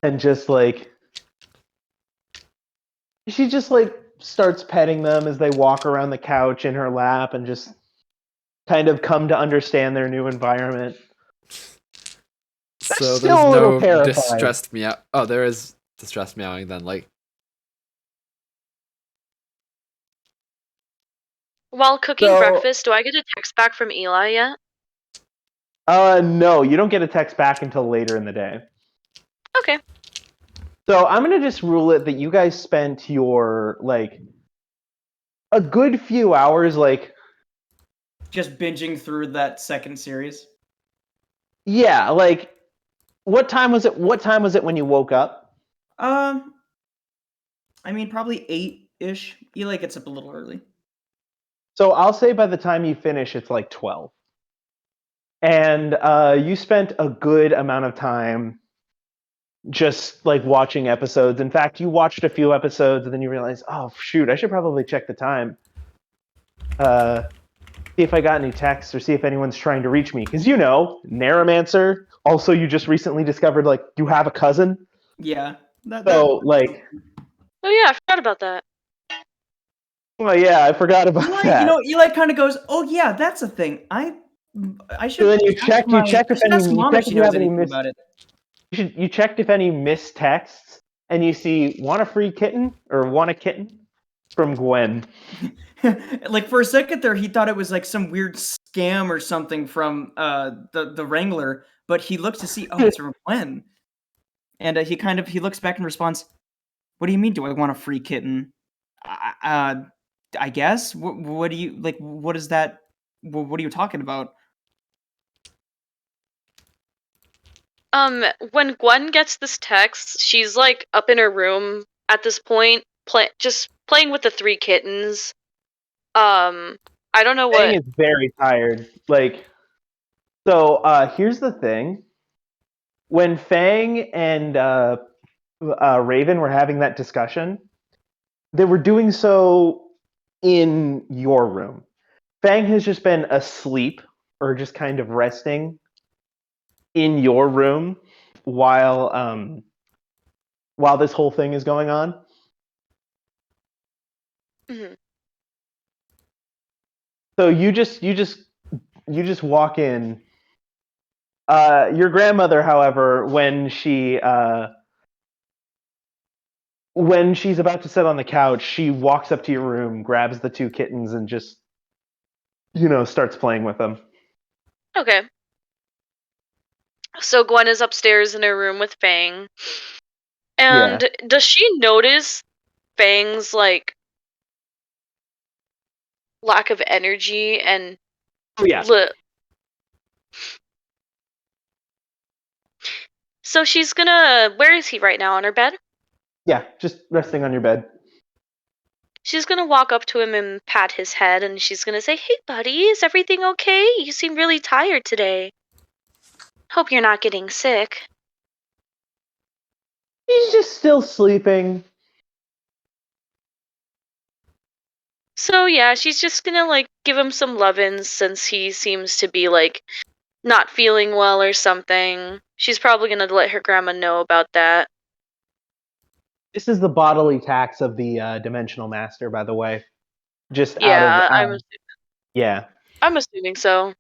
and just like she just like starts petting them as they walk around the couch in her lap and just kind of come to understand their new environment. So still there's a little no terrified. distressed meow. Oh, there is distressed meowing then. Like, While cooking So- breakfast, do I get a text back from Eli yet? No, you don't get a text back until later in the day. Okay. So I'm gonna just rule it that you guys spent your like a good few hours like Just binging through that second series. yeah, like what time was it when you woke up? I mean, probably 8-ish. Eli gets up a little early. So I'll say by the time you finish it's like 12. And you spent a good amount of time just like watching episodes. In fact, you watched a few episodes and then you realized, oh shoot, I should probably check the time. See if I got any texts or see if anyone's trying to reach me. Because Neuromancer. Also, you just recently discovered like you have a cousin. Yeah. So like, Oh yeah, I forgot about that. well, yeah, I forgot about Eli, that. Eli kind of goes, "Oh yeah, that's a thing. I should." So then you ask checked. You my- checked if should any. ask You Mom checked if if she you knows have any anything missed. about it. You checked if any missed texts, and you see want a free kitten or want a kitten from Gwen. Like for a second there, he thought it was like some weird scam or something from the Wrangler, but he looks to see, oh, it's from Gwen, and he looks back and responds, "What do you mean? Do I want a free kitten? I guess. What do you like? What is that? What are you talking about?" When Gwen gets this text, she's like up in her room at this point, just playing with the 3 kittens. I don't know Fang what. is very tired. Like, so here's the thing: when Fang and Raven were having that discussion, they were doing so in your room. Fang has just been asleep or just kind of resting in your room while this whole thing is going on. Mhm. So you just walk in. Your grandmother, however, when she's about to sit on the couch, she walks up to your room, grabs the 2 kittens, and just starts playing with them. Okay. So Gwen is upstairs in her room with Fang. And does she notice Fang's like lack of energy and Oh yeah. So she's gonna. Where is he right now? On her bed? Yeah, just resting on your bed. She's gonna walk up to him and pat his head, and she's gonna say, "Hey, buddy, is everything okay? You seem really tired today. Hope you're not getting sick." He's just still sleeping. So yeah, she's just gonna like give him some lovin's since he seems to be like not feeling well or something. She's probably gonna let her grandma know about that. This is the bodily tax of the Dimensional Master, by the way. Just Yeah, out of yeah. I'm assuming so.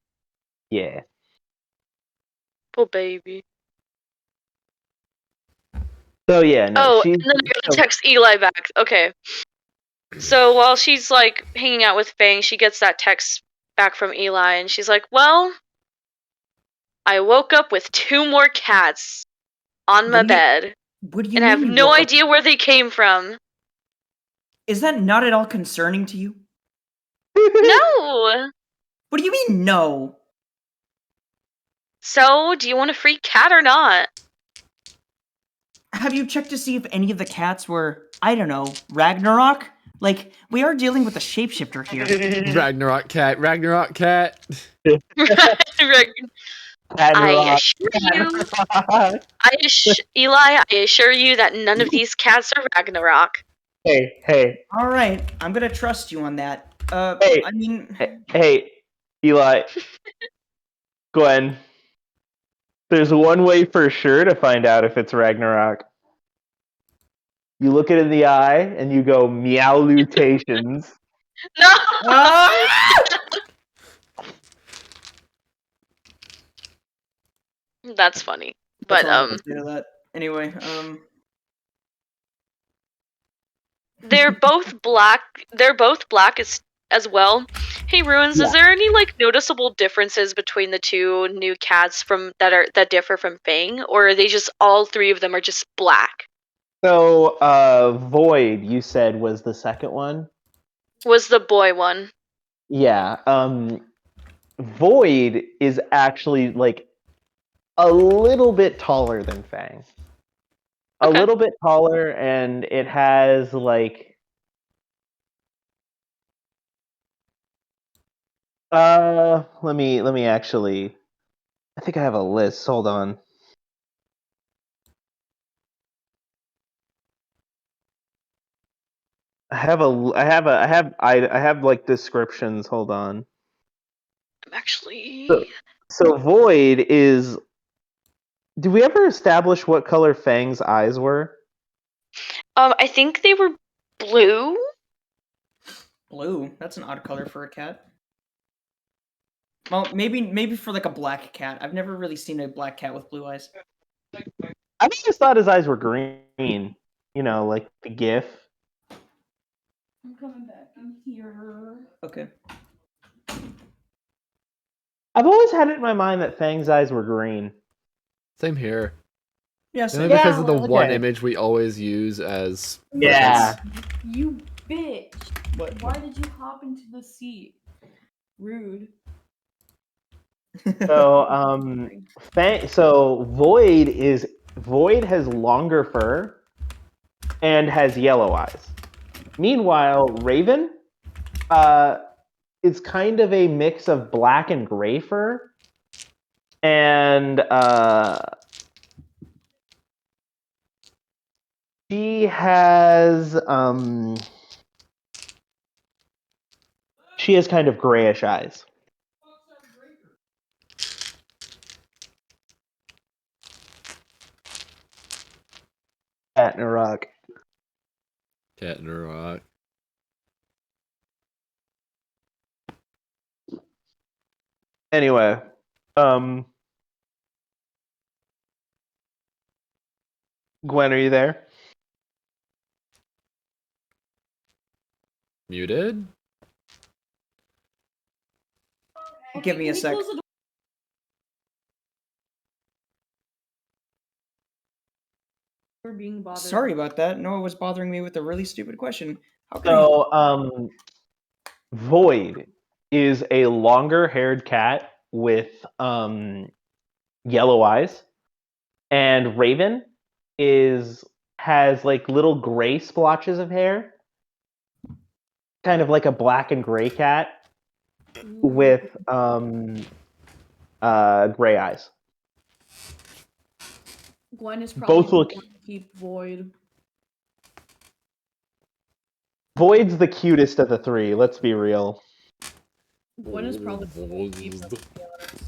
Yeah. Poor baby. So yeah, no, Oh, she's and then I gotta text Eli back. Okay. So while she's like hanging out with Fang, she gets that text back from Eli, and she's like, "Well, I woke up with 2 more cats on my bed, What do you and I mean have you no woke up- idea where they came from." Is that not at all concerning to you? No. What do you mean no? So, do you want a free cat or not? have you checked to see if any of the cats were, I don't know, Ragnarok? Like, we are dealing with a shapeshifter here. Ragnarok cat. Ragnarok cat. I assure you, Eli, I assure you that none of these cats are Ragnarok. Hey, All right, I'm gonna trust you on that. Hey. I mean, hey, Eli, Gwen. There's one way for sure to find out if it's Ragnarok. You look it in the eye and you go meowlutations. No. That's funny. But that's all I'm gonna say to that. Anyway, they're both black. They're both black as well. Hey, Ruins, is there any like noticeable differences between the two new cats that differ from Fang, or are they just all three of them are just black? So, Void, you said, was the second one? Was the boy one? Yeah. Void is actually like a little bit taller than Fang. A Okay. little bit taller, and it has like let me actually, I think I have a list. Hold on. I have like descriptions. Hold on. I'm actually. So Void is. Did we ever establish what color Fang's eyes were? I think they were blue. blue. That's an odd color for a cat. Well, maybe for like a black cat. I've never really seen a black cat with blue eyes. I just thought his eyes were green. You know, like the GIF. I'm coming back in here. Okay. I've always had it in my mind that Fang's eyes were green. Same here. Yeah, Only same. because of the okay. one image we always use as. Yeah. You bitch. What? Why did you hop into the seat? Rude. So Void has longer fur and has yellow eyes. Meanwhile, Raven is kind of a mix of black and gray fur, and she has kind of grayish eyes. Cat in a rock. Cat in a rock. Anyway, Gwen, are you there? Muted? Give me a Can you sec. close the door? We're being bothered. Sorry about that. Noah was bothering me with a really stupid question. How can So, Void is a longer-haired cat with yellow eyes, and Raven has like little gray splotches of hair, kind of like a black and gray cat with gray eyes. Gwen is probably Both look. going to keep Void. Void's the cutest of the three. Let's be real. Gwen is probably going to keep them, to be honest.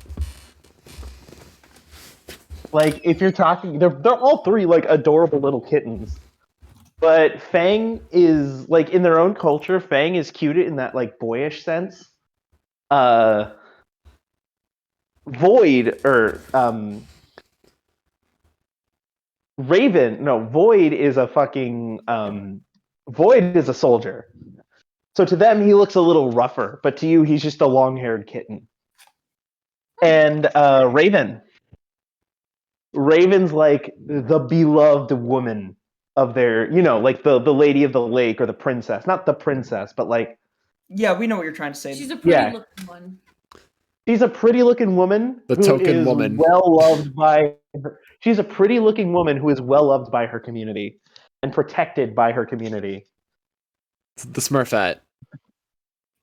Like, if you're talking, they're all three like adorable little kittens. But Fang is like, in their own culture, Fang is cute in that like boyish sense. Void or Raven, no, Void is a fucking Void is a soldier. So to them he looks a little rougher, but to you he's just a long-haired kitten. And Raven's like the beloved woman of their, you know, like the lady of the lake or the princess. Not the princess, but like, Yeah, we know what you're trying to say. She's a pretty Yeah. looking one. she's a pretty looking woman The who token is woman. well loved by She's a pretty looking woman who is well loved by her community and protected by her community. The Smurfette.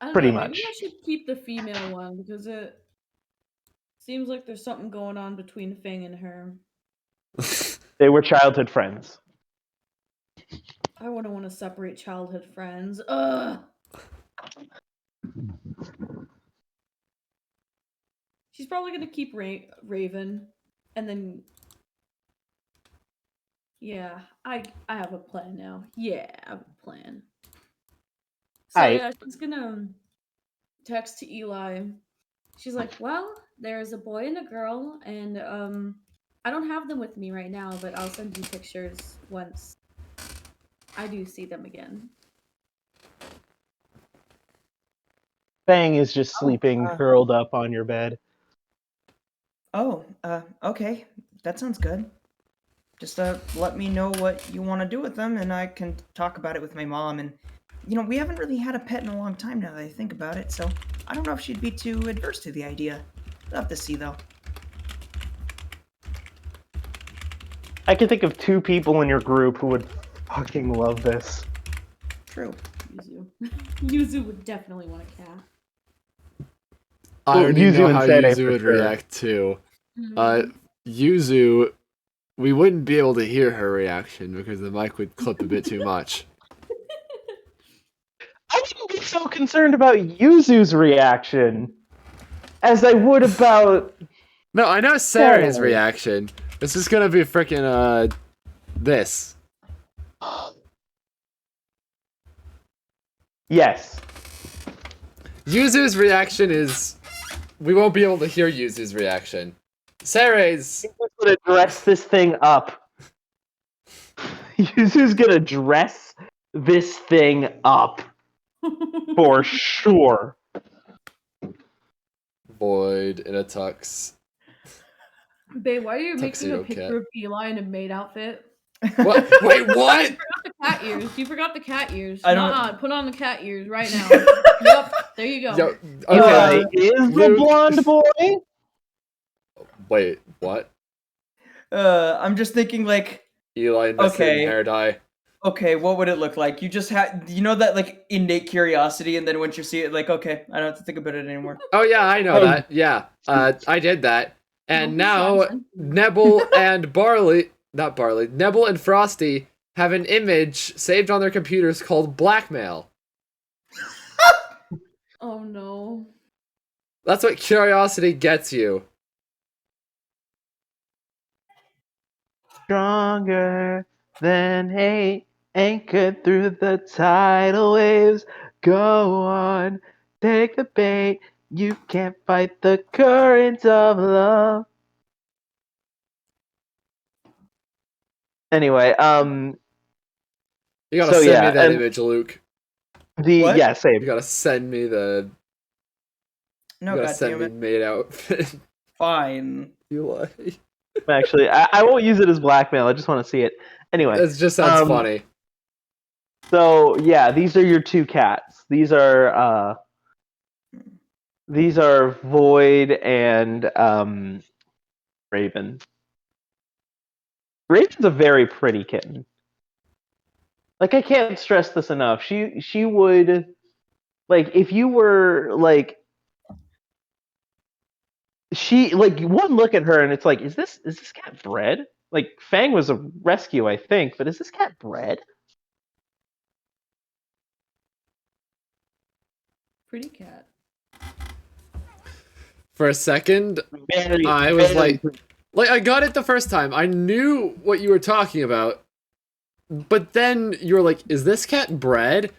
I don't Pretty know. Maybe much. I should keep the female one because it seems like there's something going on between Fang and her. They were childhood friends. I wouldn't want to separate childhood friends. Ugh. She's probably gonna keep Raven, and then yeah, I have a plan now. Yeah, I have a plan. So Aight. yeah, she's gonna text to Eli. She's like, "Well, there's a boy and a girl, and I don't have them with me right now, but I'll send you pictures once I do see them again." Fang is just sleeping curled up on your bed. Oh, okay. That sounds good. Just let me know what you want to do with them, and I can talk about it with my mom. And we haven't really had a pet in a long time now that I think about it, so I don't know if she'd be too adverse to the idea. We'll have to see, though. I can think of 2 people in your group who would fucking love this. True. Yuzu. Yuzu would definitely want a cat. I Well, already Yuzu know and how Sede Yuzu for would sure. react too. Yuzu, we wouldn't be able to hear her reaction because the mic would clip a bit too much. I wouldn't be so concerned about Yuzu's reaction as I would about... No, I know Sarah's Sarah. reaction. This is gonna be freaking this. Yes. Yuzu's reaction is we won't be able to hear Yuzu's reaction. Sarah's Yuzu's gonna dress this thing up. Yuzu's gonna dress this thing up. For sure. void in a tux. Babe, why are you making a Tuxedo picture cat. of Eli in a maid outfit? What? Wait, what? You forgot the cat ears. You forgot the cat ears. I don't- Nuh-uh, put on the cat ears right now. Yep, there you go. Yo, Eli okay. is the Luke. blonde boy? Wait, what? I'm just thinking, like, Eli invested Okay. in hair dye. okay, what would it look like? You just had, that, like, innate curiosity, and then once you see it, like, okay, I don't have to think about it anymore. Oh yeah, I know Oh. that. Yeah, I did that. And Don't be now Samson. Nebel and Nebel and Frosty have an image saved on their computers called blackmail. Oh no. That's what curiosity gets you. Stronger than hate, anchored through the tidal waves. Go on, take the bait. You can't fight the current of love. Anyway, You gotta So, send yeah, me that and- image, Luke. What? yeah, You same. gotta send me the. No, you gotta send me goddammit. made outfit. Fine. Eli. Actually, I won't use it as blackmail. I just want to see it. Anyway, It just sounds um, funny. so yeah, these are your 2 cats. These are Void and Raven. Raven's a very pretty kitten. Like, I can't stress this enough. She would, like, if you were like, one look at her and it's like, is this cat bred? Like, Fang was a rescue, I think, but is this cat bred? Pretty cat. For a second, Very, I was very like, I got it the first time. I knew what you were talking about. But then you were like, is this cat bred?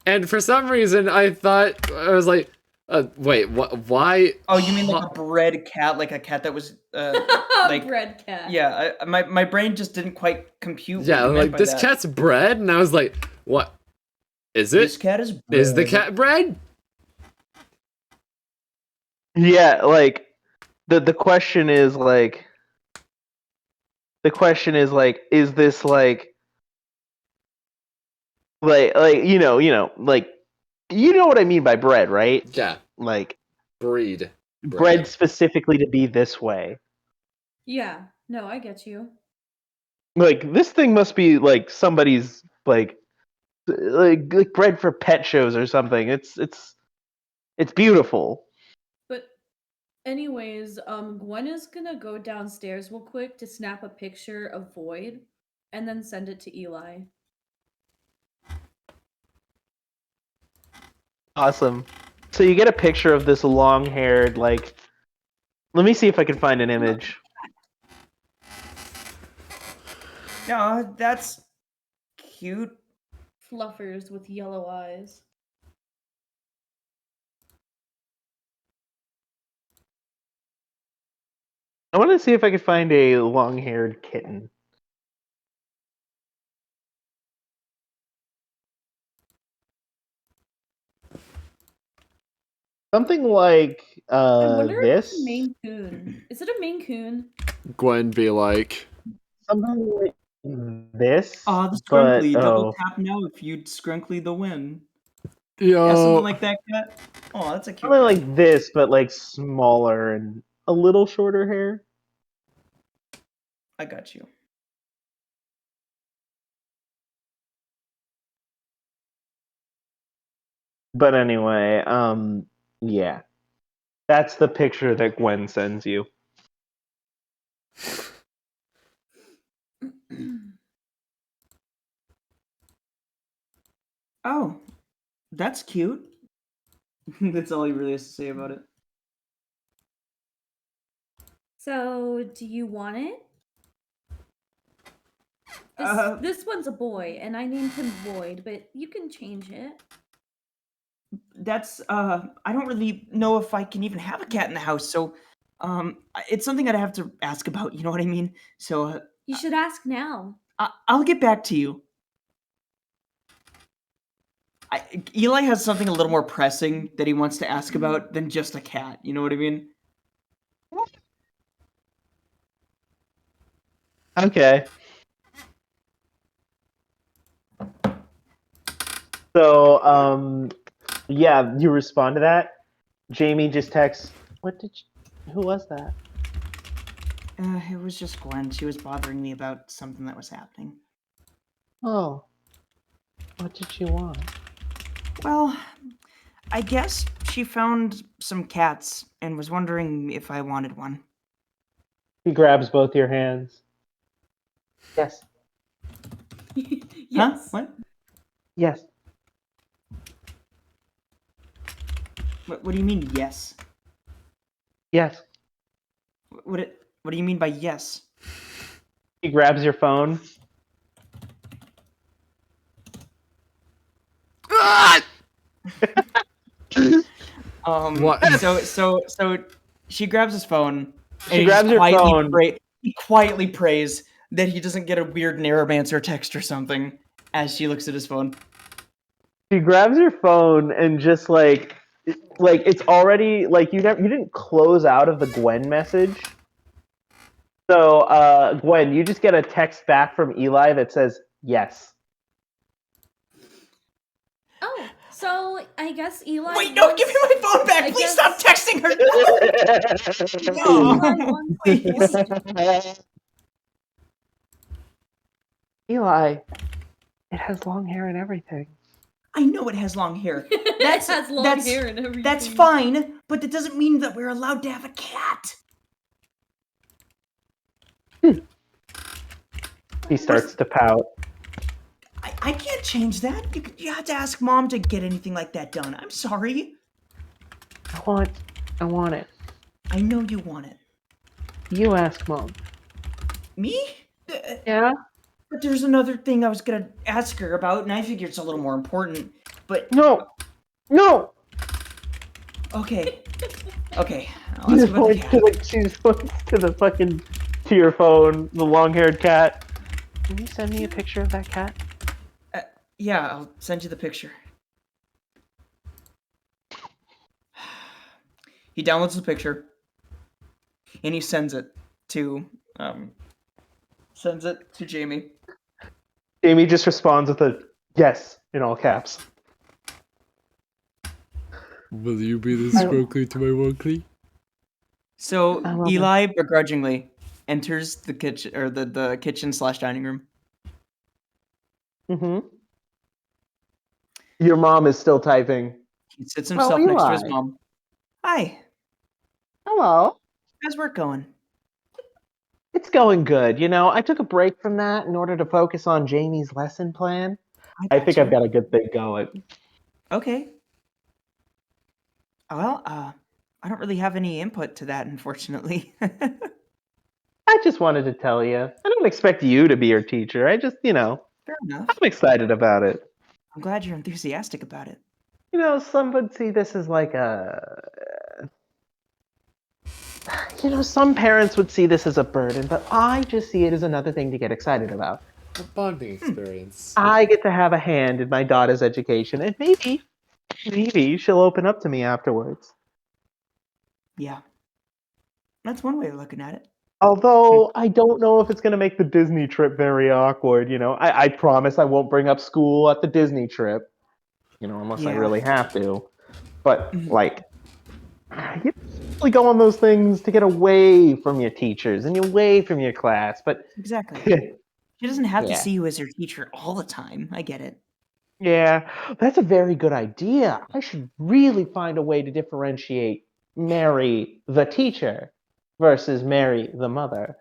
And for some reason, I was like, wait, what? Why? Oh, you mean like a bred cat, like a cat that was like Bread cat. Yeah, my brain just didn't quite compute. What Yeah, you meant like by this that. cat's bred? And I was like, what? Is This it? cat is bred. Is the cat bred? Yeah, like the question is like is this like you know what I mean by bread, right? Yeah, Like breed. bred specifically to be this way. Yeah. No, I get you. Like this thing must be like somebody's like bred for pet shows or something. It's beautiful. But anyways, Gwen is gonna go downstairs real quick to snap a picture of Void and then send it to Eli. Awesome. So you get a picture of this long-haired like. Let me see if I can find an image. No, that's cute. Fluffers with yellow eyes. I want to see if I can find a long-haired kitten. Something like I wonder if it's this. a Maine Coon. Is it a Maine Coon? Gwen be like, Something like this. The but Scrunkly. Double tap now if you'd Scrunkly the win. yo. Yeah, something like that, cat. Oh, that's a cute something cat. like this, but like smaller and a little shorter hair. I got you. But anyway, yeah. That's the picture that Gwen sends you. Oh, that's cute. That's all he really has to say about it. So, do you want it? This one's a boy, and I named him Void, but you can change it. That's I don't really know if I can even have a cat in the house, so it's something I'd have to ask about, you know what I mean? So You should ask now. I'll get back to you. Eli has something a little more pressing that he wants to ask about than just a cat, you know what I mean? Okay. So, yeah, you respond to that. Jamie just texts, who was that? It was just Gwen. She was bothering me about something that was happening. Oh. What did she want? Well, I guess she found some cats and was wondering if I wanted one. He grabs both your hands. Yes. Yes. Huh? What? Yes. What do you mean, yes? Yes. What do you mean by yes? He grabs your phone. Ah! What? So she grabs his phone. She and grabs your phone. He quietly prays that he doesn't get a weird Narromancer text or something as she looks at his phone. She grabs your phone and just like it's already like you didn't close out of the Gwen message. So Gwen, you just get a text back from Eli that says yes. Oh, so I guess Eli. Wait, no, give me my phone back! I Please guess- stop texting her! Eli No! wants Please. Eli, it has long hair and everything. I know it has long hair. It has long hair and everything. That's fine, but that doesn't mean that we're allowed to have a cat. He starts to pout. I can't change that. You have to ask Mom to get anything like that done. I'm sorry. I want it. I know you want it. You ask Mom. Me? Yeah? But there's another thing I was gonna ask her about, and I figure it's a little more important. But No! okay, okay. I'll ask about the cat. She just points to your phone, the long-haired cat. Can you send me a picture of that cat? Yeah, I'll send you the picture. He downloads the picture, and he sends it to Jamie. Jamie just responds with a yes in all caps. Will you be the Scrunkly to my Wonkly? So I love Eli begrudgingly enters the kitchen or the kitchen / dining room. Mm-hmm. Your mom is still typing. He sits himself next to his Eli. mom. Hi, Hello. how's work going? It's going good. You know, I took a break from that in order to focus on Jamie's lesson plan. I think I've gotcha. got a good thing going. Okay. Well, I don't really have any input to that, unfortunately. I just wanted to tell you. I don't expect you to be your teacher. I just, Fair enough. I'm excited about it. I'm glad you're enthusiastic about it. Some would see this as like some parents would see this as a burden, but I just see it as another thing to get excited about. A bonding experience. I get to have a hand in my daughter's education, and maybe she'll open up to me afterwards. Yeah. That's one way of looking at it. Although I don't know if it's going to make the Disney trip very awkward. I promise I won't bring up school at the Disney trip, unless I Yeah. really have to. But, you usually go on those things to get away from your teachers and away from your class. But, Exactly. She doesn't have to Yeah. see you as your teacher all the time. I get it. yeah, that's a very good idea. I should really find a way to differentiate Mary the teacher versus Mary the mother.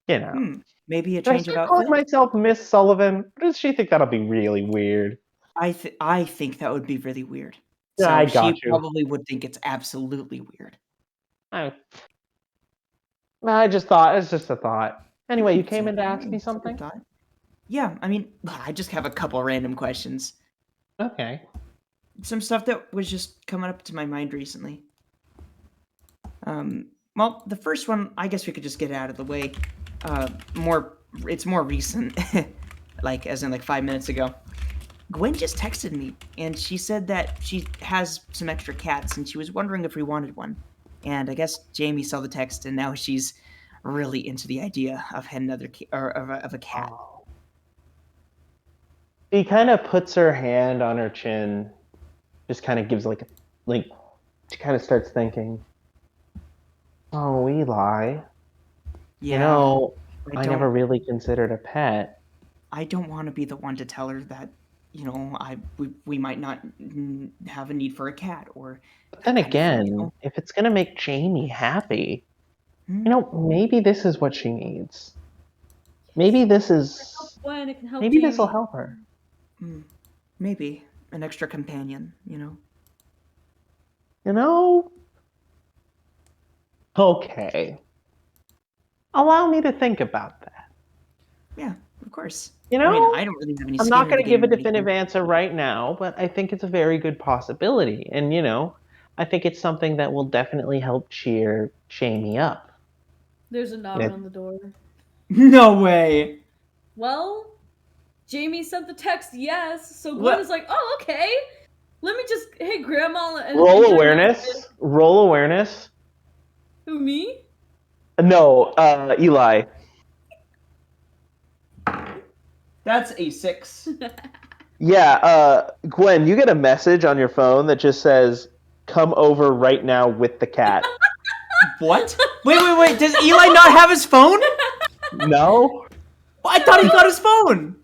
Maybe a Should I change of start calling outfit? myself Miss Sullivan? Or does she think that'll be really weird? I think that would be really weird. Yeah, So I she got you. probably would think it's absolutely weird. I just thought, it's just a thought. Anyway, you It's came in to a- ask me it's a good something? thought. Yeah, I mean, I just have a couple random questions. Okay. Some stuff that was just coming up to my mind recently. Well, the first one, I guess we could just get it out of the way. It's more recent, as in 5 minutes ago. Gwen just texted me, and she said that she has some extra cats, and she was wondering if we wanted one. And I guess Jamie saw the text, and now she's really into the idea of another of a cat. Oh. She kind of puts her hand on her chin, just kind of gives she kind of starts thinking, oh, Eli, Yeah, I never really considered a pet. I don't want to be the one to tell her that, we might not have a need for a cat or. But then that kind of thing, again, if it's going to make Jamie happy, maybe this is what she needs. Maybe this is. Gwen, it can help Maybe this will Jamie. help her. Maybe an extra companion, Okay. Allow me to think about that. Yeah, of course. I I mean, I don't really have any. I'm skin not in going the to give a game or definitive anything. answer right now, but I think it's a very good possibility. And, I think it's something that will definitely help cheer Jamie up. There's a knock Yeah. on the door. No way. Well, Jamie sent the text yes, so Gwen What? is like, oh, okay. Let me just hit Grandma and Roll enjoy my awareness. breakfast." Roll awareness. Who, me? No, Eli. That's a 6. Yeah, Gwen, you get a message on your phone that just says, come over right now with the cat. What? Wait. Does Eli not have his phone? No? I thought he got his phone.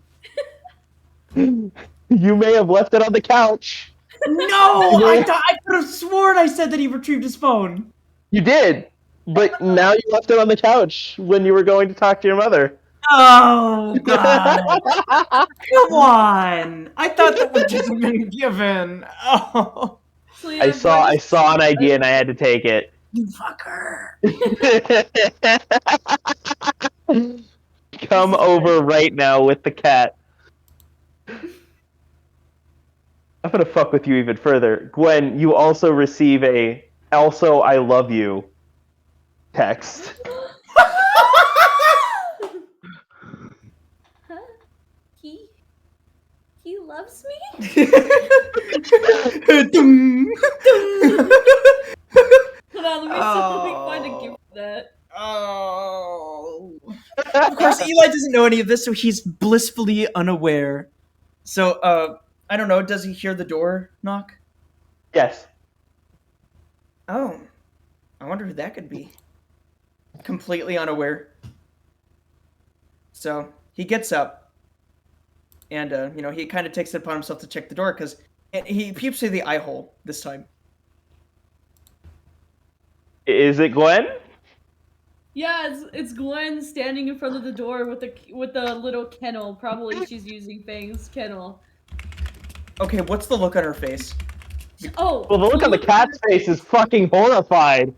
You may have left it on the couch. No, I could have sworn I said that he retrieved his phone. You did, but now you left it on the couch when you were going to talk to your mother. Oh God! Come on! I thought that would just have been given. Oh, So yeah, I Gwen is- saw an idea and I had to take it. you fucker! Come over right now with the cat. I'm gonna fuck with you even further. Gwen, you also receive a "also I love you" text. Huh? He loves me? Hold on, let me find a gift for that. Oh. Of course, Eli doesn't know any of this, so he's blissfully unaware. So, I don't know. Does he hear the door knock? Yes. Oh, I wonder who that could be. completely unaware. So he gets up, and he kind of takes it upon himself to check the door because he peeps through the eye hole this time. Is it Gwen? Yeah, it's Gwen standing in front of the door with a little kennel. Probably she's using Fang's kennel. Okay, what's the look on her face? Oh, Well, the look on the cat's face is fucking horrified.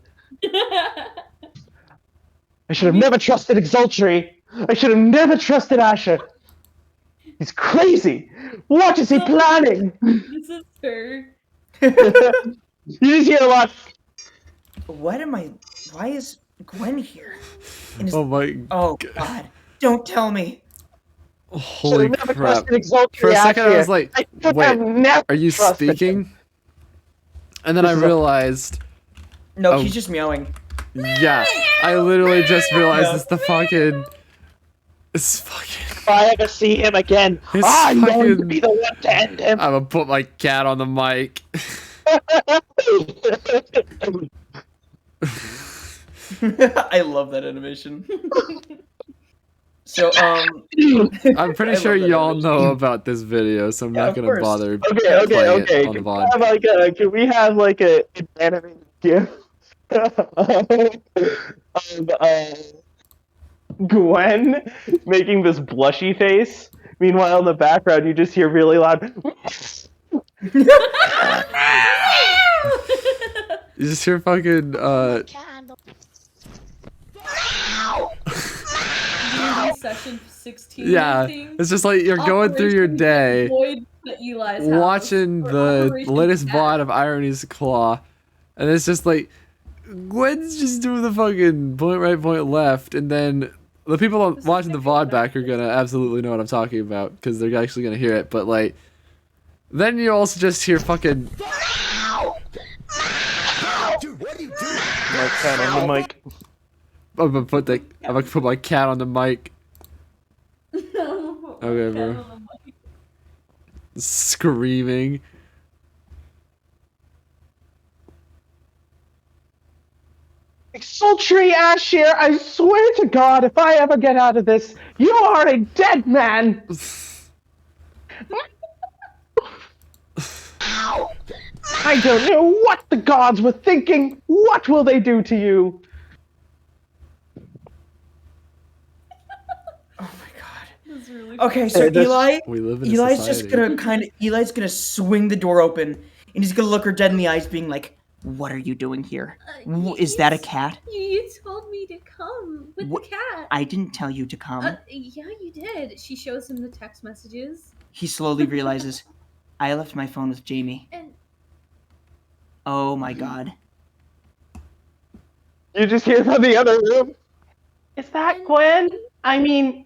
I should have never trusted Exultry. I should have never trusted Asher. He's crazy. What is he planning? This is her. You just hear a lot. Why is Gwen here? And is- Oh my. Oh God! Don't tell me. Holy Should've never crap. trusted Exultry, For a second, I Asher. was like, I should wait, have never are you trusted him. speaking? And then This I is a- realized, No, Oh. he's just meowing. yeah, I literally just realized it's the fucking. It's fucking. If I ever see him again, It's I'm going to fucking- be the one to end him. I'm gonna put my cat on the mic. I love that animation. So I'm pretty I sure love that y'all animation. know about this video, so I'm Yeah, not of gonna course. bother Okay. playing it on the Can we VOD. have can we have like an animated gif of Gwen making this blushy face? Meanwhile, in the background, you just hear really loud. You just hear fucking D&D session 16. yeah. thing. It's just like you're going through your Operation day, Avoid the Eli's house, watching or the Operation latest Cat. VOD of Irony's Claw, and it's just like Gwen's just doing the fucking point right, point left, and then the people This is watching the gonna be VOD back are gonna absolutely know what I'm talking about because they're actually gonna hear it. But like, then you also just hear fucking Dude, what are you doing? My cat on the mic. I'm gonna put my cat on the mic. Okay, bro. Screaming. Sultry Asher, I swear to God, if I ever get out of this, you are a dead man. I don't know what the gods were thinking. What will they do to you? oh my God. That's really Okay, so this- Eli, We live in a Eli's society. just gonna Eli's gonna swing the door open, and he's gonna look her dead in the eyes, being like, "What are you doing here? Is that a cat? You told me to come with What- the cat. I didn't tell you to come." Yeah, you did. She shows him the text messages. He slowly realizes, I left my phone with Jamie. And Oh my God. You just hear from the other room. Is that Gwen? I mean,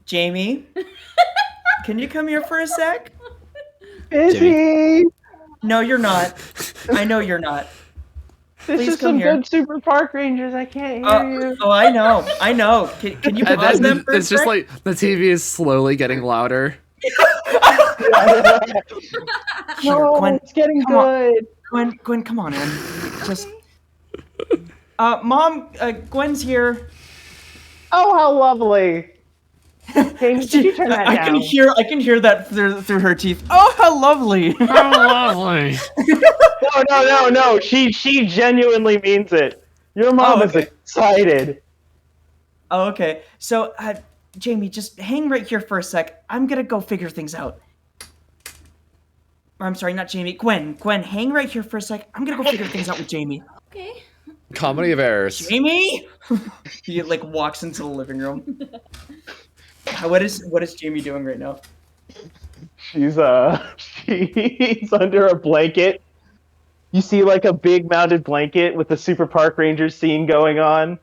Jamie, can you come here for a sec? busy. No, you're not. I know you're not. This Please is come some here. good Super Park Rangers. I can't hear you. Oh, I know. Can you And pause then them for a it's just sec? like the TV is slowly getting louder. Here, No, Gwen, it's getting come on. good. Gwen, come on in. Just, Mom, Gwen's here. Oh, how lovely. Hey, did you turn that I down? can hear that through her teeth. Oh, how lovely. How lovely. No. She genuinely means it. Your mom is okay. excited. Oh, okay. So, Jamie, just hang right here for a sec. I'm gonna go figure things out. Or, I'm sorry, not Jamie. Gwen, hang right here for a sec. I'm gonna go figure things out with Jamie. okay. Comedy of errors. Jamie! He like walks into the living room. What is Jamie doing right now? She's she's under a blanket. You see like a big mounted blanket with the Super Park Rangers scene going on.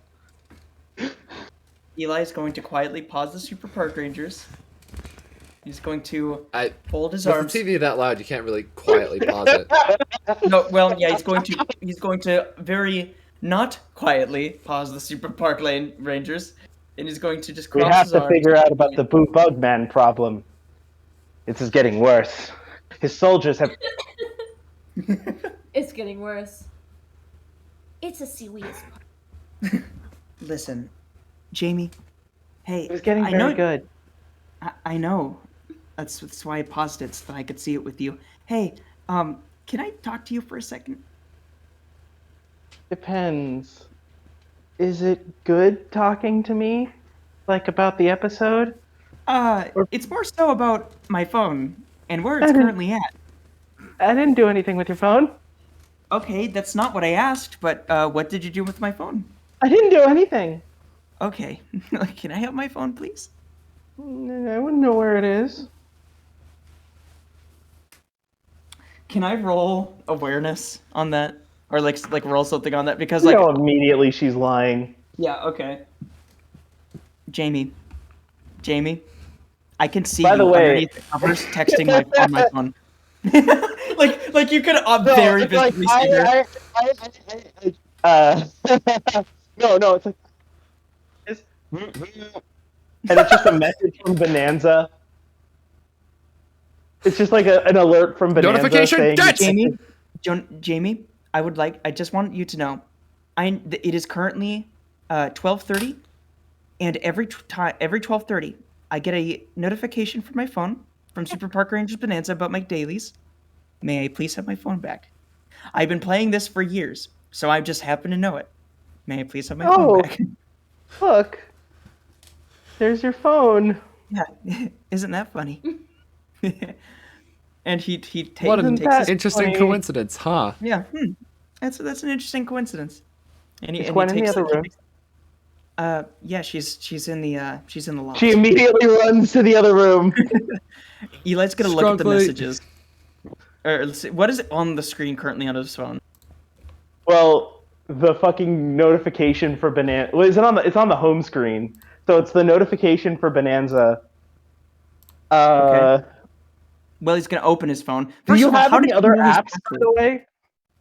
Eli is going to quietly pause the Super Park Rangers. He's going to fold his With arms. the TV that loud, you can't really quietly pause it. No, well, yeah, he's going to very not quietly pause the Super Park Rangers, and he's going to just cross We have his to arms. figure out about the Boo Bug Man problem. This is getting worse. His soldiers have. It's getting worse. It's a serious part. Listen, Jamie. Hey, It was getting I very know. good. I know. That's why I paused it so that I could see it with you. Hey, can I talk to you for a second? Depends. Is it good talking to me? Like about the episode? Or It's more so about my phone and where I it's didn't currently at. I didn't do anything with your phone. Okay, that's not what I asked, but what did you do with my phone? I didn't do anything. Okay, can I have my phone, please? I wouldn't know where it is. Can I roll awareness on that, or like roll something on that? Because You like, know immediately she's lying. yeah, okay. Jamie, Jamie, I can see By the you way, underneath the covers texting my on my phone. like you could no, very it's like visibly see her. no, it's like this, and it's just a message from Bonanza. It's just like an alert from Bonanza Notification saying debt! Jamie, I just want you to know, it is currently 12:30, and every 12:30, I get a notification from my phone from Super Park Rangers Bonanza about my dailies. May I please have my phone back? I've been playing this for years, so I just happen to know it. May I please have my phone Oh, back? look, there's your phone. Yeah, isn't that funny? And he What an Isn't takes his that interesting funny? coincidence, huh? yeah. That's an interesting coincidence. And Is he Gwen in the takes other he room? takes- yeah, she's in the loft. She immediately runs to the other room. Eli's gonna look at the Scrunkly. messages. Or let's see, what is on the screen currently on his phone? Well, the fucking notification for Bonanza. Well, it's on the home screen. So it's the notification for Bonanza. Okay. Well, he's gonna open his phone. Do First you of all, have how any did other you know his apps, by password? the way?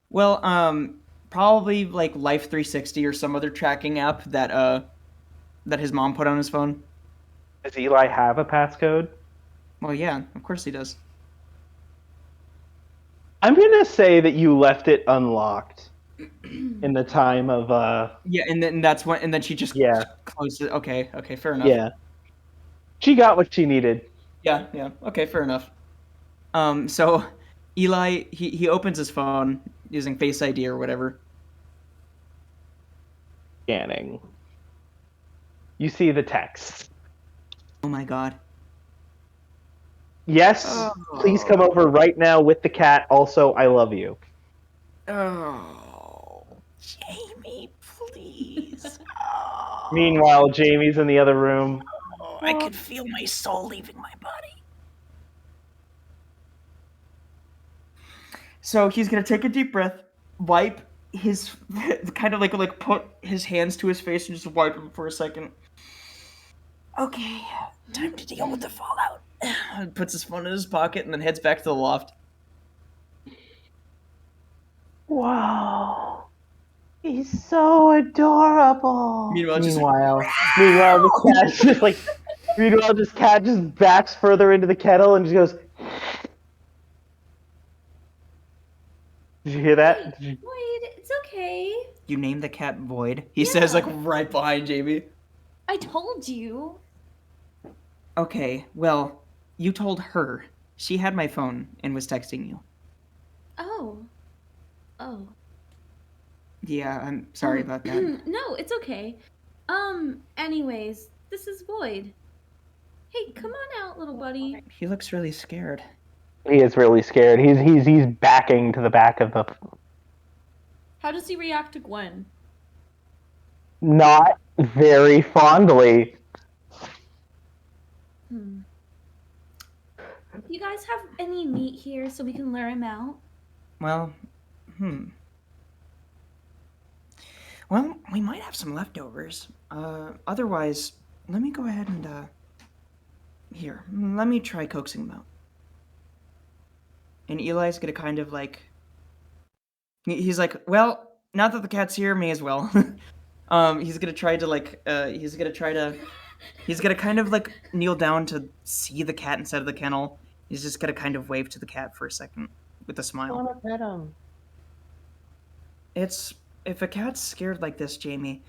Well, probably like Life 360 or some other tracking app that his mom put on his phone. Does Eli have a passcode? Well, yeah, of course he does. I'm gonna say that you left it unlocked in the time of Yeah, and then she just yeah. closed it. Okay, fair enough. Yeah. She got what she needed. Yeah, okay, fair enough. So Eli he opens his phone using Face ID or whatever. Scanning. You see the text. Oh my god. Yes, please come over right now with the cat. Also, I love you. Oh, Jamie, please. Meanwhile, Jamie's in the other room. Oh, I can feel my soul leaving my body. So he's gonna take a deep breath, wipe his kind of like put his hands to his face and just wipe him for a second. Okay, time to deal with the fallout. Puts his phone in his pocket and then heads back to the loft. Wow. He's so adorable. Meanwhile, just The cat just like cat just backs further into the kettle and just goes. Did you hear that? Wait, it's okay. you name the cat Void. He says like right behind Jamie. I told you. Okay, well, you told her. She had my phone and was texting you. Oh. Oh. Yeah, I'm sorry about that. No, it's okay. Anyways, this is Void. Hey, come on out, little buddy. He looks really scared. He is really scared. He's backing to the back of the. How does he react to Gwen? Not very fondly. You guys have any meat here so we can lure him out? Well, Well, we might have some leftovers. Otherwise, let me go ahead and, here, let me try coaxing them out. And Eli's gonna kind of like, he's like, well, now that the cat's here, may as well. He's gonna try to like, he's gonna kind of like kneel down to see the cat inside of the kennel. He's just gonna kind of wave to the cat for a second with a smile. I want to pet him. If a cat's scared like this, Jamie,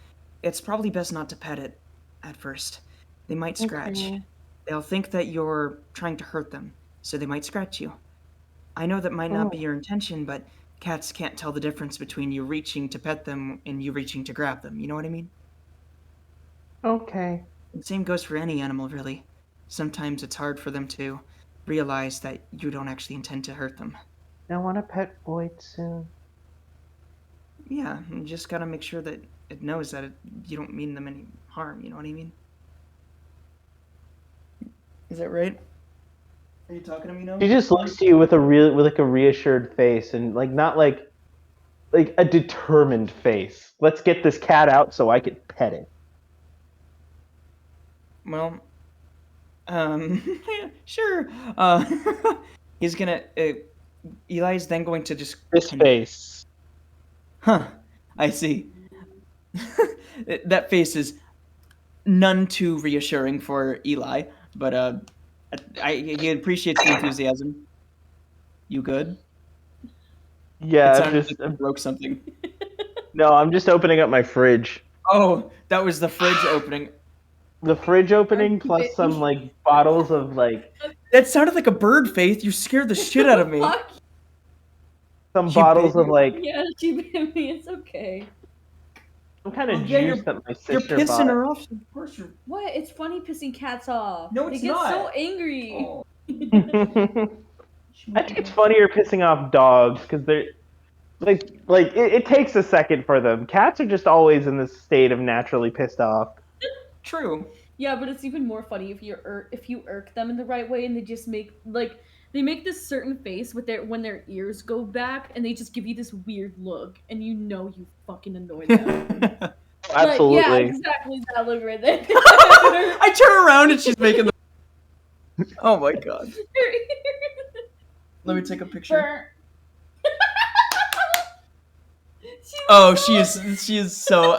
it's probably best not to pet it at first. They might scratch. Okay. They'll think that you're trying to hurt them, so they might scratch you. I know that might not be Oh. your intention, but cats can't tell the difference between you reaching to pet them and you reaching to grab them. You know what I mean? Okay. The same goes for any animal, really. Sometimes it's hard for them to realize that you don't actually intend to hurt them. I want a pet Boyd soon. Yeah, you just gotta make sure that it knows that you don't mean them any harm. You know what I mean? Is that right? Are you talking to me now? She just looks to you with a reassured face and not like a determined face. Let's get this cat out so I can pet it. Well, sure. He's gonna. Eli's then going to just. This kind of- face. Huh. I see. That face is none too reassuring for Eli, but he appreciates the enthusiasm. You good? It Yeah, sounded like you broke something. no, I'm just opening up my fridge. Oh, that was the fridge opening. The fridge opening plus some bottles of That sounded like a bird, Faith. You scared the shit out of me. Fuck. some She bottles bit of Yeah, she bit me. It's okay. some kind of Oh, yeah, juice that my You're sister pissing bought. her off. Of course you're. What? It's funny pissing cats off. No, it's they get not. so angry. Oh. I think it's funnier pissing off dogs because they're it takes a second for them. Cats are just always in this state of naturally pissed off. True. Yeah, but it's even more funny if you irk them in the right way and they just make they make this certain face with when their ears go back and they just give you this weird look and you know you fucking annoyed them. Absolutely. Yeah, exactly that look right there. I turn around and she's making the. Oh my god. Let me take a picture. Burr. Oh, she is so.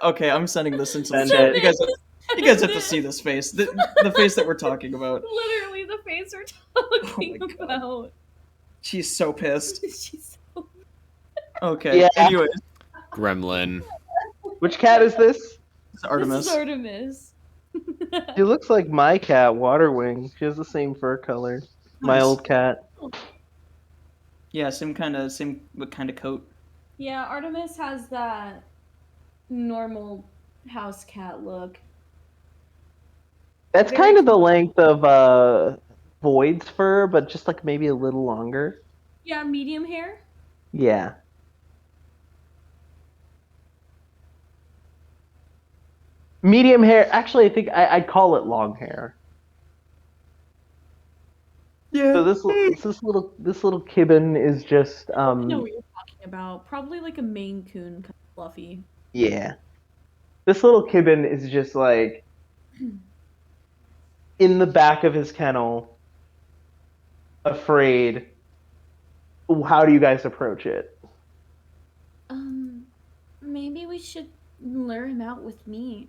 Okay, I'm sending this into the Send chat. it. You guys have to see this face. The face that we're talking about. Literally the face we're talking Oh my God. about. She's so pissed. She's so Okay. Yeah. Anyways, Gremlin. Which cat is this? it's Artemis. This is Artemis. She looks like my cat, Waterwing. She has the same fur color. My Nice. old cat. Yeah, same kind of coat. Yeah, Artemis has that normal house cat look. That's Very kind of the length of Void's fur, but just maybe a little longer. Yeah, medium hair. Yeah. Medium hair. Actually, I think I'd call it long hair. Yeah. So this little Kibbin is just I know what you're talking about. Probably like a Maine Coon, kind of fluffy. yeah. This little Kibbin is just in the back of his kennel, afraid. How do you guys approach it? Maybe we should lure him out with me.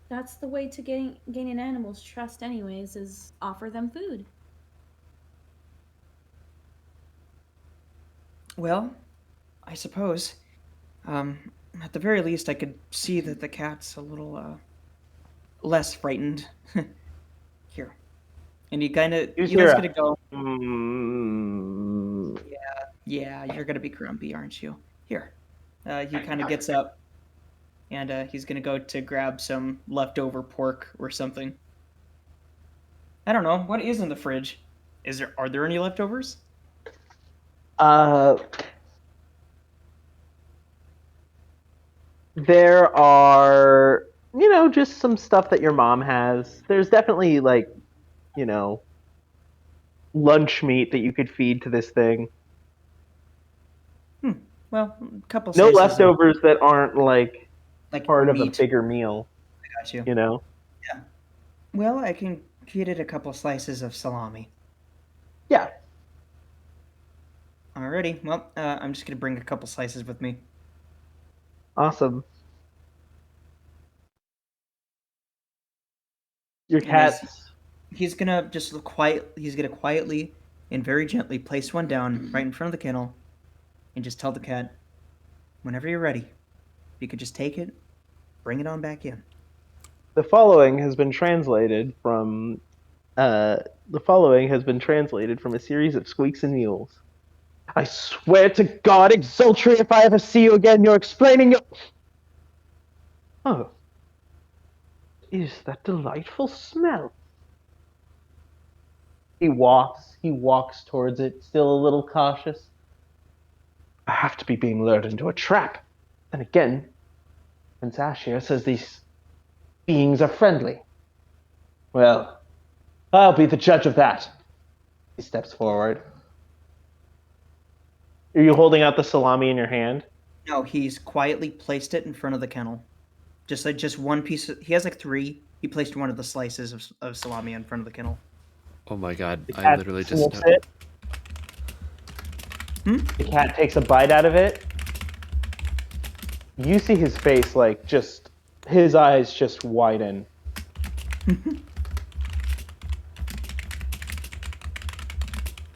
That's the way to gain an animal's trust, anyways, is offer them food. Well, I suppose. At the very least, I could see that the cat's a little less frightened. Here, and you kind of Here's Eli's your- gonna go. Mm, Yeah, you're gonna be grumpy, aren't you? Here. He kind of gets up, and he's gonna go to grab some leftover pork or something. I don't know what is in the fridge. Are there any leftovers? There are, just some stuff that your mom has. There's definitely lunch meat that you could feed to this thing. Well, a couple. No slices of, leftovers that aren't like part of a meat. bigger meal. I got you. Well, I can get it a couple slices of salami. Yeah. Alrighty. Well, I'm just gonna bring a couple slices with me. Awesome. Your And as- cat's He's gonna just look quiet. He's gonna quietly and very gently place one down right in front of the kennel, and just tell the cat, "Whenever you're ready, you could just take it, bring it on back in. The following has been translated from a series of squeaks and mules. I swear to God, Exultry, if I ever see you again, you're explaining your... Oh. Is that delightful smell? He walks towards it, still a little cautious. I have to be being lured into a trap. Then again, Prince Ashir says these beings are friendly. Well, I'll be the judge of that. He steps forward. Are you holding out the salami in your hand? No, he's quietly placed it in front of the kennel. Just one piece. He has like 3. He placed one of the slices of salami in front of the kennel. Oh my god, The I cat literally just... sniffs it. The cat takes a bite out of it. You see his face, his eyes just widen.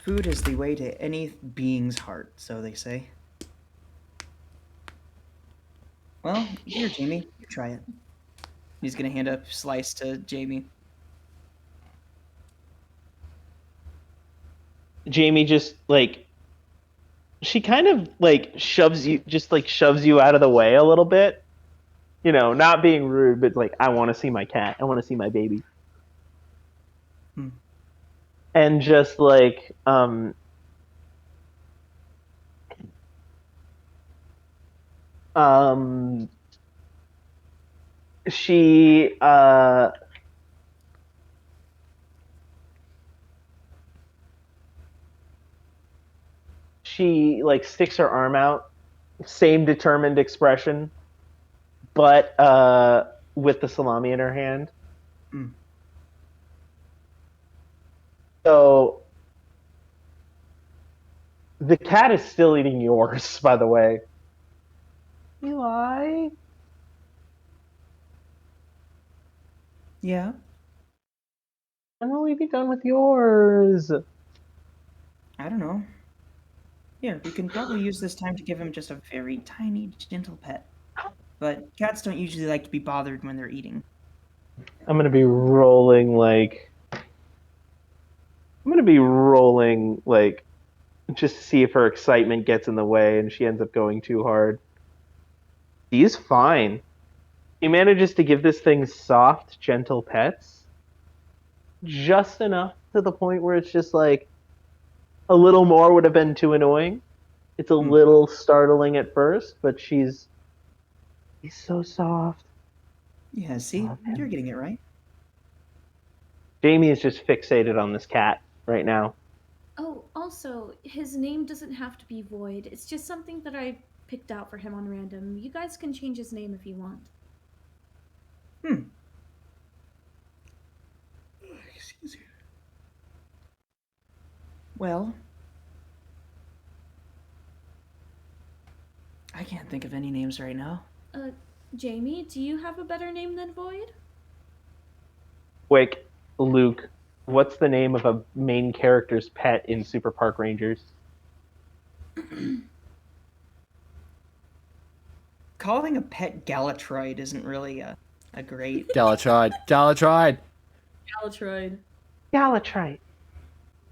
Food is the way to any being's heart, so they say. Well, here, Jamie, you try it. He's gonna hand a slice to Jamie. Jamie just she kind of shoves you out of the way a little bit. You know, not being rude, but I want to see my cat. I want to see my baby. And just she sticks her arm out, same determined expression, but with the salami in her hand. So the cat is still eating yours, by the way. Eli? Yeah? When will we be done with yours? I don't know. Here, we can probably use this time to give him just a very tiny, gentle pet. But cats don't usually like to be bothered when they're eating. I'm gonna be rolling just to see if her excitement gets in the way and she ends up going too hard. She's fine. He manages to give this thing soft, gentle pets. Just enough to the point where it's just a little more would have been too annoying. It's a little startling at first, but he's so soft. Yeah, see? You're getting it right. Jamie is just fixated on this cat right now. Oh, also, his name doesn't have to be Void. It's just something that I picked out for him on random. You guys can change his name if you want. Excuse me. Well, I can't think of any names right now. Jamie, do you have a better name than Void? Quick, Luke, what's the name of a main character's pet in Super Park Rangers? Calling a pet Galatroid isn't really a great... Galatroid. Galatroid. Galatrite.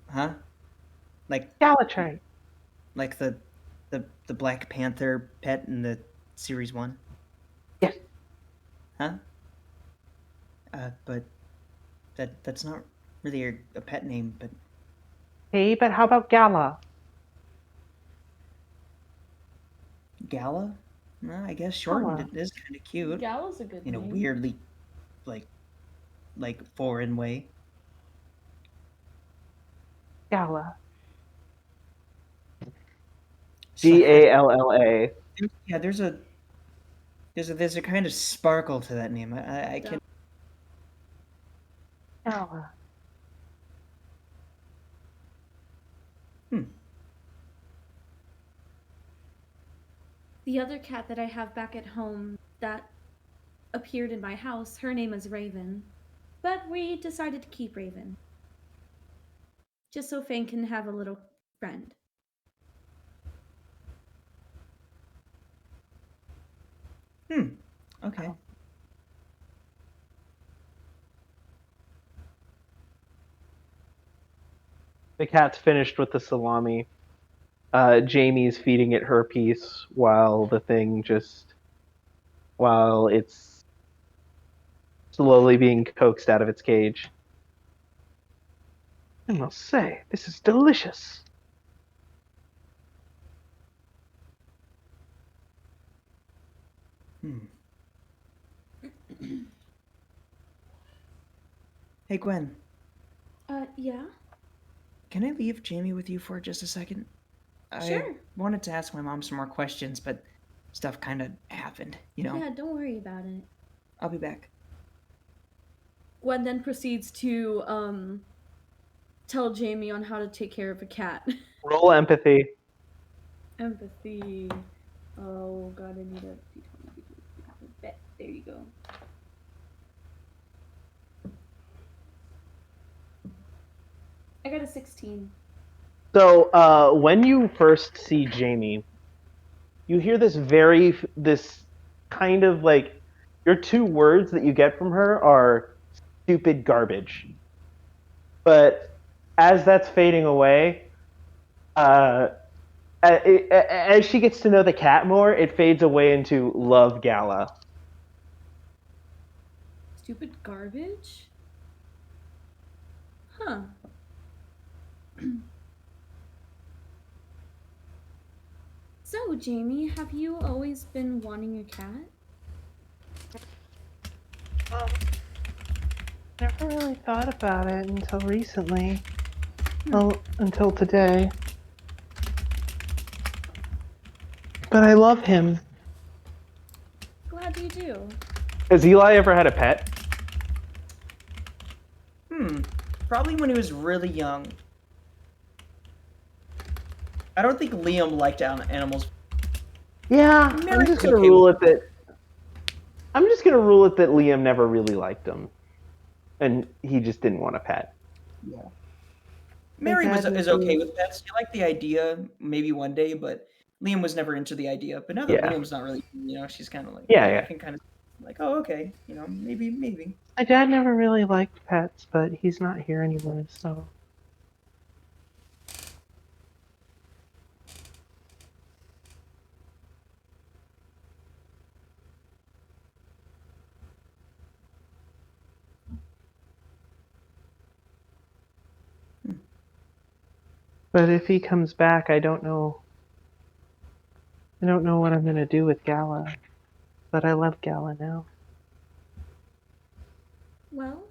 Huh? Galatrite. Like the Black Panther pet in the Series 1? Yes. Huh? But that's not really a pet name, but... Hey, but how about Gala? Gala? Well, I guess shortened it is kind of cute. Gala's a good In a name. weirdly, foreign way. Gala. Galla. Yeah, there's a kind of sparkle to that name. I can... Gala. The other cat that I have back at home that appeared in my house, her name is Raven. But we decided to keep Raven. Just so Fang can have a little friend. Okay. The cat's finished with the salami. Jamie's feeding it her piece while it's slowly being coaxed out of its cage. I must say, this is delicious. Hey, Gwen, Yeah? can I leave Jamie with you for just a second? Sure. I wanted to ask my mom some more questions, but stuff kind of happened, you know? Yeah, don't worry about it. I'll be back. Gwen then proceeds to tell Jamie on how to take care of a cat. Roll empathy. Empathy. Oh god, I need a d20. Bet. There you go. I got a 16. So when you first see Jamie, you hear this kind of like your two words that you get from her are stupid garbage. But as that's fading away, uh, as she gets to know the cat more, it fades away into love Gala. Stupid garbage? Huh. So, Jamie, have you always been wanting a cat? Never really thought about it until recently. Well, until today. But I love him. Glad you do. Has Eli ever had a pet? Probably when he was really young. I don't think Liam liked animals. Yeah, I'm Mary's just gonna okay rule with it that Liam never really liked him, and he just didn't want a pet. Yeah. Mary dad is would okay be- with pets. She liked the idea, maybe one day, but Liam was never into the idea. But now that Yeah. Liam's not really, she's kind of like, Yeah. I can kind of like, oh, okay, maybe. My dad never really liked pets, but he's not here anymore, so. But if he comes back, I don't know. I don't know what I'm gonna do with Gala. But I love Gala now. Well,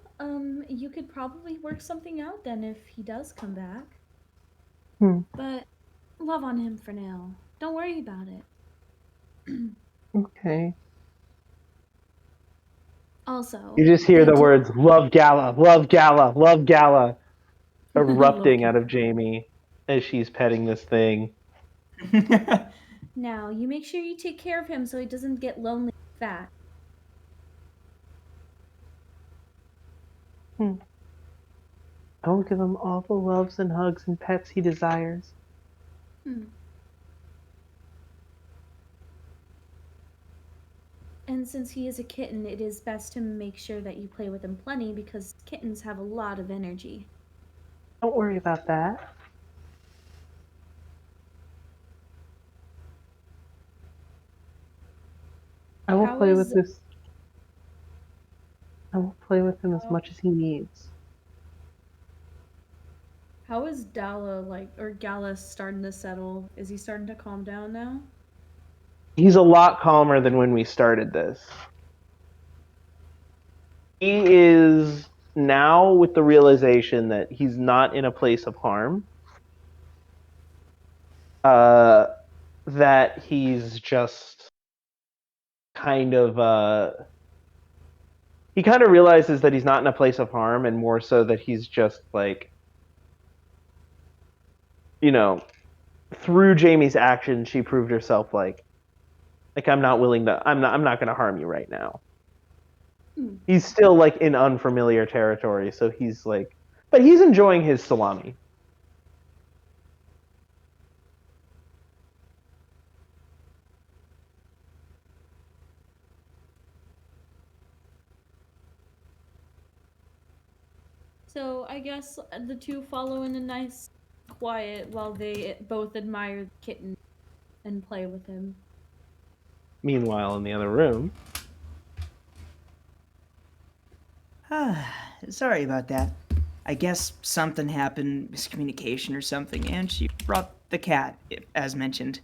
you could probably work something out then if he does come back. But love on him for now. Don't worry about it. Okay. Also, You just hear they the do- words "Love Gala, love Gala, love Gala" erupting Love out of Jamie as she's petting this thing. Now, you make sure you take care of him so he doesn't get lonely and fat. I will give him all the loves and hugs and pets he desires. And since he is a kitten, it is best to make sure that you play with him plenty because kittens have a lot of energy. Don't worry about that. I will How play is- with this. I will play with him as much as he needs. How is Gala starting to settle? Is he starting to calm down now? He's a lot calmer than when we started this. He is now with the realization that he's not in a place of harm. That he's just kind of he kind of realizes that he's not in a place of harm, and more so that he's just like, through Jamie's actions, she proved herself like I'm not going to harm you right now. He's still like in unfamiliar territory, so he's like, but he's enjoying his salami. So I guess the two follow in a nice quiet while they both admire the kitten and play with him. Meanwhile, in the other room, Sorry about that. I guess something happened, miscommunication or something, and she brought the cat, as mentioned.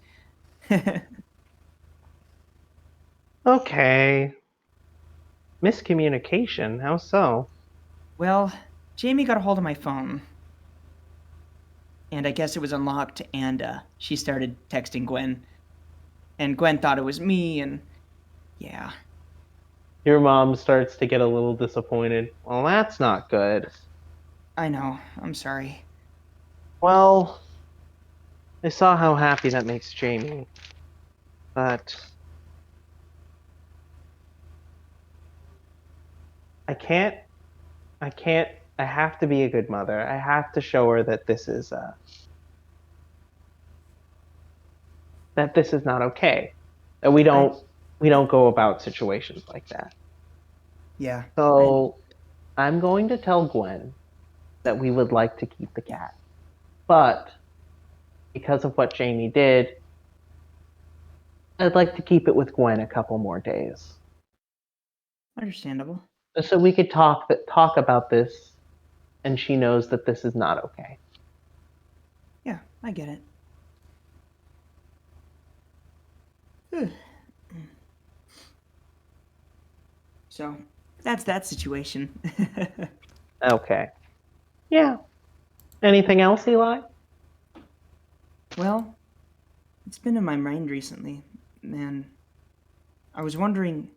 okay. Miscommunication? How so? Well, Jamie got a hold of my phone, and I guess it was unlocked, and she started texting Gwen. And Gwen thought it was me, and yeah. Your mom starts to get a little disappointed. Well, that's not good. I know, I'm sorry. Well, I saw how happy that makes Jamie, but I can't, I can't, I have to be a good mother. I have to show her that this is not okay. That we don't go about situations like that. Yeah. So I'm going to tell Gwen that we would like to keep the cat. But because of what Jamie did, I'd like to keep it with Gwen a couple more days. Understandable. Just so we could talk about this and she knows that this is not okay. Yeah, I get it. Ugh. So, that's that situation. Okay. Yeah. Anything else, Eli? Well, it's been in my mind recently, and I was wondering,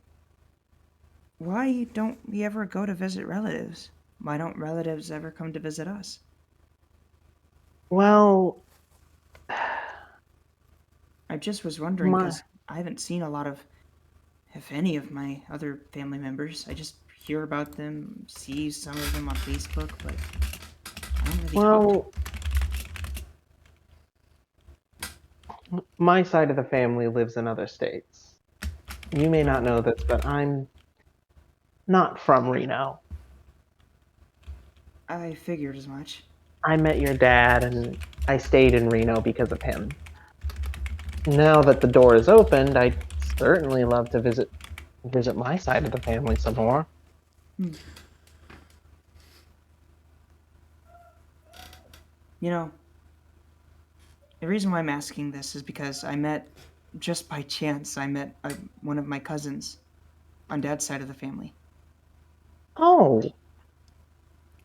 why don't we ever go to visit relatives? Why don't relatives ever come to visit us? Well, I just was wondering my because I haven't seen a lot of, if any, of my other family members. I just hear about them, see some of them on Facebook, but I don't really talk to well, my side of the family lives in other states. You may not know this, but I'm not from Reno. I figured as much. I met your dad and I stayed in Reno because of him. Now that the door is opened, I'd certainly love to visit my side of the family some more. Hmm. You know, the reason why I'm asking this is because just by chance, I met one of my cousins on Dad's side of the family. Oh,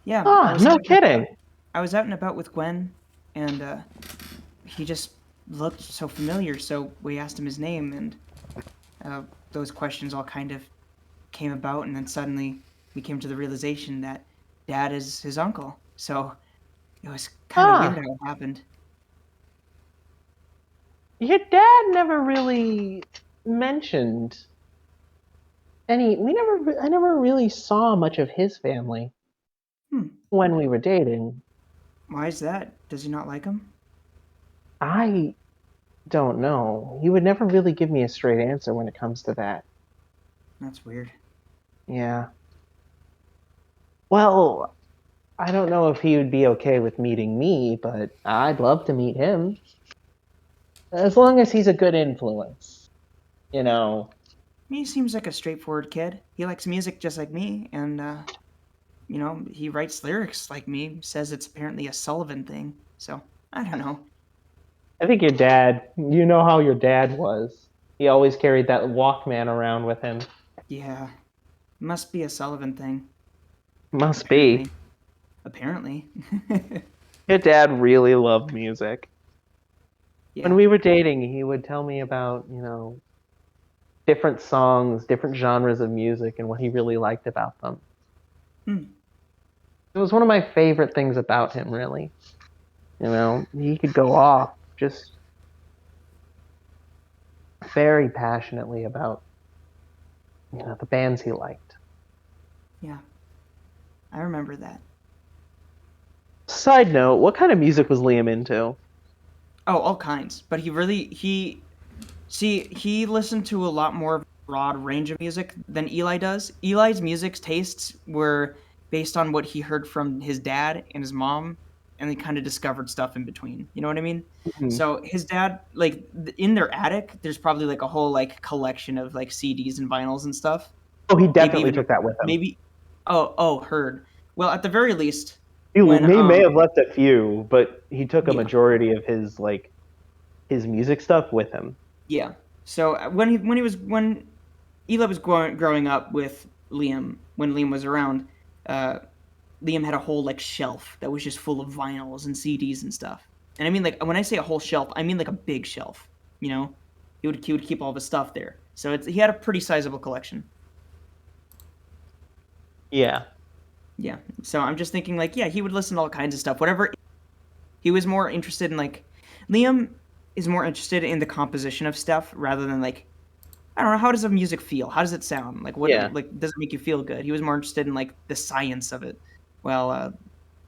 Yeah, no kidding. I was out and about with Gwen, and he just looked so familiar. So we asked him his name, and those questions all kind of came about, and then suddenly we came to the realization that Dad is his uncle. So it was kind of weird Ah, how it happened. your dad never really mentioned I never really saw much of his family Hmm. when we were dating. Why is that? Does he not like him? I don't know. He would never really give me a straight answer when it comes to that. That's weird. Yeah. Well, I don't know if he would be okay with meeting me, but I'd love to meet him. As long as he's a good influence. You know. He seems like a straightforward kid. He likes music just like me, and he writes lyrics like me. Says it's apparently a Sullivan thing. So I don't know. I think you know how your dad was. He always carried that Walkman around with him. Yeah, must be a Sullivan thing. Must be. Apparently. Apparently. Your dad really loved music. When Yeah. we were dating, he would tell me about, different songs, different genres of music, and what he really liked about them. Hmm. It was one of my favorite things about him, really. He could go off just very passionately about, the bands he liked. Yeah. I remember that. Side note, what kind of music was Liam into? Oh, all kinds. But he listened to a lot more of a broad range of music than Eli does. Eli's music tastes were based on what he heard from his dad and his mom, and they kind of discovered stuff in between. You know what I mean? Mhm. So his dad, like in their attic, there's probably like a whole like collection of like CDs and vinyls and stuff. Oh, he Maybe definitely even took that with him. maybe. Oh, heard. Well, at the very least, He when may have left a few, but he took a Yeah. majority of his music stuff with him. Yeah. So when Eli was growing up with Liam, when Liam was around, Liam had a whole like shelf that was just full of vinyls and CDs and stuff. And I mean, like, when I say a whole shelf, I mean like a big shelf. You know, he would keep all of his stuff there. So he had a pretty sizable collection. Yeah. Yeah. So I'm just thinking, like, yeah, he would listen to all kinds of stuff. Whatever. He was more interested in, like, Liam is more interested in the composition of stuff rather than, like, I don't know, how does the music feel? How does it sound? Like, Yeah. like, does it make you feel good? He was more interested in, like, the science of it. Well,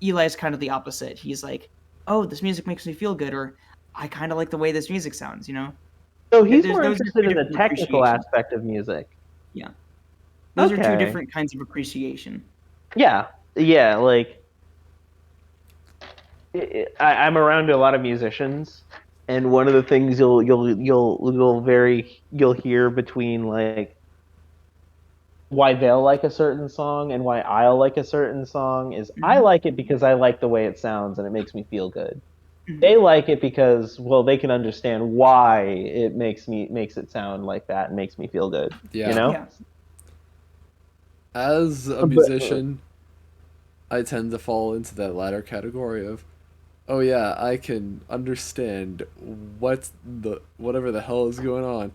Eli's kind of the opposite. He's like, oh, this music makes me feel good, or I kind of like the way this music sounds, you know? So he's more Those are interested two in the different technical appreciations. aspect of music. Yeah. Those are two Okay. different kinds of appreciation. Yeah. Yeah. Like, I'm around a lot of musicians, and one of the things you'll hear between like why they'll like a certain song and why I'll like a certain song is I Mhm. like it because I like the way it sounds and it makes me feel good. Mhm. They like it because, well, they can understand why it makes it sound like that and makes me feel good. Yeah. You know? Yeah. As a musician, I tend to fall into that latter category of, oh yeah, I can understand whatever the hell is going on.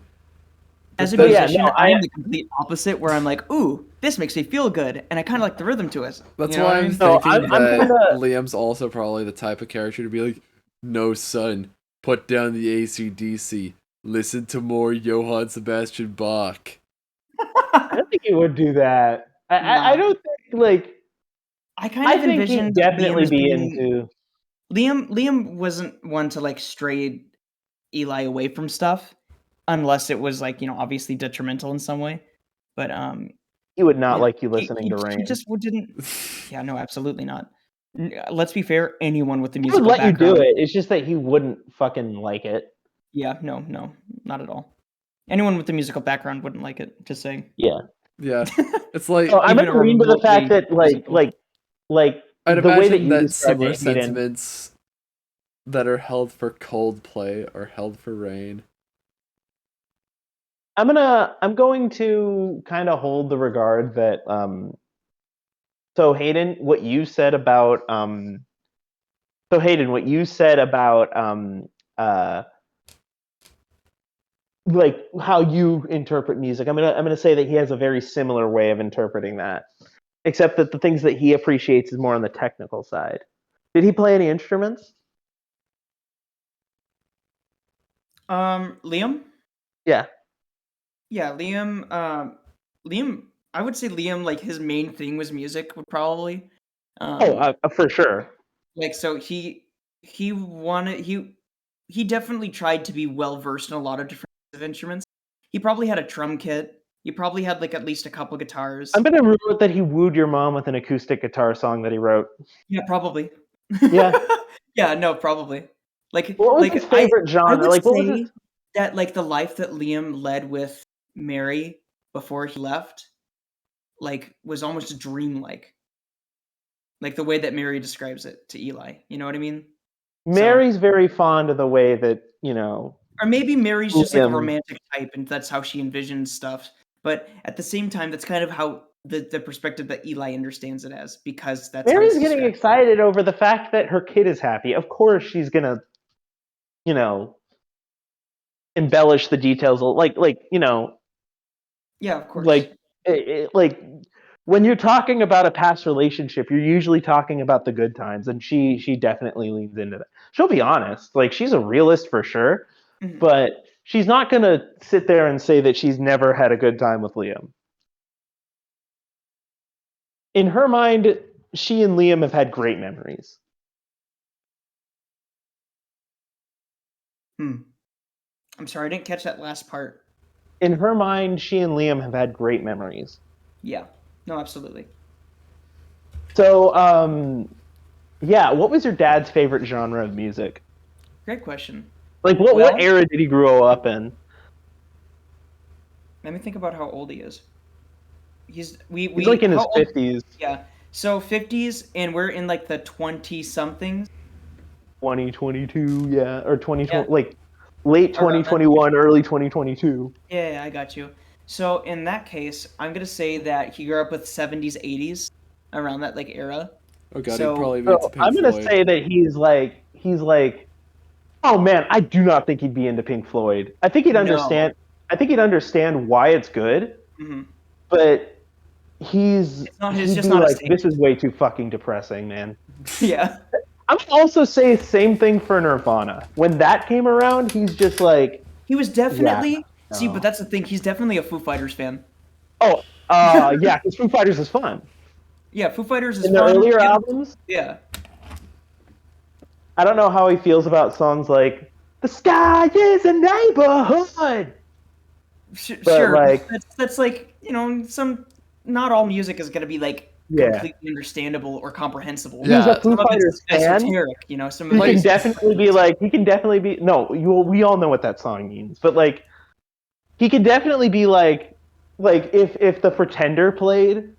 As a But then- musician, no, I'm the complete opposite, where I'm like, ooh, this makes me feel good, and I kind of like the rhythm to it. That's You know why what I I'm mean? No, thinking I'm that kinda- Liam's also probably the type of character to be like, no, son, put down the AC/DC. Listen to more Johann Sebastian Bach. I don't think he would do that. I Nah. don't think like I kind I of think he'd envisioned definitely Liam as be being into. Liam wasn't one to like stray Eli away from stuff, unless it was like, you know, obviously detrimental in some way. But He would not you know, like you listening to Rain. he just didn't. Yeah, no, absolutely not. Let's be fair. Anyone with the He would musical let you background. do it. It's just that he wouldn't fucking like it. Yeah, no, not at all. Anyone with the musical background wouldn't like it. Just saying. Yeah. Yeah. It's like, So I'm Even gonna lean to the fact remotely that musical. I'd the way that imagine you that described similar it, Hayden, sentiments that are held for Coldplay are held for Rain. I'm going to kind of hold the regard that so Hayden, what you said about uh like how you interpret music. I'm gonna say that he has a very similar way of interpreting that. Except that the things that he appreciates is more on the technical side. Did he play any instruments? Liam. Yeah. Yeah, Liam. Liam. I would say Liam. Like his main thing was music. Would probably. For sure. Like so he wanted he definitely tried to be well versed in a lot of different kinds of instruments. He probably had a drum kit. He probably had like at least a couple guitars. I'm gonna rule it that he wooed your mom with an acoustic guitar song that he wrote. Yeah, probably. Yeah. Yeah, no, probably. Like What was like his favorite I genre? would Like what was say his that like the life that Liam led with Mary before he left, like was almost dreamlike. Like the way that Mary describes it to Eli. You know what I mean? Mary's very fond of the way that, Or maybe Mary's just like a Liam. romantic type and that's how she envisions stuff. But at the same time, that's kind of how the perspective that Eli understands it as, because that's how Mary's it's getting described. excited over the fact that her kid is happy. Of course she's gonna, embellish the details Yeah, of course. like when you're talking about a past relationship, you're usually talking about the good times, and she definitely leans into that. She'll be honest, like she's a realist for sure, Mhm. but she's not gonna sit there and say that she's never had a good time with Liam. In her mind, she and Liam have had great memories. I'm sorry, I didn't catch that last part. In her mind, she and Liam have had great memories. Yeah. No, absolutely. So, Yeah, what was your dad's favorite genre of music? Great question. Like, what Well- era did he grow up in? Let me think about how old he is. He's He's like in his how old- 50s, Yeah. So 50s, and we're in like the 20 somethings. 2022, yeah, or 2020, Yeah. like late Around that. 2021, early 2022. Yeah, I got you. So in that case, I'm gonna say that he grew up with 70s, 80s, around that like era. Oh god, So- he'd probably be So into Pink I'm gonna Floyd. say that he's like, oh man, I do not think he'd be into Pink Floyd. I think he'd No. understand. I think he'd understand why it's good, hmm but he's not- it's he'd just be not his like, this is way too fucking depressing, man. Yeah. I would also say same thing for Nirvana. When that came around, he's just like, He was definitely Yeah, see, no. but that's the thing. He's definitely a Foo Fighters fan. oh, yeah, because Foo Fighters is fun. Yeah, Foo Fighters is In the fun. earlier Yeah, albums, Yeah. I don't know how he feels about songs like "The Sky Is a Neighborhood." But, Sure. like- That's like, some not all music is gonna be like Yeah. completely understandable or comprehensible. Yeah. He's a Foo Some of Fighters it's fan. esoteric, some of He it's can definitely be like, no, we all know what that song means, but like, he could definitely be like if the Pretender played,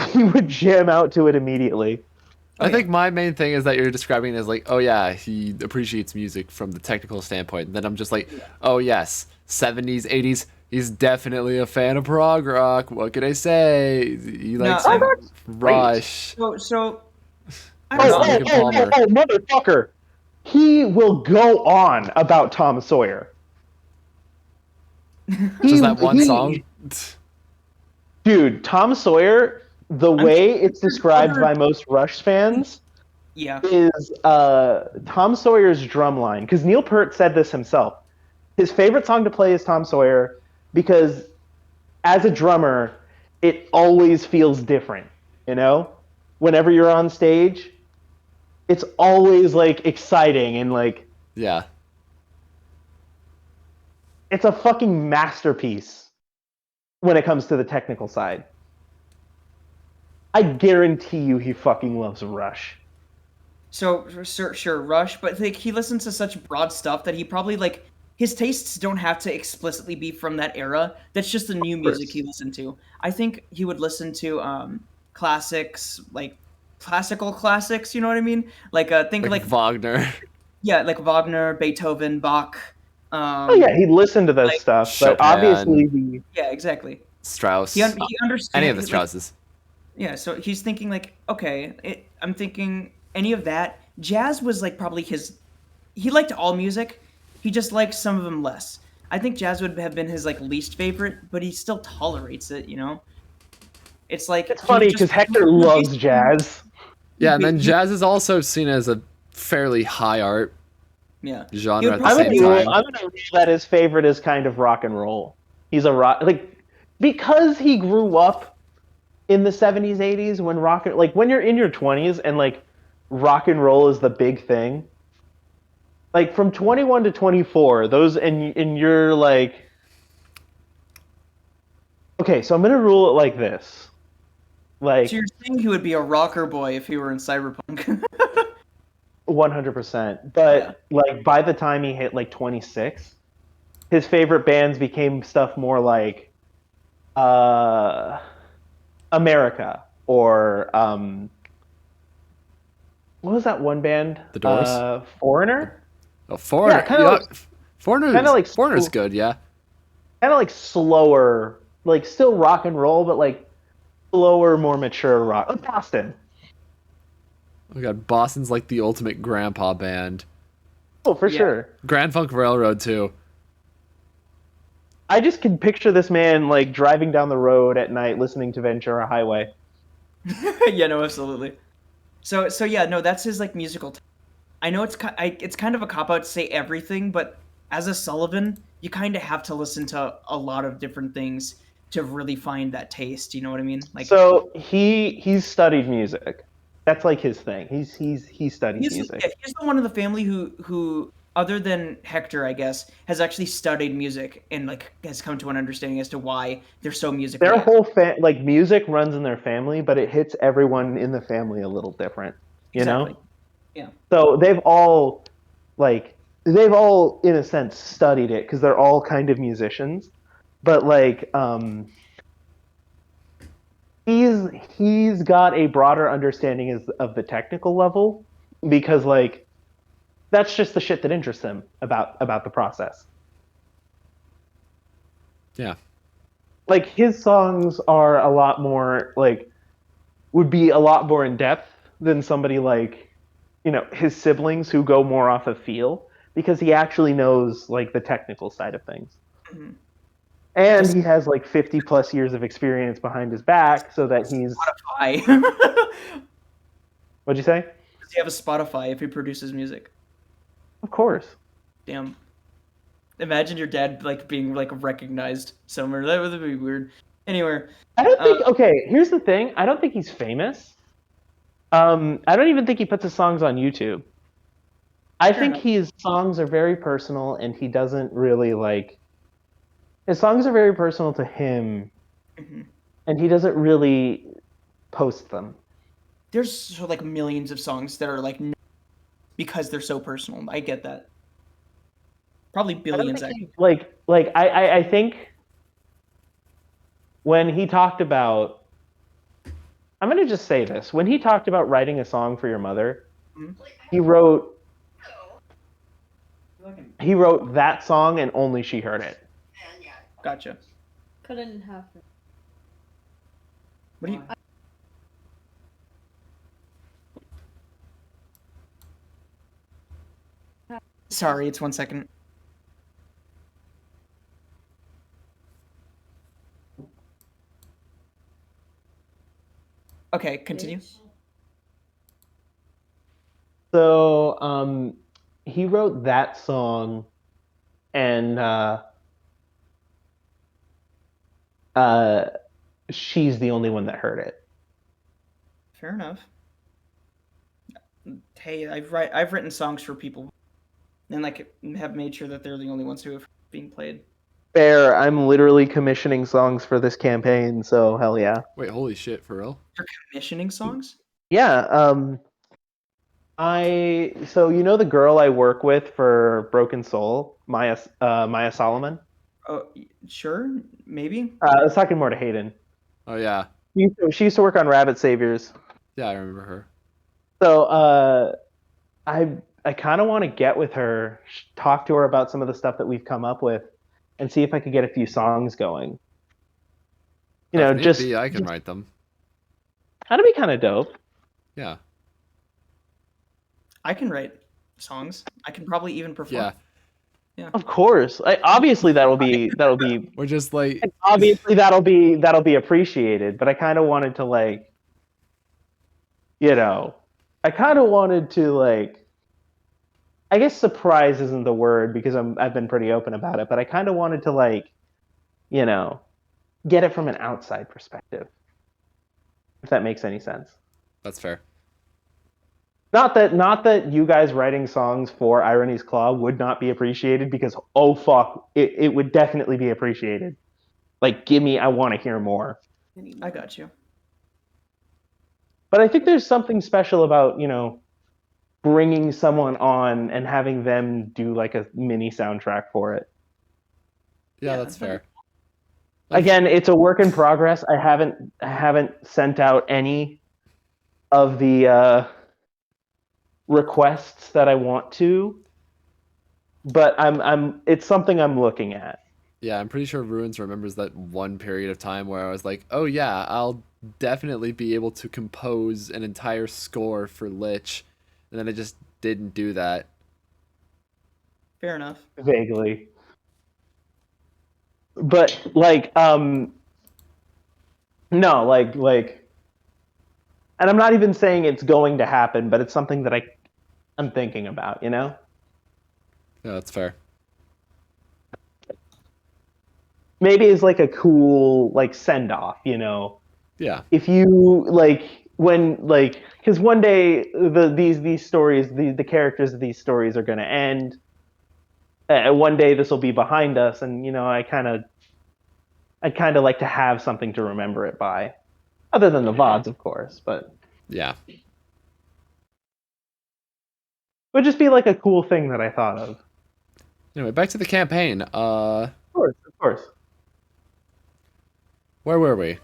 he would jam out to it immediately. I think my main thing is that you're describing it as like, oh yeah, he appreciates music from the technical standpoint. And then I'm just like, oh yes, 70s, 80s, he's definitely a fan of prog rock. What could I say? He No, likes I'm- Rush. so I don't know. Lincoln Palmer. Motherfucker! He will go on about Tom Sawyer. Just that one song. Dude, Tom Sawyer, the way it's described other- by most Rush fans Yeah. is Tom Sawyer's drum line. Because Neil Peart said this himself. His favorite song to play is Tom Sawyer because as a drummer, it always feels different, Whenever you're on stage, it's always like exciting and like Yeah. it's a fucking masterpiece when it comes to the technical side. I guarantee you he fucking loves Rush. So sure, Rush, but like he listens to such broad stuff that he probably like his tastes don't have to explicitly be from that era. That's just the new music he listened to. I think he would listen to classics, like classical classics, you know what I mean? Like think Like like Wagner. yeah, like Wagner, Beethoven, Bach. Oh yeah, he listened to this like stuff, Chopin. but obviously the Yeah, exactly. Strauss. He understands Any of the like, Strausses. yeah, so he's thinking like, okay, I'm thinking any of that. Jazz was like probably he liked all music. He just liked some of them less. I think jazz would have been his like least favorite, but he still tolerates it, It's like it's funny because Hector loves jazz. Yeah, and then jazz is also seen as a fairly high art Yeah. genre at the I'm same gonna time. rule that his favorite is kind of rock and roll. He's a rock because he grew up in the 70s, 80s when when you're in your 20s and like rock and roll is the big thing. Like from 21 to 24, those and you're like okay, so I'm gonna rule it like this. Like So you're saying he would be a rocker boy if he were in Cyberpunk? 100%. But like by the time he hit like 26, his favorite bands became stuff more like America or what was that one band? The Doors? Foreigner? Oh, Foreigner. Yeah, kinda Foreigner's good, yeah. Kind of like slower, like still rock and roll, but like slower, more mature rock. Like Boston. Oh god, Boston's like the ultimate grandpa band. Oh, for Yeah. sure. Grand Funk Railroad too. I just can picture this man like driving down the road at night listening to Ventura Highway. Yeah, no, absolutely. So yeah, no, that's his like musical. I know it's kind of a cop out to say everything, but as a Sullivan, you kind of have to listen to a lot of different things to really find that taste. You know what I mean? Like, So he's studied music. That's like his thing. He studied music. yeah, he's the one in the family who, other than Hector, I guess, has actually studied music and like has come to an understanding as to why they're so musically. Their whole like music runs in their family, but it hits everyone in the family a little different. You know? Yeah. So they've all in a sense studied it because they're all kind of musicians, but he's got a broader understanding of the technical level because that's just the shit that interests him about the process. Yeah. Like his songs are a lot more would be a lot more in depth than somebody like his siblings who go more off of feel because he actually knows like the technical side of things. Mhm. And Just he has like 50 plus years of experience behind his back so that he's Spotify. what'd you say? Does he have a Spotify if he produces music? Of course. Damn. Imagine your dad like being like recognized somewhere. That would be weird. Anyway, I don't think okay, here's the thing. I don't think he's famous. I don't even think he puts his songs on YouTube. I Fair think enough. his songs are very personal and he doesn't really his songs are very personal to him Mhm. and he doesn't really post them. There's so, like millions of songs that are like because they're so personal. I get that. Probably I don't billions think actually. I think when he talked about I'm going to just say this. When he talked about writing a song for your mother, Mhm. he wrote he wrote that song and only she heard it. Gotcha. Couldn't happen. What do you? Sorry, it's 1 second. Okay, continue. Bitch. So, he wrote that song and uh, she's the only one that heard it. Fair enough. Hey, I've written songs for people, and like have made sure that they're the only ones who have being played. Fair. I'm literally commissioning songs for this campaign, so hell yeah. Wait, holy shit, for real? You're commissioning songs? Yeah. So you know the girl I work with for Broken Soul, Maya Solomon. Oh, sure, maybe. I was talking more to Hayden. Oh yeah. She used to work on Rabbit Saviors. Yeah, I remember her. So I kind of want to get with her, talk to her about some of the stuff that we've come up with, and see if I could get a few songs going. You know, If need be, I can write them. that'd be kind of dope. Yeah. I can write songs. I can probably even perform. Yeah. Of course, obviously that'll be We're just like obviously that'll be appreciated. But I kind of wanted to I kind of wanted to I guess surprise isn't the word because I've been pretty open about it. But I kind of wanted to you know, get it from an outside perspective, if that makes any sense. that's fair. Not that you guys writing songs for Irony's Claw would not be appreciated because oh fuck, it would definitely be appreciated. Like give me, I want to hear more. I got you. But I think there's something special about, bringing someone on and having them do like a mini soundtrack for it. Yeah, Yeah, that's fair. Again, it's a work in progress. I haven't sent out any of the requests that I want to, but it's something I'm looking at. Yeah, I'm pretty sure Ruins remembers that one period of time where I was like, oh yeah, I'll definitely be able to compose an entire score for Lich. And then I just didn't do that. Fair enough. Vaguely. But no, and I'm not even saying it's going to happen, but it's something that I'm thinking about, Yeah, that's fair. Maybe it's like a cool send off, Yeah. If you when because one day these stories the characters of these stories are going to end. One day this will be behind us, and I'd kind of like to have something to remember it by, other than the VODs, of course, but Yeah. would just be like a cool thing that I thought of. Anyway, back to the campaign. Of course. Where were we?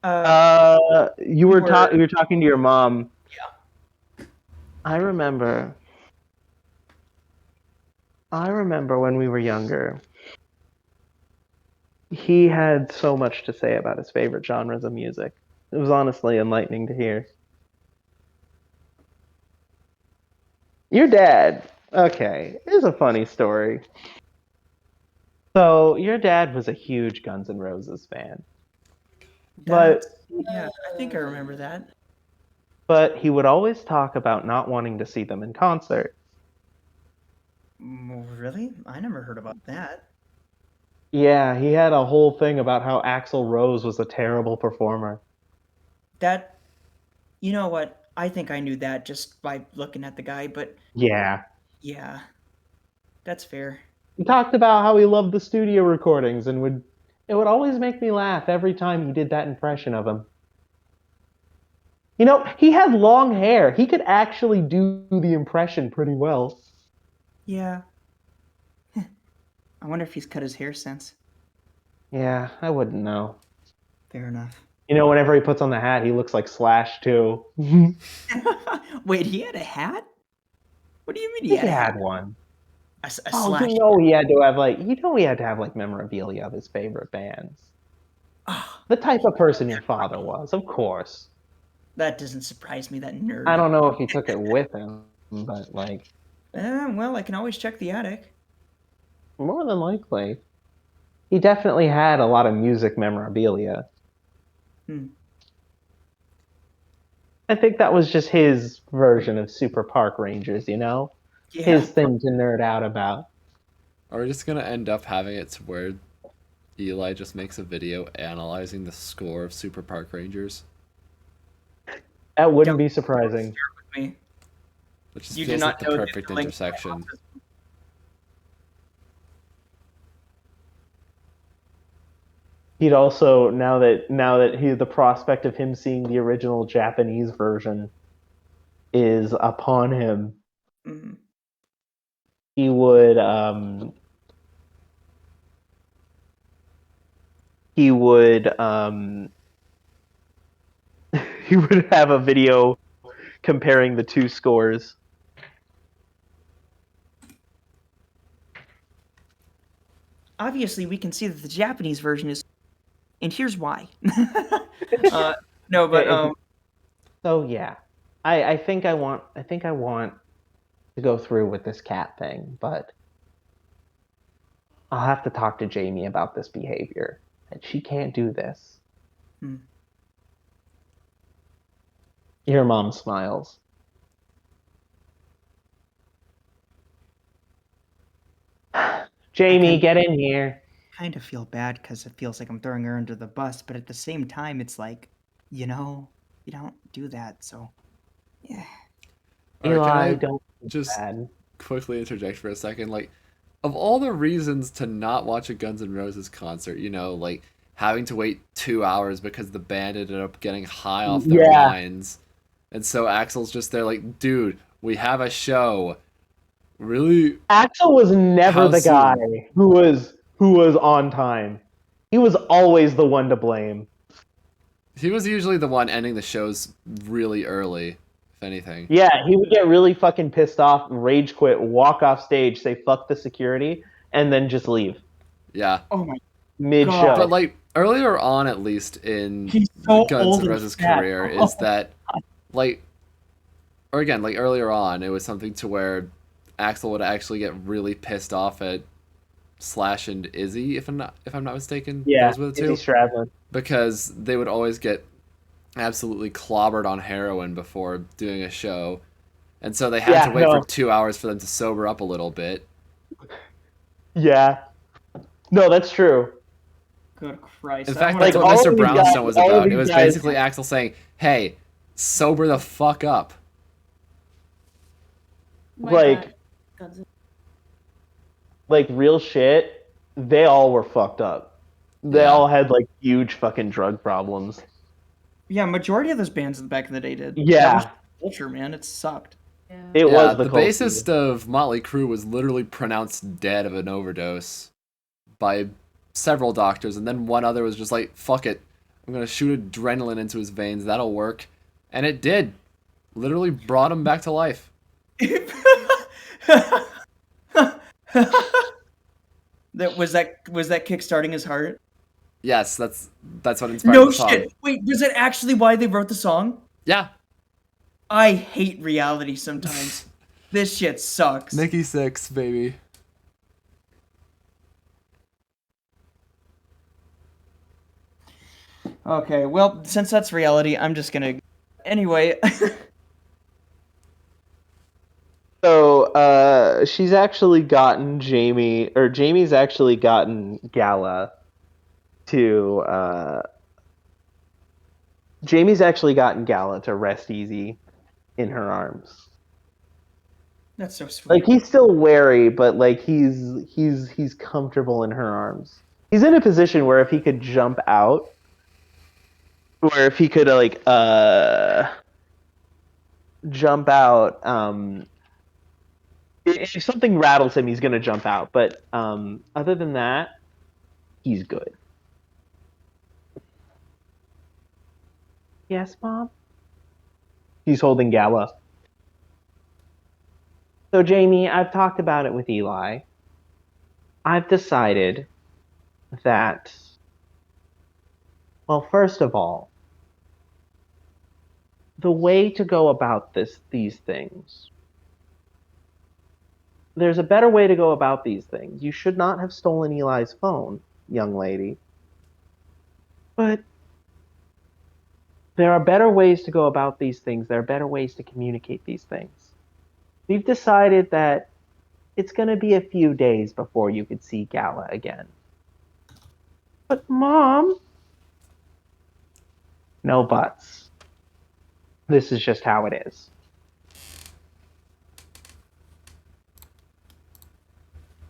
You we were were- you were talking to your mom. Yeah. I remember when we were younger. He had so much to say about his favorite genres of music. It was honestly enlightening to hear. Your dad, okay, is a funny story. So your dad was a huge Guns N' Roses fan, but Yeah, I think I remember that. he would always talk about not wanting to see them in concert. Really? I never heard about that. Yeah, he had a whole thing about how Axl Rose was a terrible performer. That, you know what? I think I knew that just by looking at the guy, but Yeah. yeah, that's fair. He talked about how he loved the studio recordings and it would always make me laugh every time he did that impression of him. You know, he had long hair. He could actually do the impression pretty well. Yeah. I wonder if he's cut his hair since. Yeah, I wouldn't know. Fair enough. You know, whenever he puts on the hat, he looks like Slash too. Wait, he had a hat? What do you mean He had one. A Oh, slash. you know he had to have like memorabilia of his favorite bands. Oh, The type of person your father was, of course. that doesn't surprise me, that nerd. I don't know if he took it with him, but like Well, I can always check the attic. more than likely. He definitely had a lot of music memorabilia. Hmm. I think that was just his version of Super Park Rangers, you know? Yeah. His thing to nerd out about. Are we just gonna end up having it to where Eli just makes a video analyzing the score of Super Park Rangers? That wouldn't be surprising. With me. Which just You do feels not like the know perfect the link. intersection. He'd also now that the prospect of him seeing the original Japanese version is upon him, Mhm. he would he would he would have a video comparing the two scores. Obviously, we can see that the Japanese version is, and here's why. No, but So yeah, I think I want to go through with this cat thing, but I'll have to talk to Jamie about this behavior. And she can't do this. Hmm. Your mom smiles. Jamie, get in here. kind of feel bad because it feels like I'm throwing her under the bus, but at the same time, it's like, you don't do that. So, yeah. Alright, can Eli, I don't feel just bad. quickly interject for a second? Like, of all the reasons to not watch a Guns N' Roses concert, like having to wait 2 hours because the band ended up getting high off their Yeah. minds. And so Axel's just there like, dude, we have a show. Really? Axel was never How the soon? guy who was on time. He was always the one to blame. He was usually the one ending the shows really early, if anything. Yeah, he would get really fucking pissed off, rage quit, walk off stage, say fuck the security, and then just leave Yeah. Oh my. mid God. show. But like earlier on, at least in He's so Guns old N' and Roses' fat. career, is that like, or again, like earlier on, it was something to where Axel would actually get really pissed off at Slash and Izzy, if I'm not mistaken. Yeah, Those were the Izzy two, Stradlin. because they would always get absolutely clobbered on heroin before doing a show, and so they had Yeah, to wait no. for 2 hours for them to sober up a little bit. Yeah. No, that's true. Good Christ. In I fact, wanna- that's Like, what all Mr. of these Brownstone guys- was all of about. It these was guys- basically Axel saying, "Hey, sober the fuck up." My Like- bad. Guns N' Like real shit, they all were fucked up. They Yeah. all had like huge fucking drug problems. Yeah, majority of those bands back in the day did. Yeah. culture, man. It sucked. Yeah. It Yeah, was the the culture. bassist of Motley Crue was literally pronounced dead of an overdose by several doctors, and then one other was just like, fuck it, I'm gonna shoot adrenaline into his veins, that'll work. And it did. Literally brought him back to life. that kickstarting his heart? Yes, that's what inspired No the song. shit. Wait, was it actually why they wrote the song? Yeah. I hate reality sometimes. This shit sucks. Nikki Six, baby. Okay, well, since that's reality, I'm just gonna. Anyway. So she's actually gotten Jamie's actually gotten Gala to rest easy in her arms. That's so sweet. Like he's still wary, but like he's comfortable in her arms. He's in a position where if he could jump out, where if he could jump out, if something rattles him, he's gonna jump out. But other than that, he's good. Yes, Mom? He's holding Gala. So, Jamie, I've talked about it with Eli. I've decided that, well, first of all, the way to go about these things, there's a better way to go about these things. You should not have stolen Eli's phone, young lady. But there are better ways to go about these things. There are better ways to communicate these things. We've decided that it's going to be a few days before you could see Gala again. But, Mom... No buts. This is just how it is.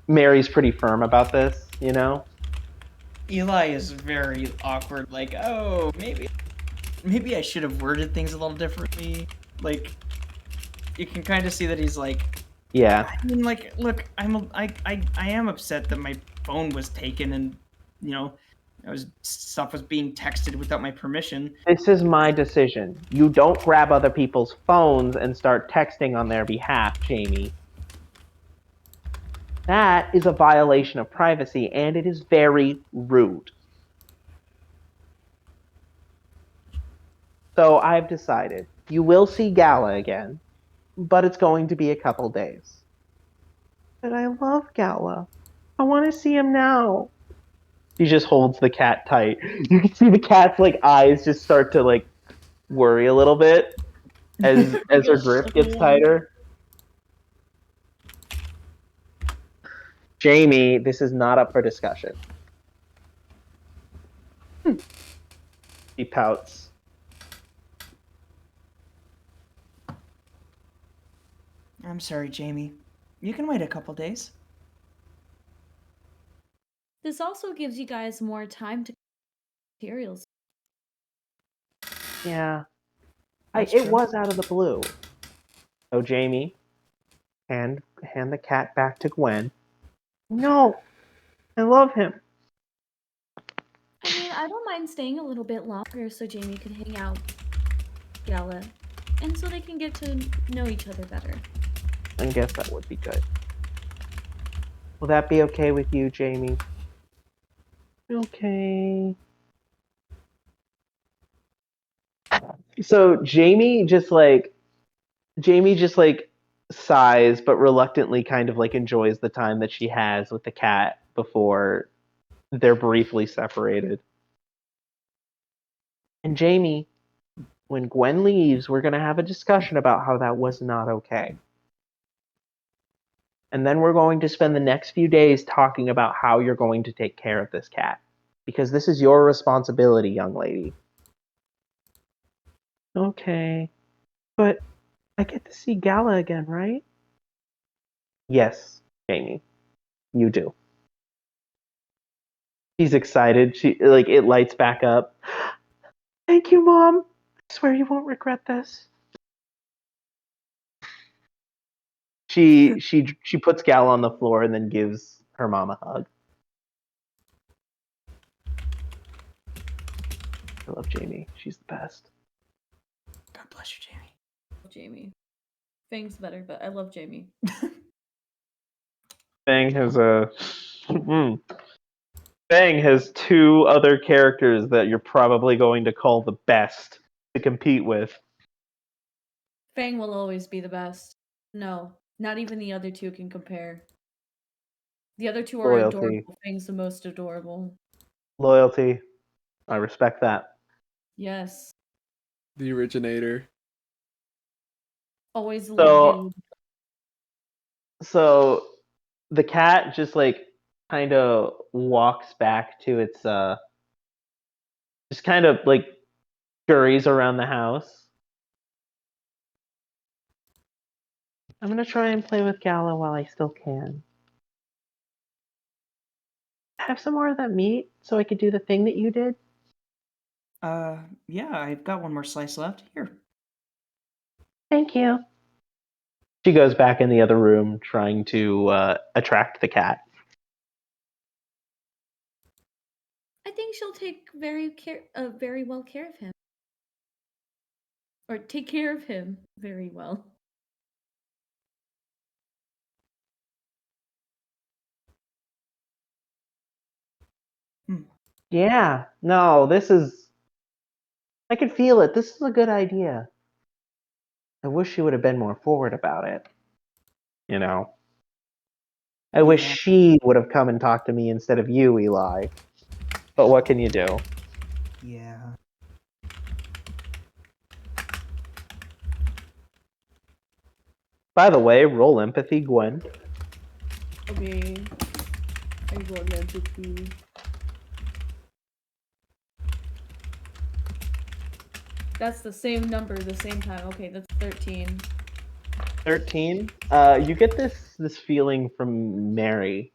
Mary's pretty firm about this, you know? Eli is very awkward. Like, oh, maybe I should have worded things a little differently. Like, you can kind of see that he's like, Yeah. I mean, like, look, I am upset that my phone was taken and, you know, stuff was being texted without my permission. This is my decision. You don't grab other people's phones and start texting on their behalf, Jamie. That is a violation of privacy, and it is very rude. So I've decided you will see Gala again, but it's going to be a couple days. But I love Gala. I want to see him now. He just holds the cat tight. You can see the cat's like eyes just start to like worry a little bit as her grip gets tighter. Jamie, this is not up for discussion. He pouts. I'm sorry, Jamie. You can wait a couple days. This also gives you guys more time to materials. Yeah. That's It true. was out of the blue. So Jamie, hand the cat back to Gwen. No, I love him. I mean, I don't mind staying a little bit longer so Jamie can hang out with Gala, and so they can get to know each other better. I guess that would be good. Will that be okay with you, Jamie? Okay. So Jamie just like sighs, but reluctantly kind of like enjoys the time that she has with the cat before they're briefly separated. And Jamie, when Gwen leaves, we're going to have a discussion about how that was not okay. And then we're going to spend the next few days talking about how you're going to take care of this cat. Because this is your responsibility, young lady. Okay. But I get to see Gala again, right? Yes, Jamie. You do. She's excited. She like it lights back up. Thank you, Mom. I swear you won't regret this. She puts Gal on the floor and then gives her mom a hug. I love Jamie. She's the best. God bless you, Jamie. Jamie. Fang's better, but I love Jamie. Fang has a Fang has two other characters that you're probably going to call the best to compete with. Fang will always be the best. No, not even the other two can compare. The other two are Loyalty. adorable. Fang's the most adorable. Loyalty. I respect that. Yes. The originator. Always So- loved you. So the cat just like kind of walks back to its just kind of like scurries around the house. I'm gonna try and play with Gala while I still can. Have some more of that meat so I could do the thing that you did. Yeah, I've got one more slice left. Here. Thank you. She goes back in the other room trying to attract the cat. I think she'll take very well care of him. Or take care of him very well. Yeah, no, this is. I can feel it. This is a good idea. I wish she would have been more forward about it. You know? I wish Yeah. she would have come and talked to me instead of you, Eli. But what can you do? Yeah. By the way, roll empathy, Gwen. Okay. I rolled empathy. That's the same number the same time. Okay, that's 13. 13. You get this feeling from Mary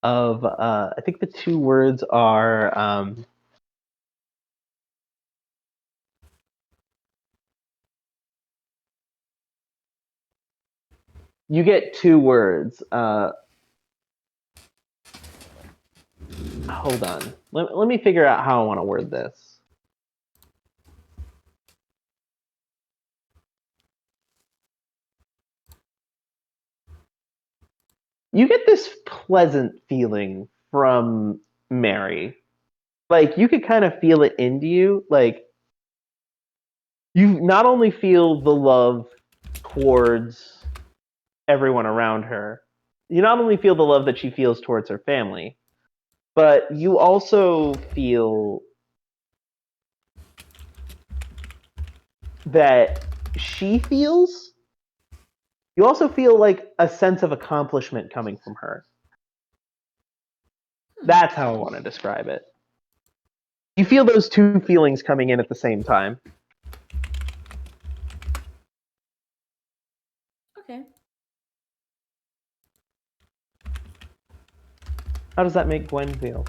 of I think the two words are you get two words. Hold on. Let me figure out how I want to word this. You get this pleasant feeling from Mary. Like you could kind of feel it into you. Like you not only feel the love towards everyone around her, you not only feel the love that she feels towards her family, but you also feel that she feels. You also feel like a sense of accomplishment coming from her. That's how I want to describe it. You feel those two feelings coming in at the same time. Okay. How does that make Gwen feel?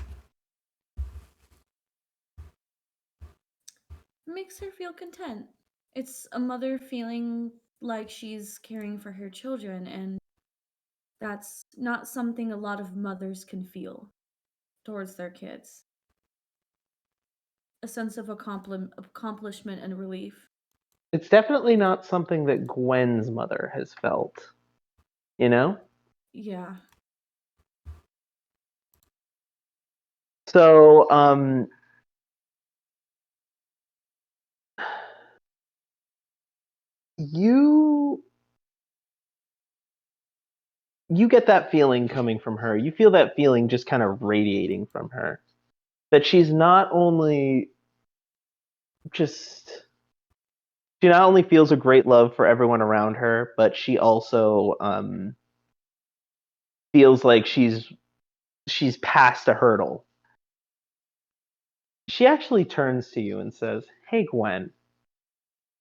Makes her feel content. It's a mother feeling like she's caring for her children, and that's not something a lot of mothers can feel towards their kids. A sense of accomplishment and relief. It's definitely not something that Gwen's mother has felt. You know? Yeah. So, you get that feeling coming from her. You feel that feeling just kind of radiating from her. That she's not only just she not only feels a great love for everyone around her, but she also feels like she's past a hurdle. She actually turns to you and says, "Hey Gwen,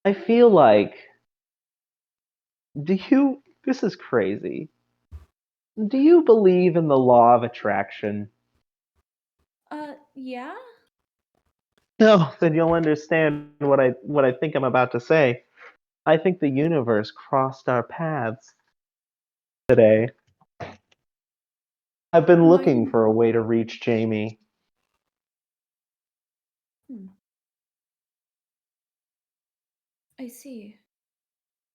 I feel like this is crazy. Do you believe in the law of attraction?" Yeah? No, then you'll understand what I think I'm about to say. I think the universe crossed our paths. today. I've been Why looking do- for a way to reach Jamie. I see.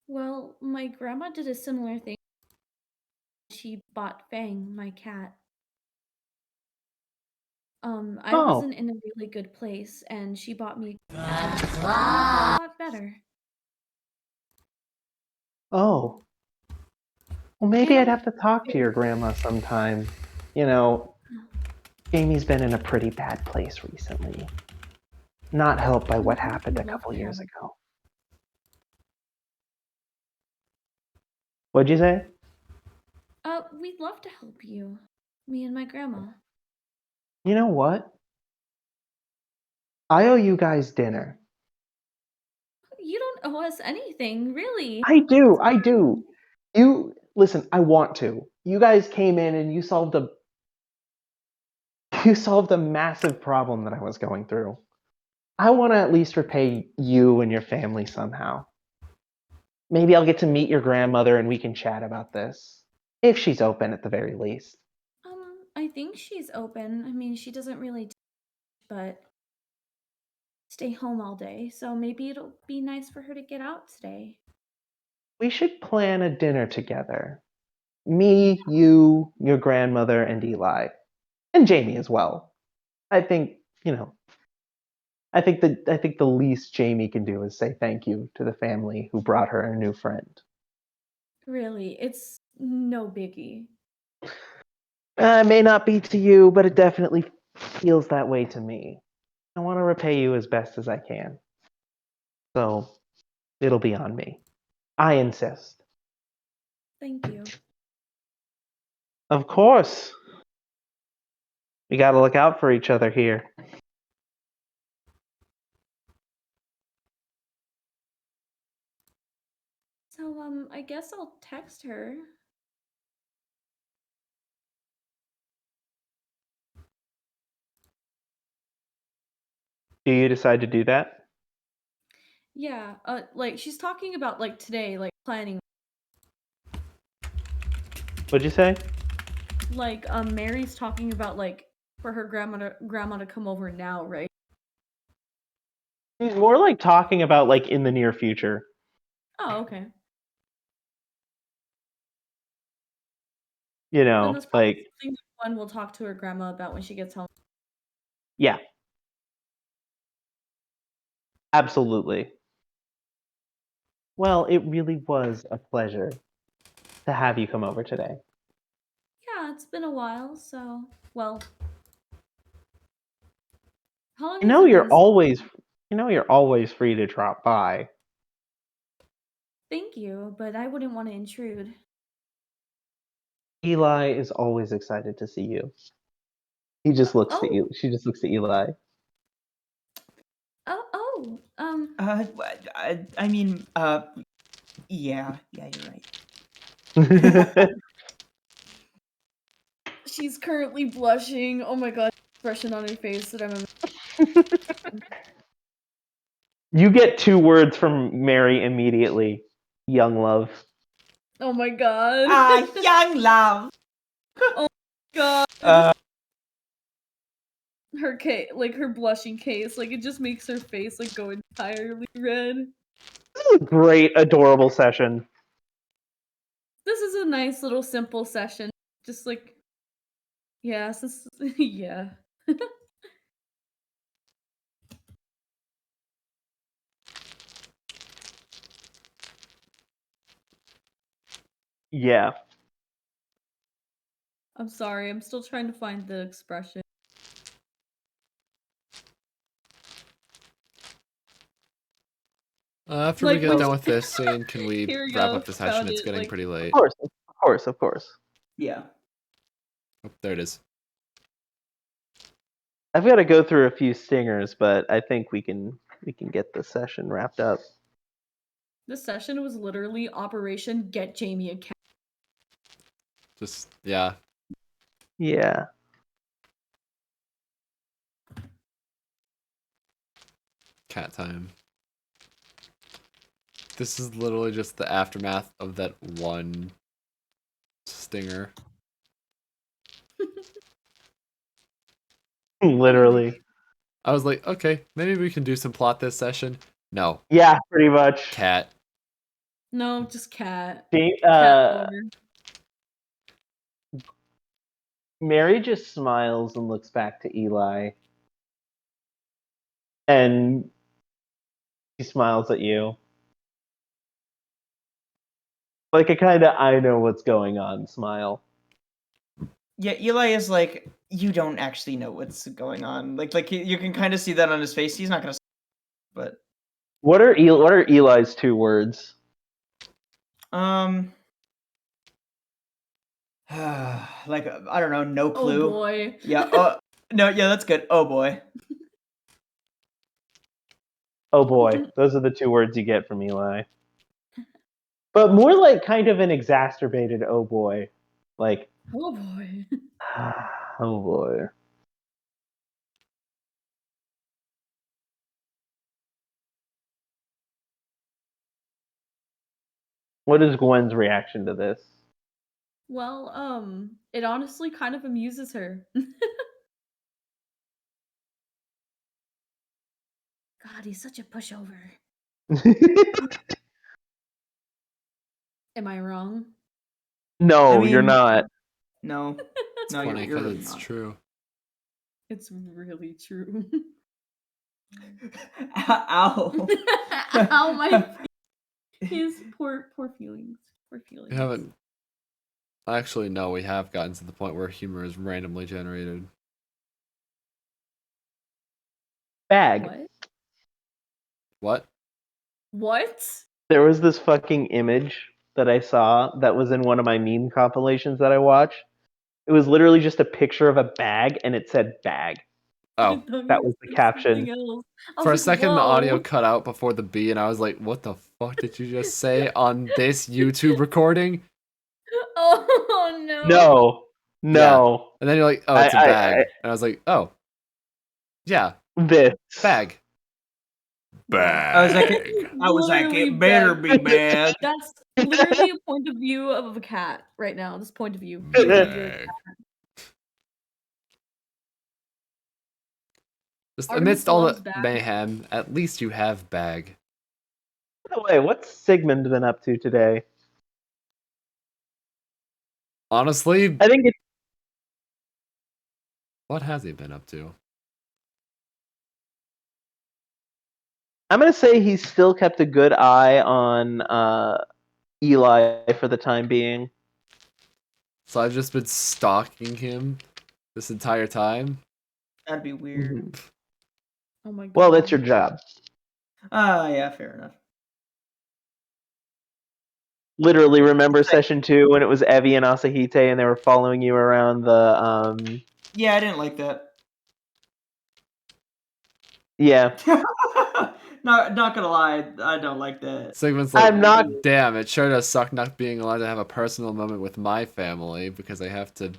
Well, my grandma did a similar thing. She bought Fang, my cat. I Oh, wasn't in a really good place, and she bought me a lot better. oh. Well, maybe And I'd I'm have to talk to your grandma sometime. You know, Jamie's been in a pretty bad place recently. Not helped by what happened a love couple to years help. ago. What'd you say? We'd love to help you. Me and my grandma. You know what? I owe you guys dinner. You don't owe us anything, really. I do. You listen, I want to. You guys came in and you solved a massive problem that I was going through. I want to at least repay you and your family somehow. Maybe I'll get to meet your grandmother and we can chat about this. If she's open at the very least. I think she's open. I mean, she doesn't really, but stay home all day, so maybe it'll be nice for her to get out today. We should plan a dinner together. Me, you, your grandmother, and Eli. And Jamie as well. I think, I think the least Jamie can do is say thank you to the family who brought her a new friend. Really, it's no biggie. It may not be to you, but it definitely feels that way to me. I want to repay you as best as I can. So, it'll be on me. I insist. Thank you. Of course. We gotta look out for each other here. So, I guess I'll text her. Do you decide to do that? Yeah, like she's talking about like today, like planning. What'd you say? Like, Mary's talking about like for her grandma to come over now, right? He's more like talking about like in the near future. Oh, okay. You Then know, that's probably like, something that Gwen will talk to her grandma about when she gets home. yeah, absolutely. Well, it really was a pleasure to have you come over today. Yeah, it's been a while, so well. How long You has know it you're been? always you're always free to drop by. Thank you, but I wouldn't want to intrude. Eli is always excited to see you. He just looks to Oh, She just looks to Eli. oh, I mean, yeah, you're right. she's currently blushing. Oh my god, expression on her face that I'm. You get two words from Mary immediately. Young love. Oh my god. Young love. God. Uh, Her case, like her blushing case, like it just makes her face like go entirely red. This is a great, adorable session. This is a nice little simple session. Just like, yeah, yeah. Yeah. I'm sorry, I'm still trying to find the expression. After Like we get when done with this scene, can we here we wrap go, up the session? found It's it, getting like pretty Of late. course, of course, of course. yeah. Oh, there it is. I've got to go through a few stingers, but I think we can get the session wrapped up. the session was literally Operation Get Jamie a Cat. Just, yeah. Yeah. Cat time. This is literally just the aftermath of that one stinger. Literally. I was like, okay, maybe we can do some plot this session. No, Yeah, pretty much. cat. No, just cat. She- Cat uh, over. Mary just smiles and looks back to Eli. And he smiles at you. Like a kind of I know what's going on smile. Yeah, Eli is like, you don't actually know what's going on. Like you can kind of see that on his face. He's not gonna, but What are Eli's 2 words? like I don't know, no Oh clue. boy. Yeah. No. Yeah, that's good. Oh boy. Oh boy, those are the 2 words you get from Eli. But more like kind of an exacerbated oh boy. Like, Oh boy. oh boy. What is Gwen's reaction to this? Well, it honestly kind of amuses her. God, he's such a pushover. Am I wrong? No, I you're mean- not. No. It's No, funny you're because really it's not. true. It's really true. Ow. Ow, my his poor feelings. Poor feelings. We haven't. Actually, no, we have gotten to the point where humor is randomly generated. Bag. What? What? What? There was this fucking image that I saw that was in one of my meme compilations that I watched. It was literally just a picture of a bag and it said bag. Oh, That was the caption. for a second, the audio cut out before the B, and I was like, what the fuck did you just say on this YouTube recording? Oh no. No. And then you're like, oh, it's a bag. And I was like, oh. Yeah, This. bag. I was like, Literally it better bag. be bad. That's literally a point of view of a cat right now. This point of view. Bag. Just Artemis amidst all loves the bag. mayhem, at least you have bag. By the way, what's Sigmund been up to today? Honestly, I think it's what has he been up to? I'm gonna say he's still kept a good eye on Eli for the time being. So I've just been stalking him this entire time. That'd be weird. Mhm. Oh my god. Well, that's your job. Yeah, fair enough. Literally, remember session 2 when it was Evie and Asahite and they were following you around the Yeah, I didn't like that. yeah. Not gonna lie, I don't like that. Sigmund's like, I'm not damn, it sure does suck not being allowed to have a personal moment with my family because I have to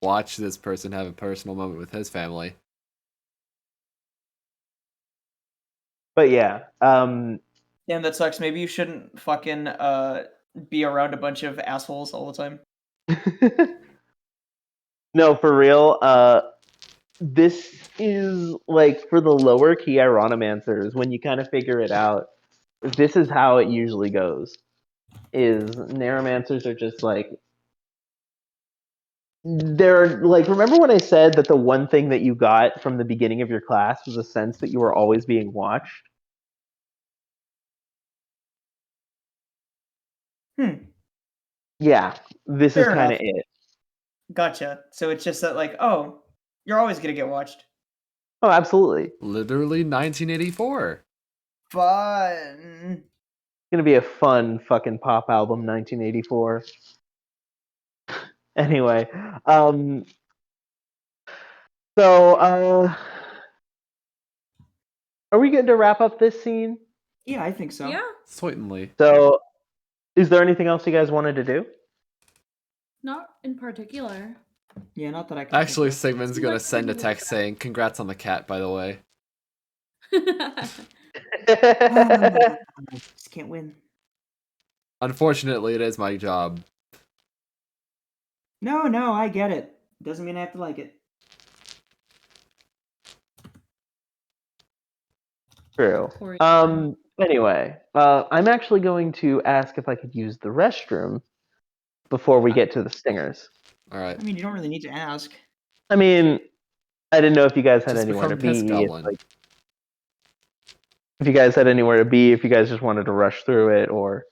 watch this person have a personal moment with his family. but yeah. Damn, that sucks. Maybe you shouldn't fucking be around a bunch of assholes all the time. No, for real. This is like for the lower key Ironomancers, when you kind of figure it out, this is how it usually goes. Is Neuromancers are just like they're like, remember when I said that the one thing that you got from the beginning of your class was a sense that you were always being watched? Yeah, this Fair is kind enough. of it. Gotcha. So it's just that, like, oh, you're always gonna get watched. Oh, absolutely. Literally 1984. Fun. Gonna be a fun fucking pop album, 1984. Anyway, so are we good to wrap up this scene? Yeah, I think so. Yeah. Certainly. So, is there anything else you guys wanted to do? Not in particular. Yeah, not that I can. Actually, think Sigmund's Seems gonna like send a pretty text saying, congrats on the cat, by the way. of. Just can't win. Unfortunately, it is my job. No, I get it. Doesn't mean I have to like it. True. Poor Anyway, I'm actually going to ask if I could use the restroom before we get to the stingers. All right. I mean, you don't really need to ask. I mean, I didn't know if you guys had Just anywhere to become piss be. goblin. If you guys had anywhere to be, if you guys just wanted to rush through it, or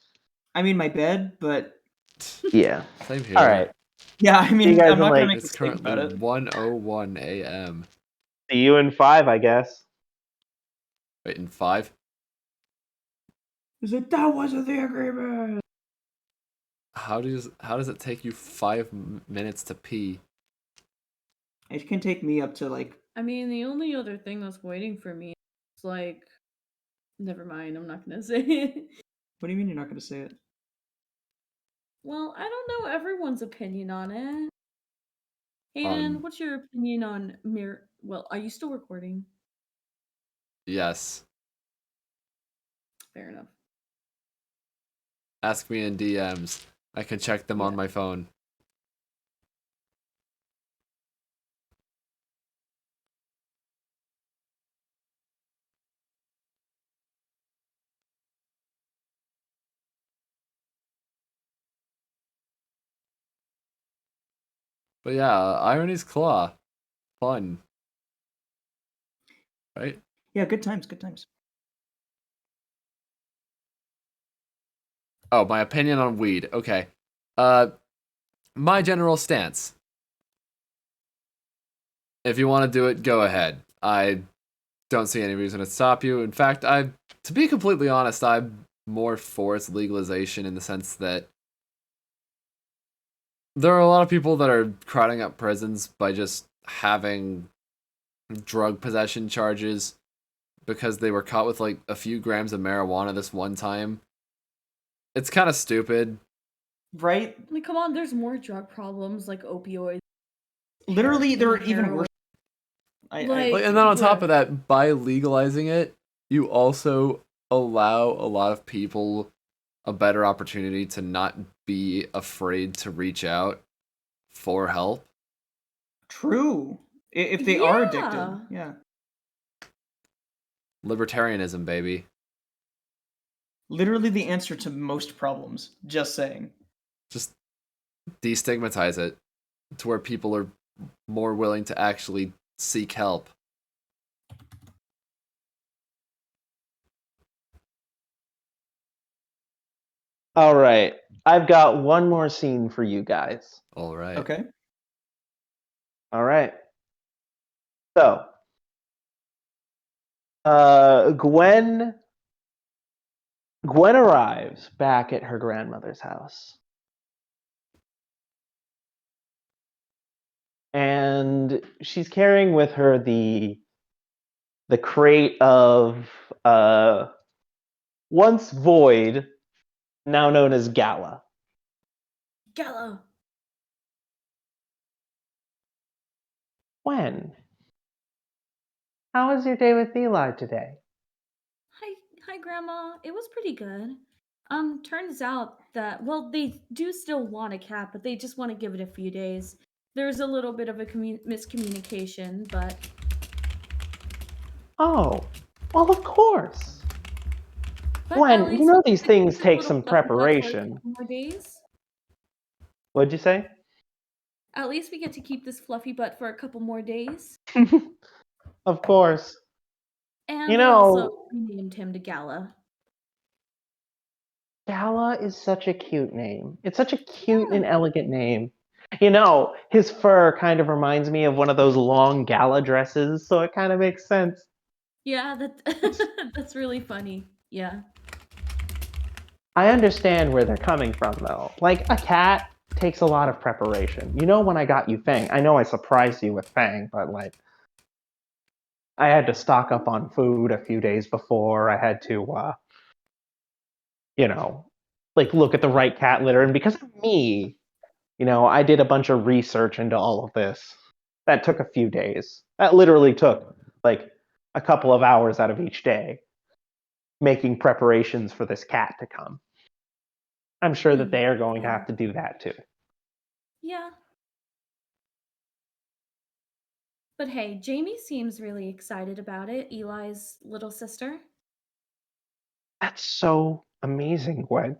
I mean, my bed, but yeah. Same here. All right. yeah, I mean, guys I'm not are gonna like- make It's a mistake about currently it. 1:01 a.m. See you in 5, I guess. Wait, in 5? Is it that wasn't the agreement? How does it take you 5 minutes to pee? It can take me up to like. I mean, the only other thing that's waiting for me is like, never mind. I'm not gonna say it. What do you mean you're not gonna say it? Well, I don't know everyone's opinion on it. Hayden, what's your opinion on mirror? Well, are you still recording? Yes. Fair enough. Ask me in DMs. I can check them on Yeah. my phone. But yeah, Irony's Claw. Fun. Right? Yeah, good times, good times. Oh, my opinion on weed. Okay. My general stance. If you want to do it, go ahead. I don't see any reason to stop you. In fact, to be completely honest, I'm more for its legalization in the sense that there are a lot of people that are crowding up prisons by just having drug possession charges because they were caught with like a few grams of marijuana this one time. It's kind of stupid. Right? Like, come on, there's more drug problems like opioids. Literally, there are even Heroin. worse. Like- And then on top yeah. of that, by legalizing it, you also allow a lot of people a better opportunity to not be afraid to reach out for help. True. If they are Yeah. addicted, yeah. Libertarianism, baby. Literally the answer to most problems. Just saying. Just destigmatize it to where people are more willing to actually seek help. All right. I've got one more scene for you guys. All right. Okay. All right. So, Gwen arrives back at her grandmother's house. And she's carrying with her the crate of once Void, now known as Gala. Gala. Gwen, how was your day with Eli today? Hi, Grandma. It was pretty good. Turns out that they do still want a cat, but they just want to give it a few days. There's a little bit of a miscommunication, but Oh, well, of course. but Gwen, at you least know we these get to keep things this take little some fluffy butt for a preparation. couple more days. What'd you say? At least we get to keep this fluffy butt for a couple more days. Of course. And You they know- also renamed him to Gala. Gala is such a cute name. It's such a cute and elegant name. You know, his fur kind of reminds me of one of those long gala dresses, so it kind of makes sense. Yeah, that that's really funny. Yeah. I understand where they're coming from, though. Like, a cat takes a lot of preparation. You know, when I got you Fang, I know I surprised you with Fang, but, like, I had to stock up on food a few days before. I had to, like, look at the right cat litter. And because of me, I did a bunch of research into all of this. That took a few days. That literally took, like, a couple of hours out of each day making preparations for this cat to come. I'm sure that they are going to have to do that too. Yeah. But hey, Jamie seems really excited about it, Eli's little sister. That's so amazing, Gwen.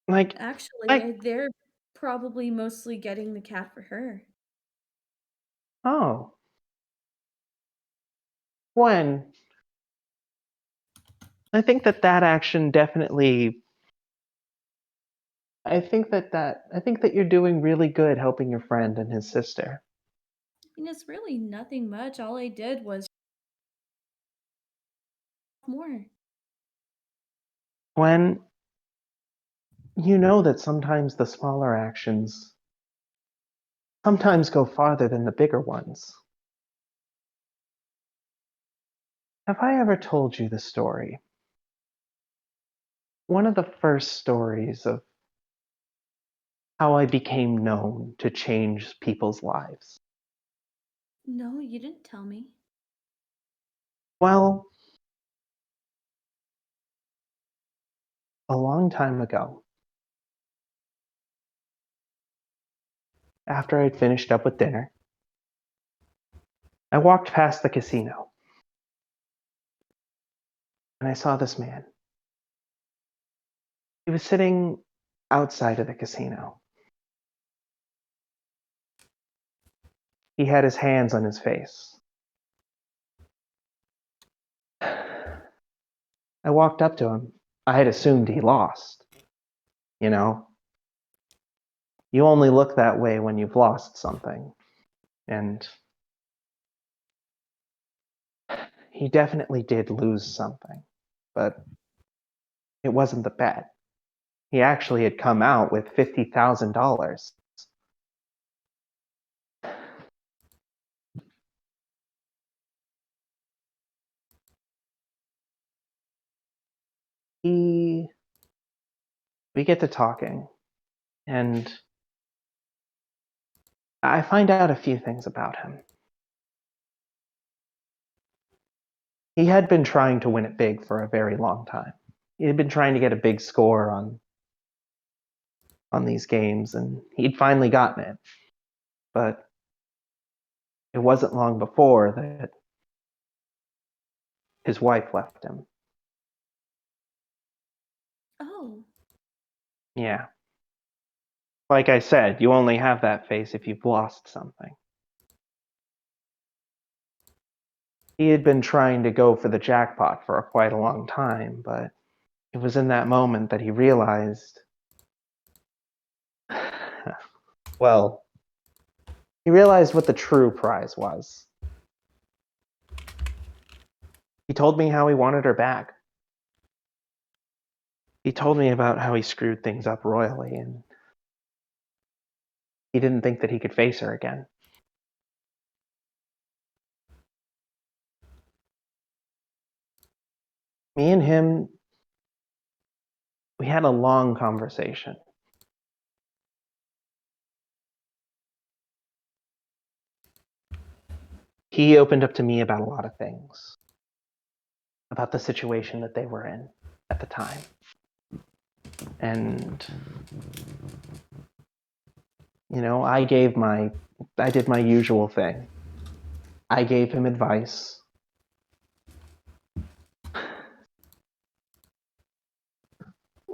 Like, Actually, like, they're probably mostly getting the cat for her. oh, Gwen, I think that action definitely. I think that you're doing really good helping your friend and his sister. And it's really nothing much. All I did was more. Gwen, you know that sometimes the smaller actions sometimes go farther than the bigger ones. Have I ever told you the story? One of the first stories of how I became known to change people's lives. No, you didn't tell me. Well, a long time ago, after I'd finished up with dinner, I walked past the casino and I saw this man. He was sitting outside of the casino. He had his hands on his face. I walked up to him. I had assumed he lost. You know, you only look that way when you've lost something. And he definitely did lose something, but it wasn't the bet. He actually had come out with $50,000. He, we get to talking, and I find out a few things about him. He had been trying to win it big for a very long time. He had been trying to get a big score on these games, and he'd finally gotten it. But it wasn't long before that his wife left him. Oh, Yeah. Like I said, you only have that face if you've lost something. He had been trying to go for the jackpot for quite a long time, but it was in that moment that he realized. Well, he realized what the true prize was. He told me how he wanted her back. He told me about how he screwed things up royally, and he didn't think that he could face her again. Me and him, we had a long conversation. He opened up to me about a lot of things, about the situation that they were in at the time. And, you know, I did my usual thing. I gave him advice.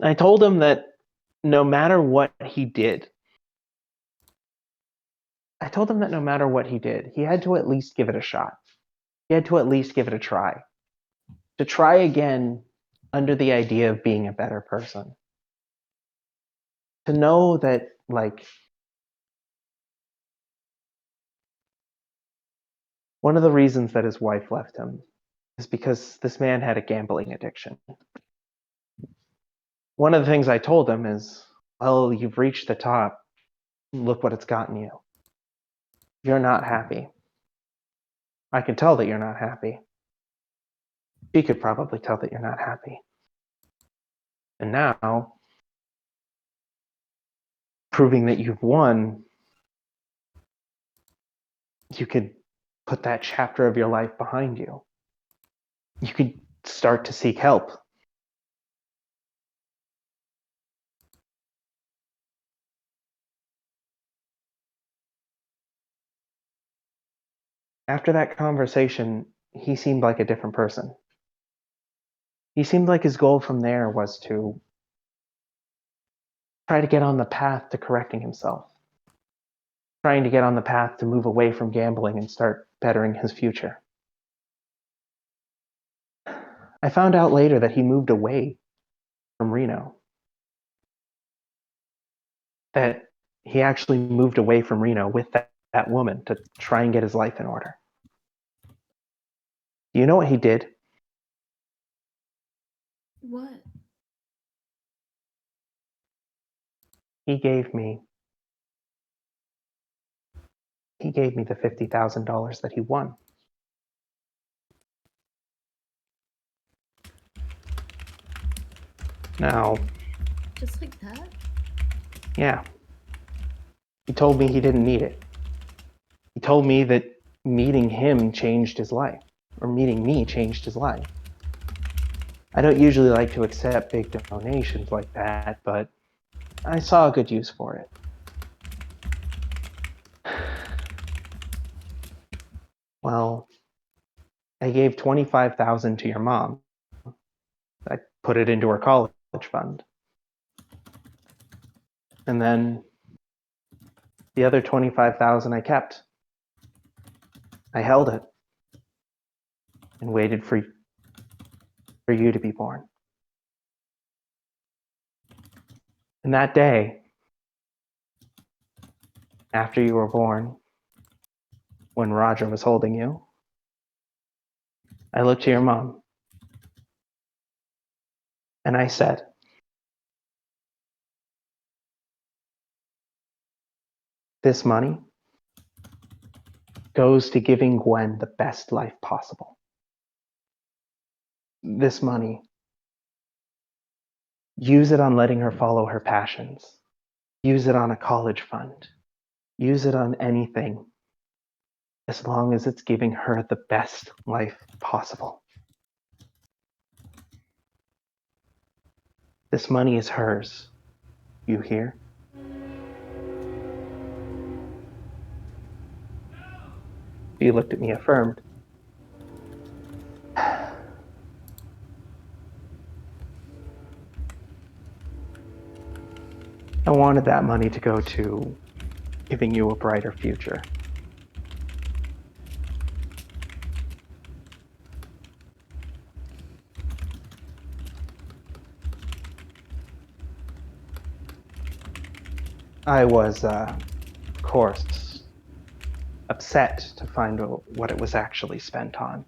I told him that no matter what he did, he had to at least give it a shot. He had to at least give it a try. To try again under the idea of being a better person. To know that, like, one of the reasons that his wife left him is because this man had a gambling addiction. One of the things I told him is, well, you've reached the top. Look what it's gotten you. You're not happy. I can tell that you're not happy. She could probably tell that you're not happy. And now, proving that you've won, you could put that chapter of your life behind you. You could start to seek help. After that conversation, he seemed like a different person. He seemed like his goal from there was to try to get on the path to correcting himself, trying to get on the path to move away from gambling and start bettering his future. I found out later that he moved away from Reno. That he actually moved away from Reno with that woman to try and get his life in order. Do you know what he did? What? He gave me the $50,000 that he won. Now, Just like that? yeah, he told me he didn't need it. He told me that meeting him changed his life, or meeting me changed his life. I don't usually like to accept big donations like that, but I saw a good use for it. Well, I gave $25,000 to your mom. I put it into her college fund. And then the other $25,000 I kept. I held it and waited for you to be born. And that day, after you were born, when Roger was holding you, I looked to your mom and I said, this money goes to giving Gwen the best life possible. This money, use it on letting her follow her passions. Use it on a college fund. Use it on anything, as long as it's giving her the best life possible. This money is hers. You hear? She looked at me, affirmed. I wanted that money to go to giving you a brighter future. I was, of course, upset to find what it was actually spent on.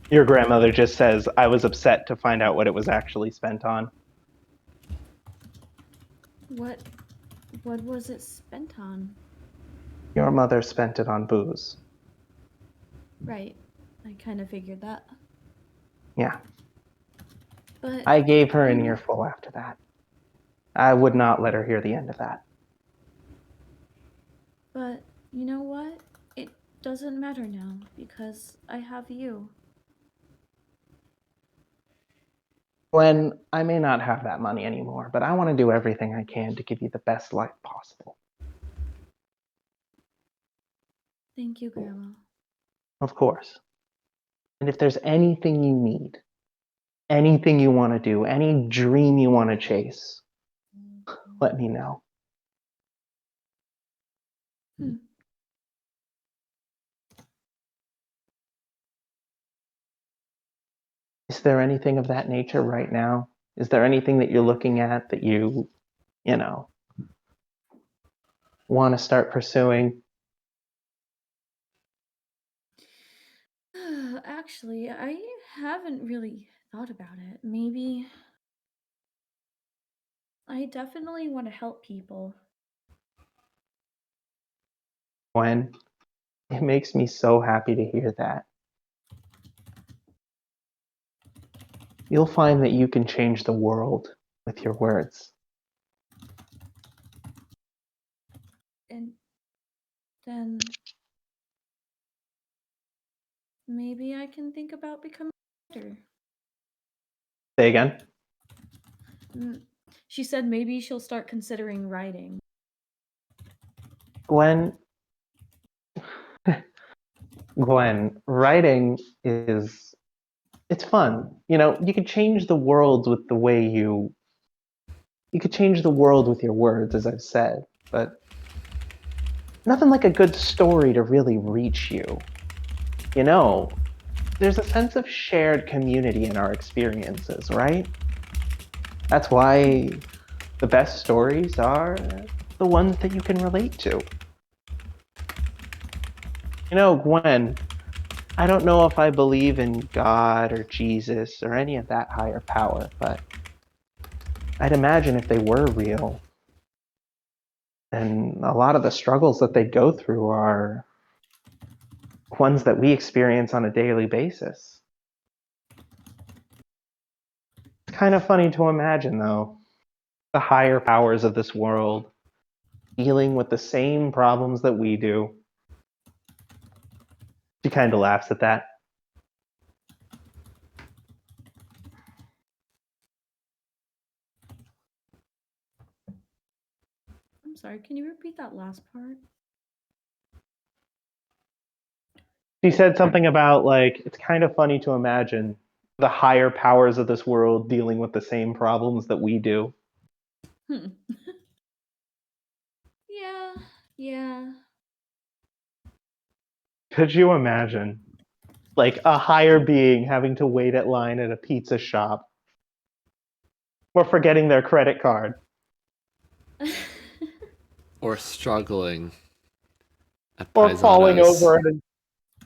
Your grandmother just says, I was upset to find out what it was actually spent on. What was it spent on? Your mother spent it on booze. Right. I kind of figured that. Yeah. But I gave her an earful after that. I would not let her hear the end of that. But you know what? It doesn't matter now because I have you. Gwen, I may not have that money anymore, but I want to do everything I can to give you the best life possible. Thank you, Grandma. Of course. And if there's anything you need, anything you want to do, any dream you want to chase, let me know. Is there anything of that nature right now? Is there anything that you're looking at that you want to start pursuing? Actually, I haven't really thought about it. Maybe I definitely want to help people. Gwen, it makes me so happy to hear that. You'll find that you can change the world with your words. And then maybe I can think about becoming a writer. Say again. Mm, She said maybe she'll start considering writing. Gwen, Gwen, writing is it's fun. You know, you could change the world with the way you could change the world with your words, as I've said, but nothing like a good story to really reach you. You know, there's a sense of shared community in our experiences, right? That's why the best stories are the ones that you can relate to. You know, Gwen, I don't know if I believe in God or Jesus or any of that higher power, but I'd imagine if they were real, then a lot of the struggles that they go through are ones that we experience on a daily basis. It's kind of funny to imagine, though, the higher powers of this world dealing with the same problems that we do. She kind of laughs at that. I'm sorry, can you repeat that last part? She said something about, like, it's kind of funny to imagine the higher powers of this world dealing with the same problems that we do. Hmm. Yeah, yeah. Could you imagine, like, a higher being having to wait at line at a pizza shop or forgetting their credit card? Or struggling at Or falling Paisanos over and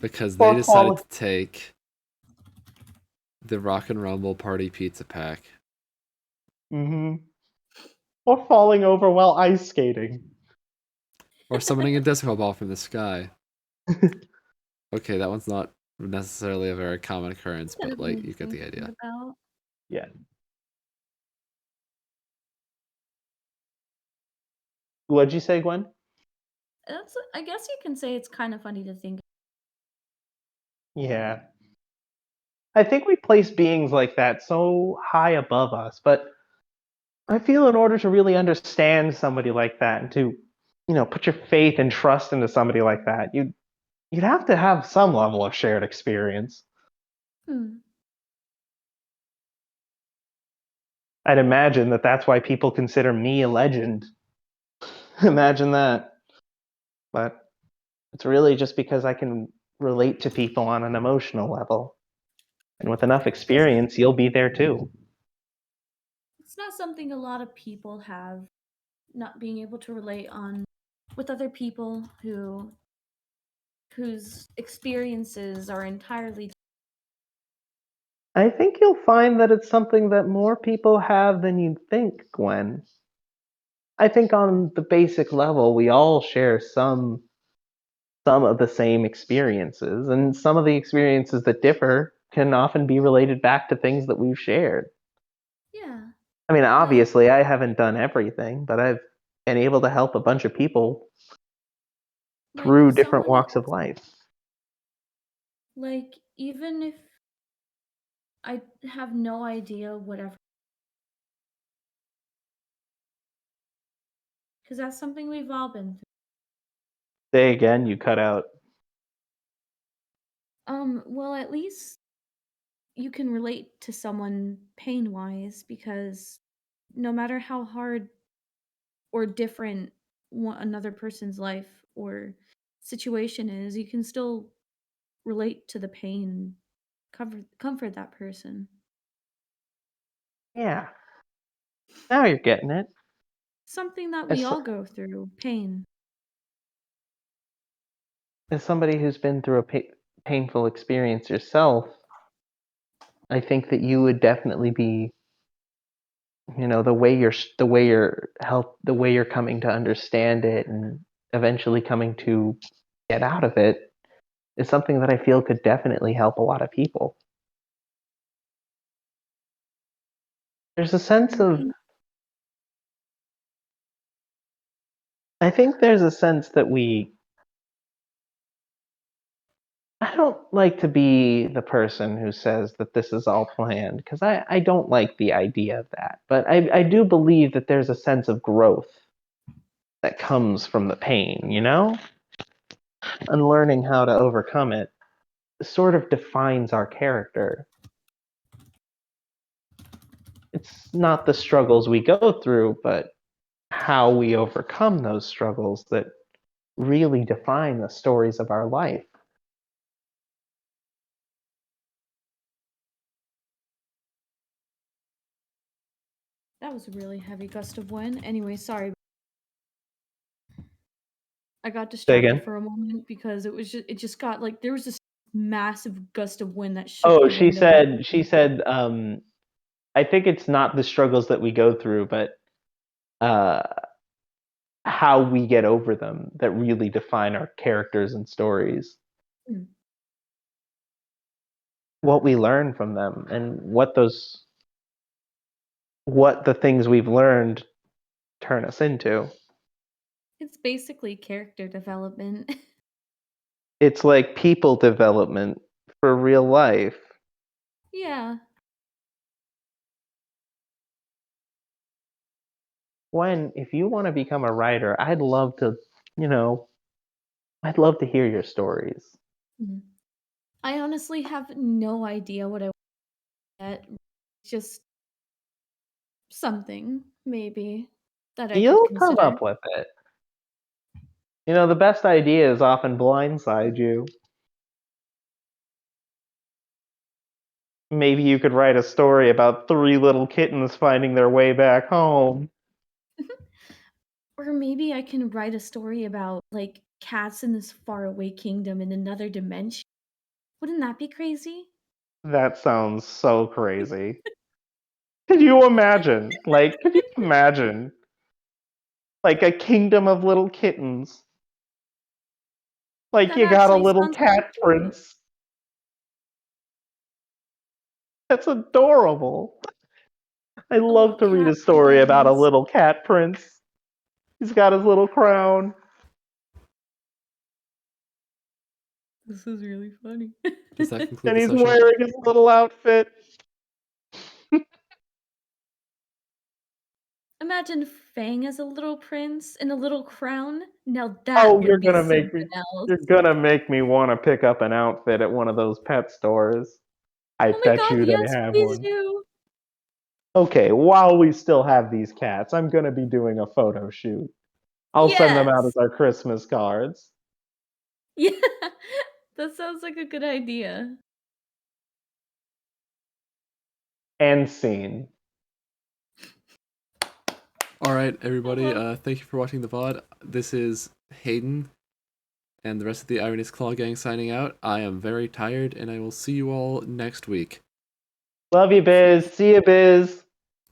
because they or decided falling to take the Rock and Rumble Party pizza pack. hmm or falling over while ice skating. Or summoning a disco ball from the sky. Okay, that one's not necessarily a very common occurrence, Kind but of like need you get the thinking idea. about. Yeah. What'd you say, Gwen? I guess you can say it's kind of funny to think. Yeah. I think we place beings like that so high above us, but I feel in order to really understand somebody like that and to, put your faith and trust into somebody like that, you'd have to have some level of shared experience. Hmm. I'd imagine that that's why people consider me a legend. Imagine that. But it's really just because I can relate to people on an emotional level. And with enough experience, you'll be there too. It's not something a lot of people have, not being able to relate on with other people whose experiences are entirely. I think you'll find that it's something that more people have than you'd think, Gwen. I think on the basic level, we all share some of the same experiences, and some of the experiences that differ can often be related back to things that we've shared. Yeah, I mean, like obviously, I haven't done everything, but I've been able to help a bunch of people if through different someone walks of life. even if I have no idea whatever, because that's something we've all been through. Say again, you cut out. Well, at least you can relate to someone pain wise because no matter how hard or different another person's life or situation is, you can still relate to the pain, comfort that person. Yeah, now you're getting it. Something that we As, all go through, pain. as somebody who's been through a painful experience yourself, I think that you would definitely be, the way you're coming to understand it and eventually coming to get out of it is something that I feel could definitely help a lot of people. There's a sense of, Right. I think there's a sense that we I don't like to be the person who says that this is all planned because I don't like the idea of that. But I do believe that there's a sense of growth that comes from the pain, you know? And learning how to overcome it sort of defines our character. It's not the struggles we go through, but how we overcome those struggles that really define the stories of our life. That was a really heavy gust of wind. Anyway, sorry. I got Say distracted again. for a moment because it just got like there was this massive gust of wind that shook Oh, the window. she said, I think it's not the struggles that we go through, but uh, how we get over them that really define our characters and stories. Hmm. What we learn from them and what the things we've learned turn us into. It's basically character development. It's like people development for real life. Yeah. Gwen, if you want to become a writer, I'd love to, I'd love to hear your stories. Mhm. I honestly have no idea what I want yet. Just something, maybe, that I could You'll come consider. up with it. The best ideas often blindside you. Maybe you could write a story about 3 little kittens finding their way back home. Or maybe I can write a story about, like, cats in this faraway kingdom in another dimension. Wouldn't that be crazy? That sounds so crazy. Could you imagine? Could you imagine? Like a kingdom of little kittens. Like That you got a actually little sounds really cat cute. prince. That's adorable. I A love little to read cat a story about a prince. little cat prince. He's got his little crown. This is really funny. Does that conclude And the he's session? wearing his little outfit. Imagine Fang as a little prince in a little crown. Now Oh, that would be something else. you're gonna make me want to pick up an outfit at one of those pet stores. I Oh my bet god, you they yes, have please one. do. Okay, while we still have these cats, I'm gonna be doing a photo shoot. I'll send them out as Yes. our Christmas cards. Yeah. That sounds like a good idea. And scene. All right, everybody. Hello. Thank you for watching the VOD. This is Hayden and the rest of the Ironist Claw Gang signing out. I am very tired, and I will see you all next week. Love you, Biz. See you, Biz.